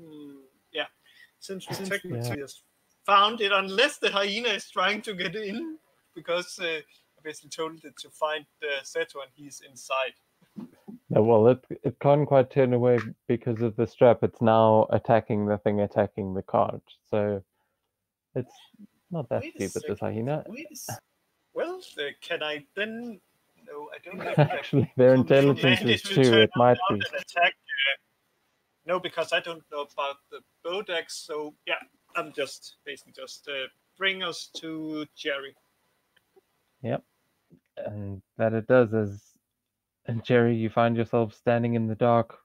since we technically just found it, unless the hyena is trying to get in, because I basically told it to find Seto and he's inside. No, well, it can't quite turn away because of the strap. It's now attacking the thing, attacking the cart. So it's not that stupid, this hyena. Well, can I then? No, I don't think actually their intelligence is 2. It might be. Attack. No, because I don't know about the Bodex. So yeah, I'm just basically just bring us to Jerry. Yep, and that it does is. And Jerry, you find yourself standing in the dark,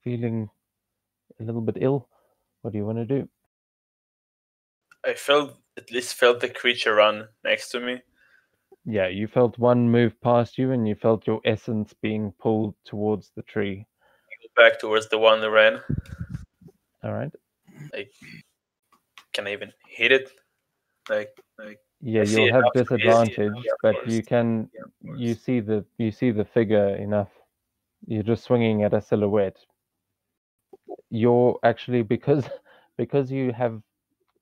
feeling a little bit ill. What do you want to do? I at least felt the creature run next to me. Yeah, you felt one move past you, and you felt your essence being pulled towards the tree. Back towards the one that ran. All right. Like, can I even hit it? Like. Yeah, you'll have disadvantage, but you can. You see the figure enough. You're just swinging at a silhouette. You're actually because you have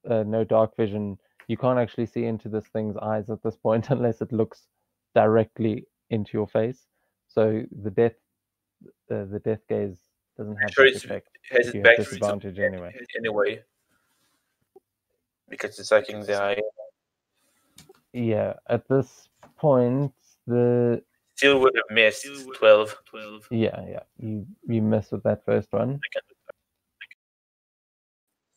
no dark vision. You can't actually see into this thing's eyes at this point unless it looks directly into your face. So the death gaze doesn't have that effect. Has you it have disadvantage anyway. Anyway, because it's attacking the eye. Yeah, at this point, the still would have missed 12. Yeah, you miss with that first one.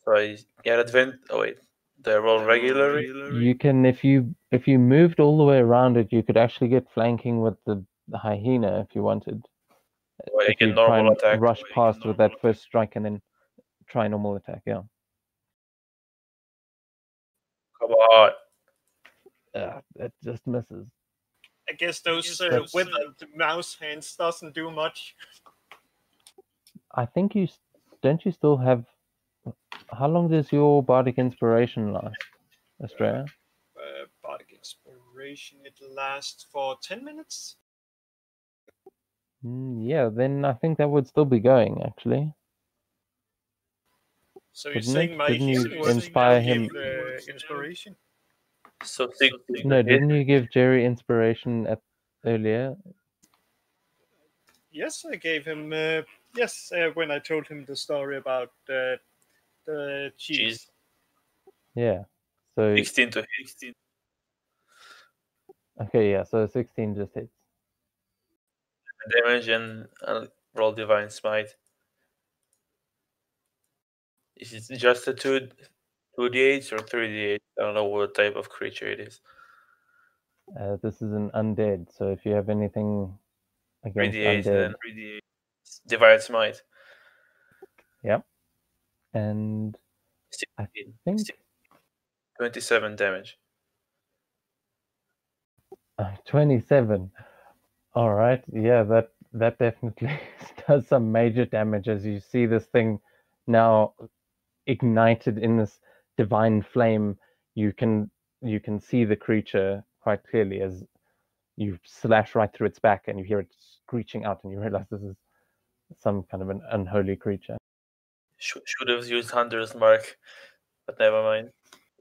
So I get advantage. Oh wait, they roll regularly. You can if you moved all the way around it, you could actually get flanking with the hyena if you wanted. Well, if you try and attack. Rush past with that first strike and then try normal attack. Yeah. Come on. It just misses. I guess those with the mouse hands doesn't do much. I think you still have. How long does your bardic inspiration last, Australia? Bardic inspiration, it lasts for 10 minutes. Yeah, then I think that would still be going, actually. So you're Wouldn't saying it? my Didn't you healing words inspire now him? give inspiration? So 16 No, to hit. didn't you give Jerry inspiration earlier? Yes, I gave him. Yes, when I told him the story about the cheese. Yeah. So 16 to hit. okay, yeah. So 16 just hits. Damage and roll divine smite. Is it just a 2d8 or 3d8? I don't know what type of creature it is. This is an undead, so if you have anything against 3d8 and undead, then 3d8. Divine smite. yep. And I 16. think 27 damage. 27. All right, yeah, that definitely does some major damage as you see this thing now ignited in this divine flame. You can see the creature quite clearly as you slash right through its back, and you hear it screeching out, and you realize this is some kind of an unholy creature. Should have used Hunter's Mark, but never mind.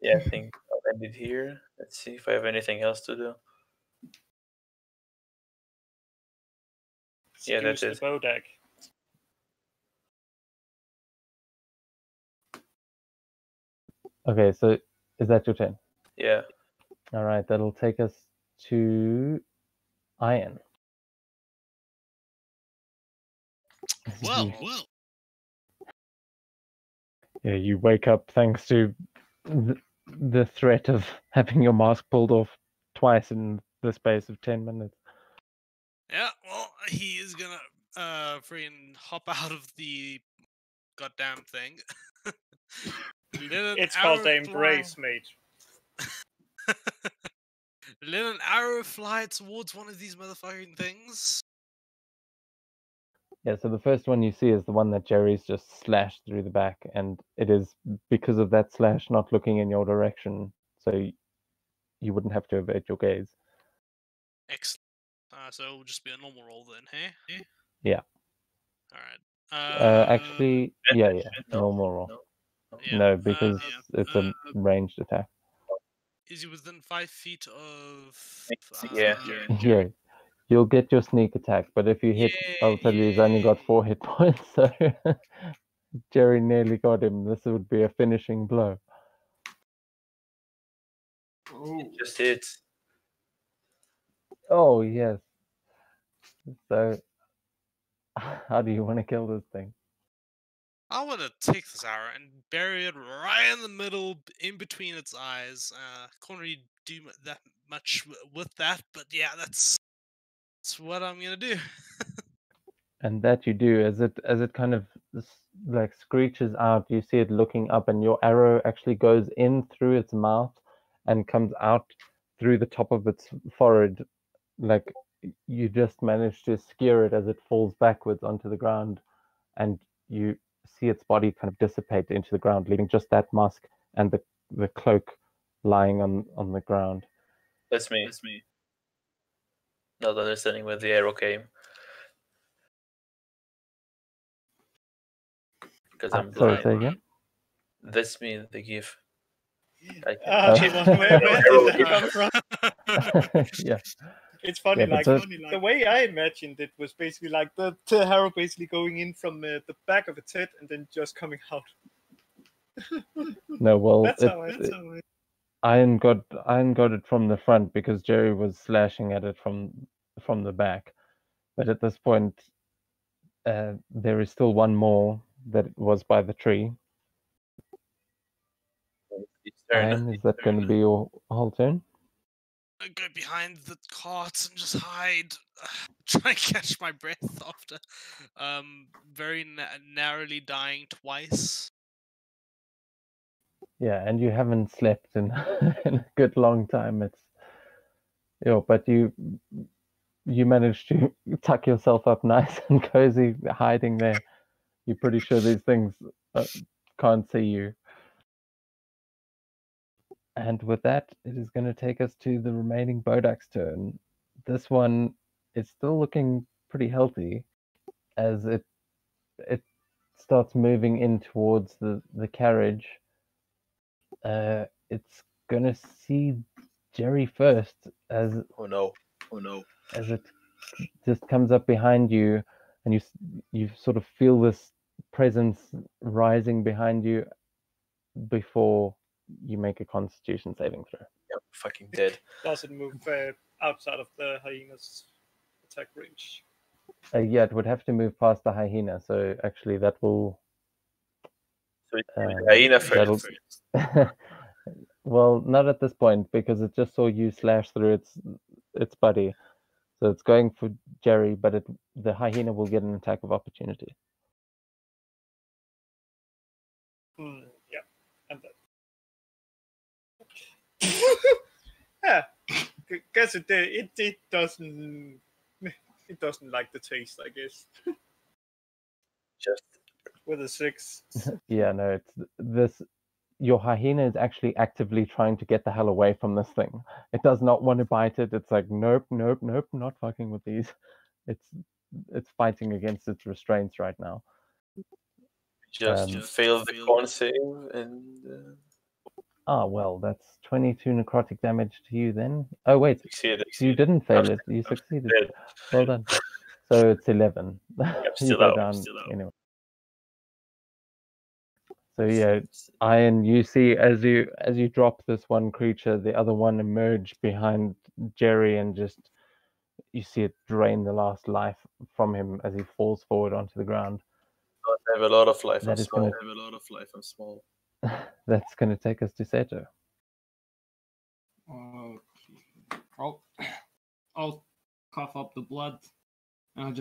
Yeah, I think I'll end it here. Let's see if I have anything else to do. Yeah, that's Seduce it. the Bodak. Okay, so is that your turn? Yeah. All right, that'll take us to Iron. Well, Yeah, you wake up thanks to the threat of having your mask pulled off twice in the space of 10 minutes. yeah. Well, he is gonna freaking hop out of the goddamn thing. Let an It's arrow called the fly. Embrace, mate. Let an arrow fly towards one of these motherfucking things. Yeah, so the first one you see is the one that Jerry's just slashed through the back, and it is because of that slash not looking in your direction, so you wouldn't have to avert your gaze. Excellent. So it will just be a normal roll then, hey? Yeah. Alright. Actually, yeah, No. normal roll. Yeah, No, because it's a ranged attack. Is he within 5 feet of... Yeah. Yeah, you'll get your sneak attack, but if you hit, I'll tell you he's only got 4 hit points, so Jerry nearly got him. This would be a finishing blow. Oh, Just hits. Oh, yes. So, how do you want to kill this thing? I want to take this arrow and bury it right in the middle, in between its eyes. Can't really do that much with that, but yeah, that's what I'm gonna do. And that you do as it kind of like screeches out, you see it looking up, and your arrow actually goes in through its mouth and comes out through the top of its forehead. Like you just manage to skewer it as it falls backwards onto the ground, and you see its body kind of dissipate into the ground, leaving just that mask and the cloak lying on the ground. That's me. Not understanding where the arrow came. Because I'm Sorry, blind. say again. That's me, the GIF. I Where did that come from? Yeah. It's funny, Yeah, but the way I imagined it was basically like the arrow basically going in from the back of its head and then just coming out. No, well, That's how I. Iron got it from the front because Jerry was slashing at it from the back. But at this point, there is still one more that was by the tree. Iron, is that going to be your whole turn? I go behind the cart and just hide. Try and catch my breath after very narrowly dying twice. Yeah, and you haven't slept in, in a good long time. But you managed to tuck yourself up nice and cozy, hiding there. You're pretty sure these things can't see you. And with that, it is going to take us to the remaining Bodak's turn. This one is still looking pretty healthy as it starts moving in towards the carriage. It's gonna see Jerry first as Oh no. as it just comes up behind you, and you sort of feel this presence rising behind you before you make a Constitution saving throw. Yep, fucking dead. Does it move outside of the hyena's attack range? Yeah, it would have to move past the hyena, so actually that will. So it's hyena that'll- first. Well, not at this point because it just saw you slash through its buddy, so it's going for Jerry, but the hyena will get an attack of opportunity. Yeah, and that. Yeah, guess it doesn't like the taste, I guess. Just With a 6. Yeah, no, it's this. Your hyena is actually actively trying to get the hell away from this thing. It does not want to bite it. It's like, nope, not fucking with these. It's fighting against its restraints right now. just fail the con save and Well, that's 22 necrotic damage to you then. Oh wait, succeeded. you didn't fail I'm it. You succeeded. dead. Well done. So it's 11. still You go out, down still out. anyway. So yeah, Ian, you see as you drop this one creature, the other one emerge behind Jerry, and just you see it drain the last life from him as he falls forward onto the ground. I have a lot of life. That I'm is small. gonna- That's going to take us to Seto. I'll cough up the blood, and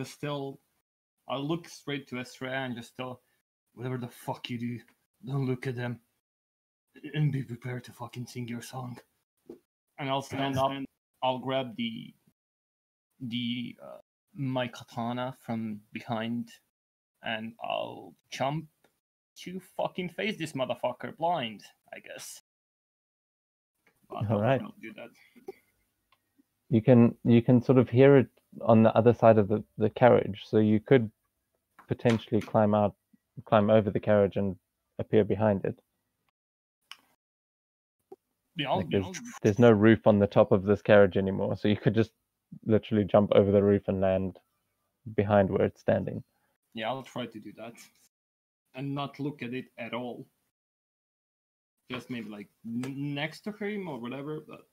I'll look straight to Estrella and just tell, whatever the fuck you do, don't look at them, and be prepared to fucking sing your song. And I'll stand up. I'll grab my katana from behind, and I'll jump to fucking face this motherfucker blind, I guess. But All right. I'll do that. You can sort of hear it on the other side of the carriage, so you could potentially climb over the carriage and appear behind it. Yeah, Like there's no roof on the top of this carriage anymore, so you could just literally jump over the roof and land behind where it's standing. Yeah, I'll try to do that. And not look at it at all. Just maybe like next to him or whatever. But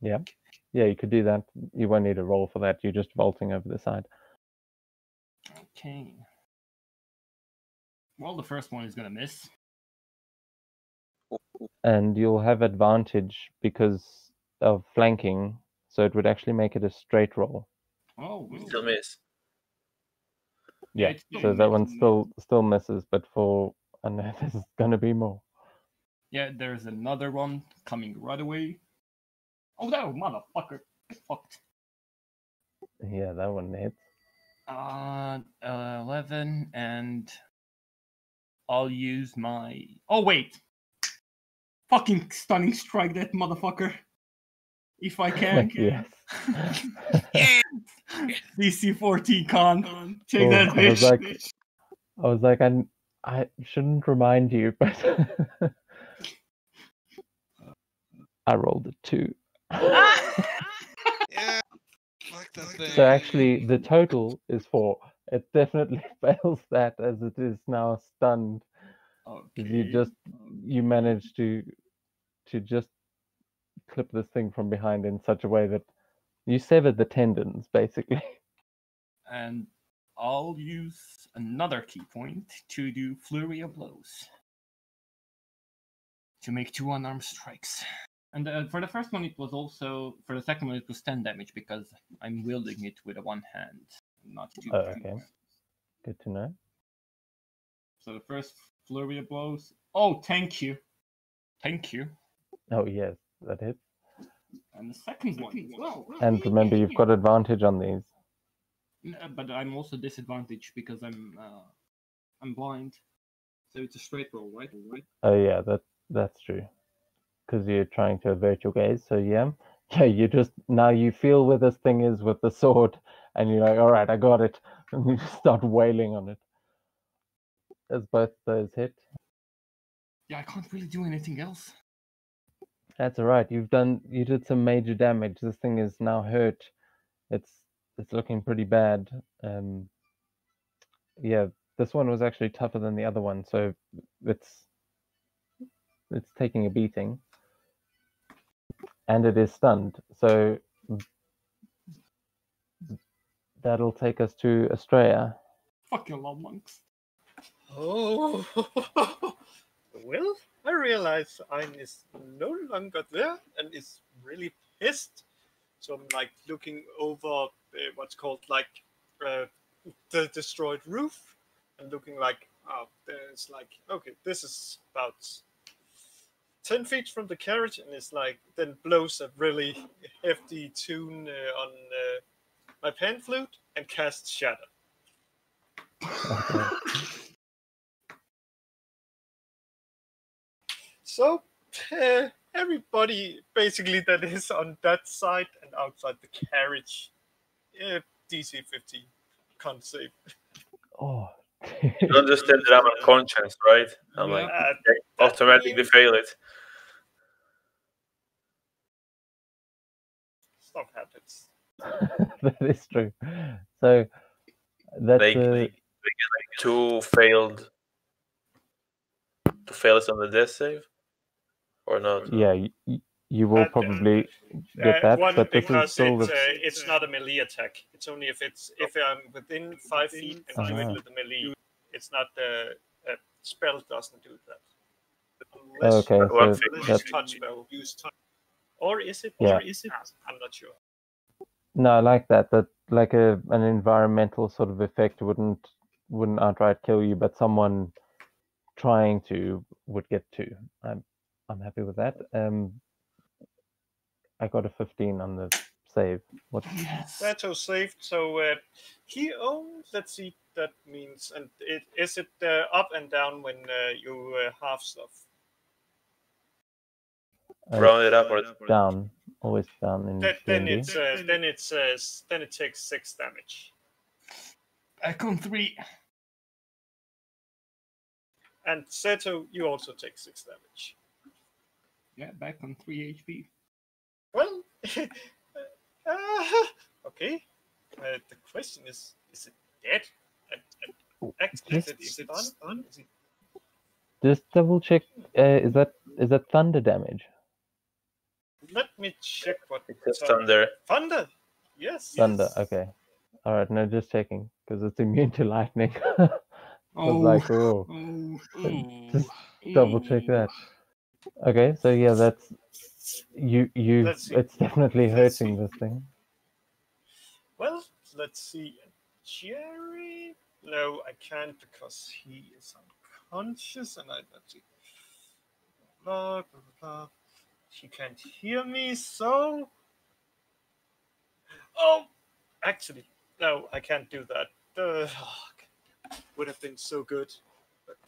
Yeah, you could do that. You won't need a roll for that. You're just vaulting over the side. okay. Well, the first one is gonna miss. And you'll have advantage because of flanking, so it would actually make it a straight roll. Oh, Still miss. Yeah, it's still so that one missing. still misses, but I know there's gonna be more. Yeah, there's another one coming right away. Oh, that motherfucker! Get fucked. Yeah, that one hits. 11, and I'll use my. Oh wait! Fucking stunning strike that motherfucker. If I can. Yes. DC 14 con. Take Oh, that, bitch. I was like, I shouldn't remind you, but I rolled a 2. Yeah. Fuck that thing. So actually, the total is 4. It definitely fails that, as it is now stunned. Okay. You managed to just clip this thing from behind in such a way that you severed the tendons, basically. And I'll use another key point to do Flurry of Blows. To make 2 unarmed strikes. And for the first one, it was also. For the second one, it was 10 damage because I'm wielding it with a one hand, not 2. Oh, okay. Good to know. So the first Flurry of Blows. Oh, thank you. Thank you. Oh, yes, that hits. And the second one as well. And remember, you've got advantage on these. But I'm also disadvantaged because I'm blind. So it's a straight roll, right? Oh, yeah, that's true. Because you're trying to avert your gaze. So, yeah, Yeah, you just now you feel where this thing is with the sword, and you're like, all right, I got it, and you just start wailing on it. As both those hit. Yeah, I can't really do anything else. That's all right. You did some major damage. This thing is now hurt. It's looking pretty bad. Yeah, this one was actually tougher than the other one, so it's taking a beating, and it is stunned. So that'll take us to Estrella. Fucking love monks. Oh, well, I realize Ein is no longer there and is really pissed. So I'm like looking over what's called like the destroyed roof and looking like, oh, there's like, okay, this is about 10 feet from the carriage, and it's like then blows a really hefty tune on my pan flute and casts Shatter. Okay. So everybody basically that is on that side and outside the carriage, DC 15 can't save. Oh. You understand that I'm unconscious, right? I'm like, automatically fail it. Stuff happens. That is true. So that's They get like two failed on the death save, or not? yeah. You will probably get that, one but this is because still it's not a melee attack. It's only if I'm within 5 feet and do it with the melee. It's not a spell doesn't do that. Unless, okay. So that's touch spell. Use touch. Or is it? Yeah. Or is it? I'm not sure. no, I like that. That like an environmental sort of effect wouldn't outright kill you, but someone trying to would get two. I'm happy with that. I got a 15 on the save. What? Sato saved, so he owns. Let's see, that means, and is it up and down when you half stuff? Round it up or down, always down in Then D&D. then it takes 6 damage. Back on 3. And Seto, you also take 6 damage. Yeah, back on 3 HP. Well, okay. The question is it dead? Is it done? Just double check. Is that thunder damage? Let me check what it's thunder. Thunder. Yes. Thunder. Yes. Okay. All right. No, just checking because it's immune to lightning. I was like, oh, just double check that. Okay, so yeah, that's you. It's definitely hurting this thing. Well, let's see. Jerry. No, I can't because he is unconscious, and let's see. Blah, blah, blah. She can't hear me, so. Oh, actually, no, I can't do that. Would have been so good, but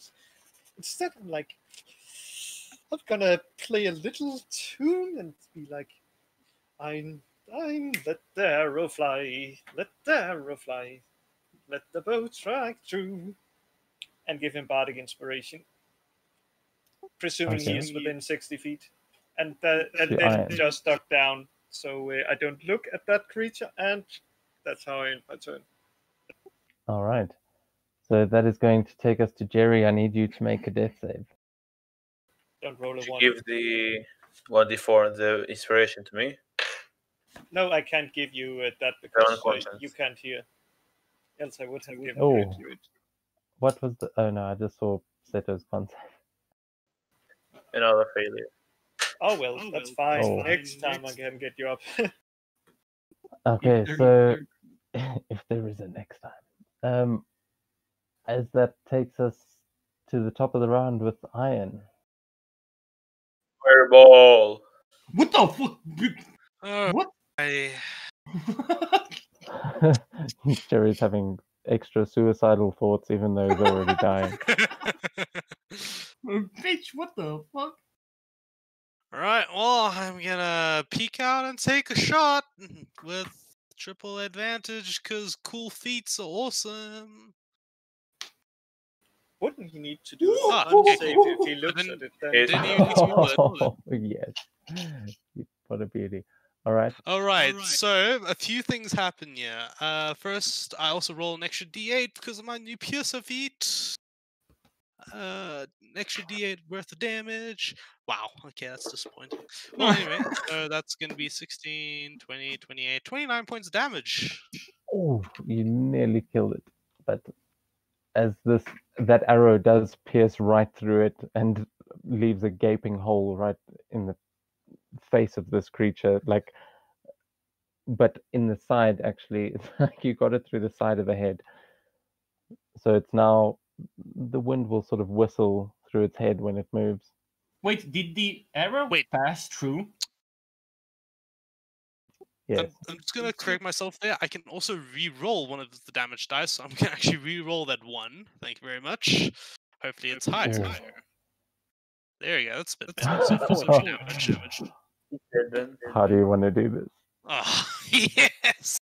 instead I'm like, I'm gonna play a little tune and be like, I'm let the arrow fly, let the arrow fly, let the bow strike true, and give him bardic inspiration, presuming he is within 60 feet, and then just duck down so I don't look at that creature, and that's how I end my turn. All right. So that is going to take us to Jerry. I need you to make a death save. Don't roll a 1. Give the 1d4 the inspiration to me. No, I can't give you that because you can't hear. Else I would have given you it. What was the? Oh no, I just saw Seto's concept. Another failure. Oh well, that's fine. Oh. Next time I can get you up. Okay, so if there is a next time, as that takes us to the top of the round with Iron. Fireball. What the fuck? What? Jerry's having extra suicidal thoughts even though he's already dying. Bitch, what the fuck? Alright, well, I'm gonna peek out and take a shot with triple advantage because cool feats are awesome. Wouldn't he need to do a Ah, con okay, save cool. if he But looks then- at it? Then It- Then you need to roll it. Oh, yes. What a beauty. All right. Alright, so a few things happen here. First, I also roll an extra d8 because of my new Piercer feat. An extra d8 worth of damage. Wow, okay, that's disappointing. Well, anyway, so that's going to be 16, 20, 28, 29 points of damage. Oh, you nearly killed it. But as that arrow does pierce right through it and leaves a gaping hole right in the face of this creature, but in the side actually, it's like you got it through the side of the head. So it's now the wind will sort of whistle through its head when it moves. Wait, did the arrow pass through? Yes. I'm just gonna correct myself there. I can also re-roll one of the damage dice, so I'm gonna actually re-roll that one. Thank you very much. Hopefully it's higher. Ooh. There you go. That's a bit better. So 14 damage. How do you want to do this? Oh, yes.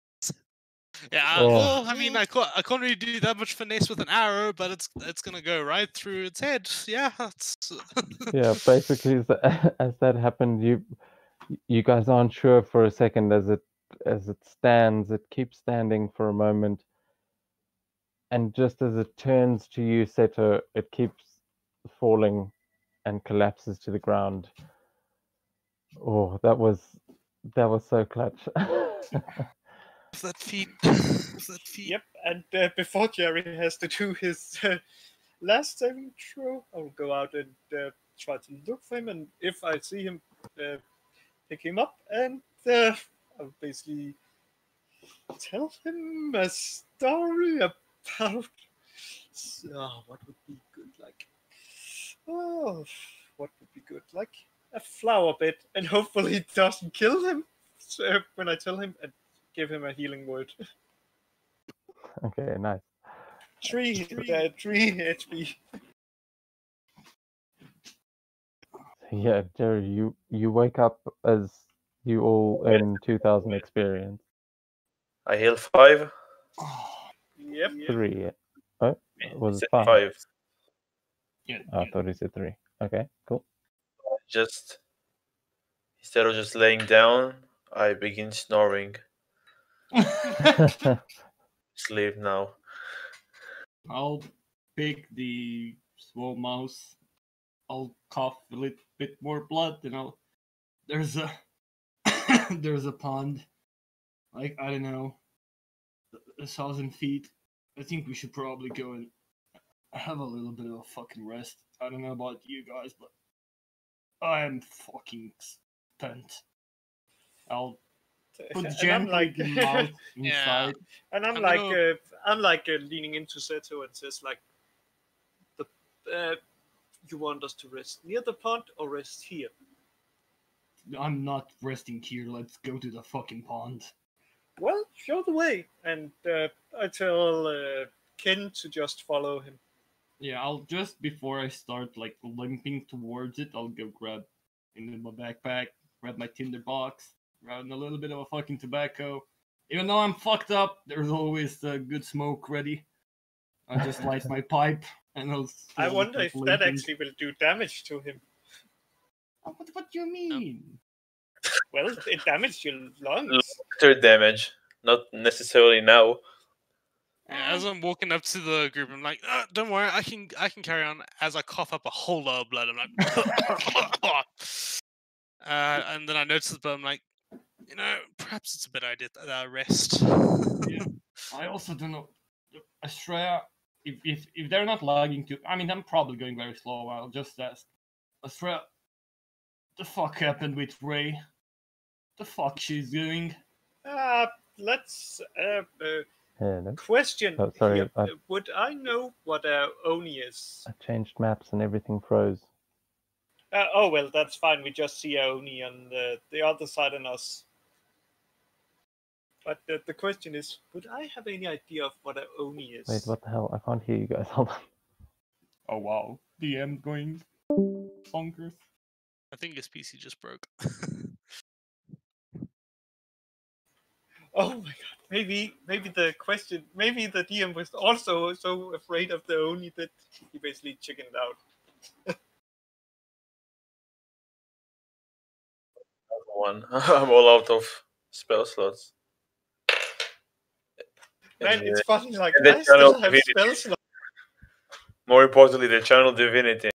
Yeah. Oh. Well, I mean, I can't really do that much finesse with an arrow, but it's gonna go right through its head. Yeah. That's... Yeah, basically, as that happened, you guys aren't sure for a second as it stands. It keeps standing for a moment, and just as it turns to you, Seto, it keeps falling and collapses to the ground. Oh, that was so clutch. that feat. Yep, and before Jerry has to do his last saving throw, I'll go out and try to look for him, and if I see him, pick him up, and I'll basically tell him a story about. What would be good? What would be good? Like a flower bed, and hopefully it doesn't kill him. So when I tell him, and give him a healing word. Okay, nice. 3 HP. Yeah, Jerry, you wake up as you all earn 2,000 experience. I heal 5. Yep. 3. Oh, was it 5? 5. Yeah. Oh, I thought he said 3. Okay, cool. Just instead of just laying down, I begin snoring. Sleep now. I'll pick the small mouse. I'll cough a little bit more blood, and there's a there's a pond, like, I don't know, 1,000 feet. I think we should probably go and have a little bit of a fucking rest. I don't know about you guys, but I'm fucking spent. I'll put gently the mouse inside. And I'm like leaning into Seto and says like, you want us to rest near the pond or rest here? I'm not resting here. Let's go to the fucking pond. Well, show the way. And I tell Ken to just follow him. Yeah, I'll just, before I start like limping towards it, I'll go grab into my backpack, grab my tinder box, grab a little bit of a fucking tobacco. Even though I'm fucked up, there's always a good smoke ready. I just light my pipe and I'll. I wonder if that actually will do damage to him. What do you mean? Well, it damaged your lungs. Later damage, not necessarily now. As I'm walking up to the group, I'm like, "Don't worry, I can carry on." As I cough up a whole lot of blood, I'm like, and then I notice the blood. I'm like, perhaps it's a bit idea that I rest. Yeah. I also don't know, Australia. If they're not lagging too, I mean, I'm probably going very slow. I'll just ask, Australia, the fuck happened with Ray? The fuck she's doing? Let's Hello. question. Oh, sorry, here. Would I know what Oni is? I changed maps and everything froze. Oh well, that's fine. We just see Oni on the other side and us. But the question is, would I have any idea of what Oni is? Wait, what the hell? I can't hear you guys. Hold on. Oh wow, DM going bonkers. I think his PC just broke. Oh my god! Maybe the question. Maybe the DM was also so afraid of the Oni that he basically chickened out. One. I'm all out of spell slots. Man, And, it's funny. Like and the I still channel have divinity. spell slots. More importantly, the channel divinity.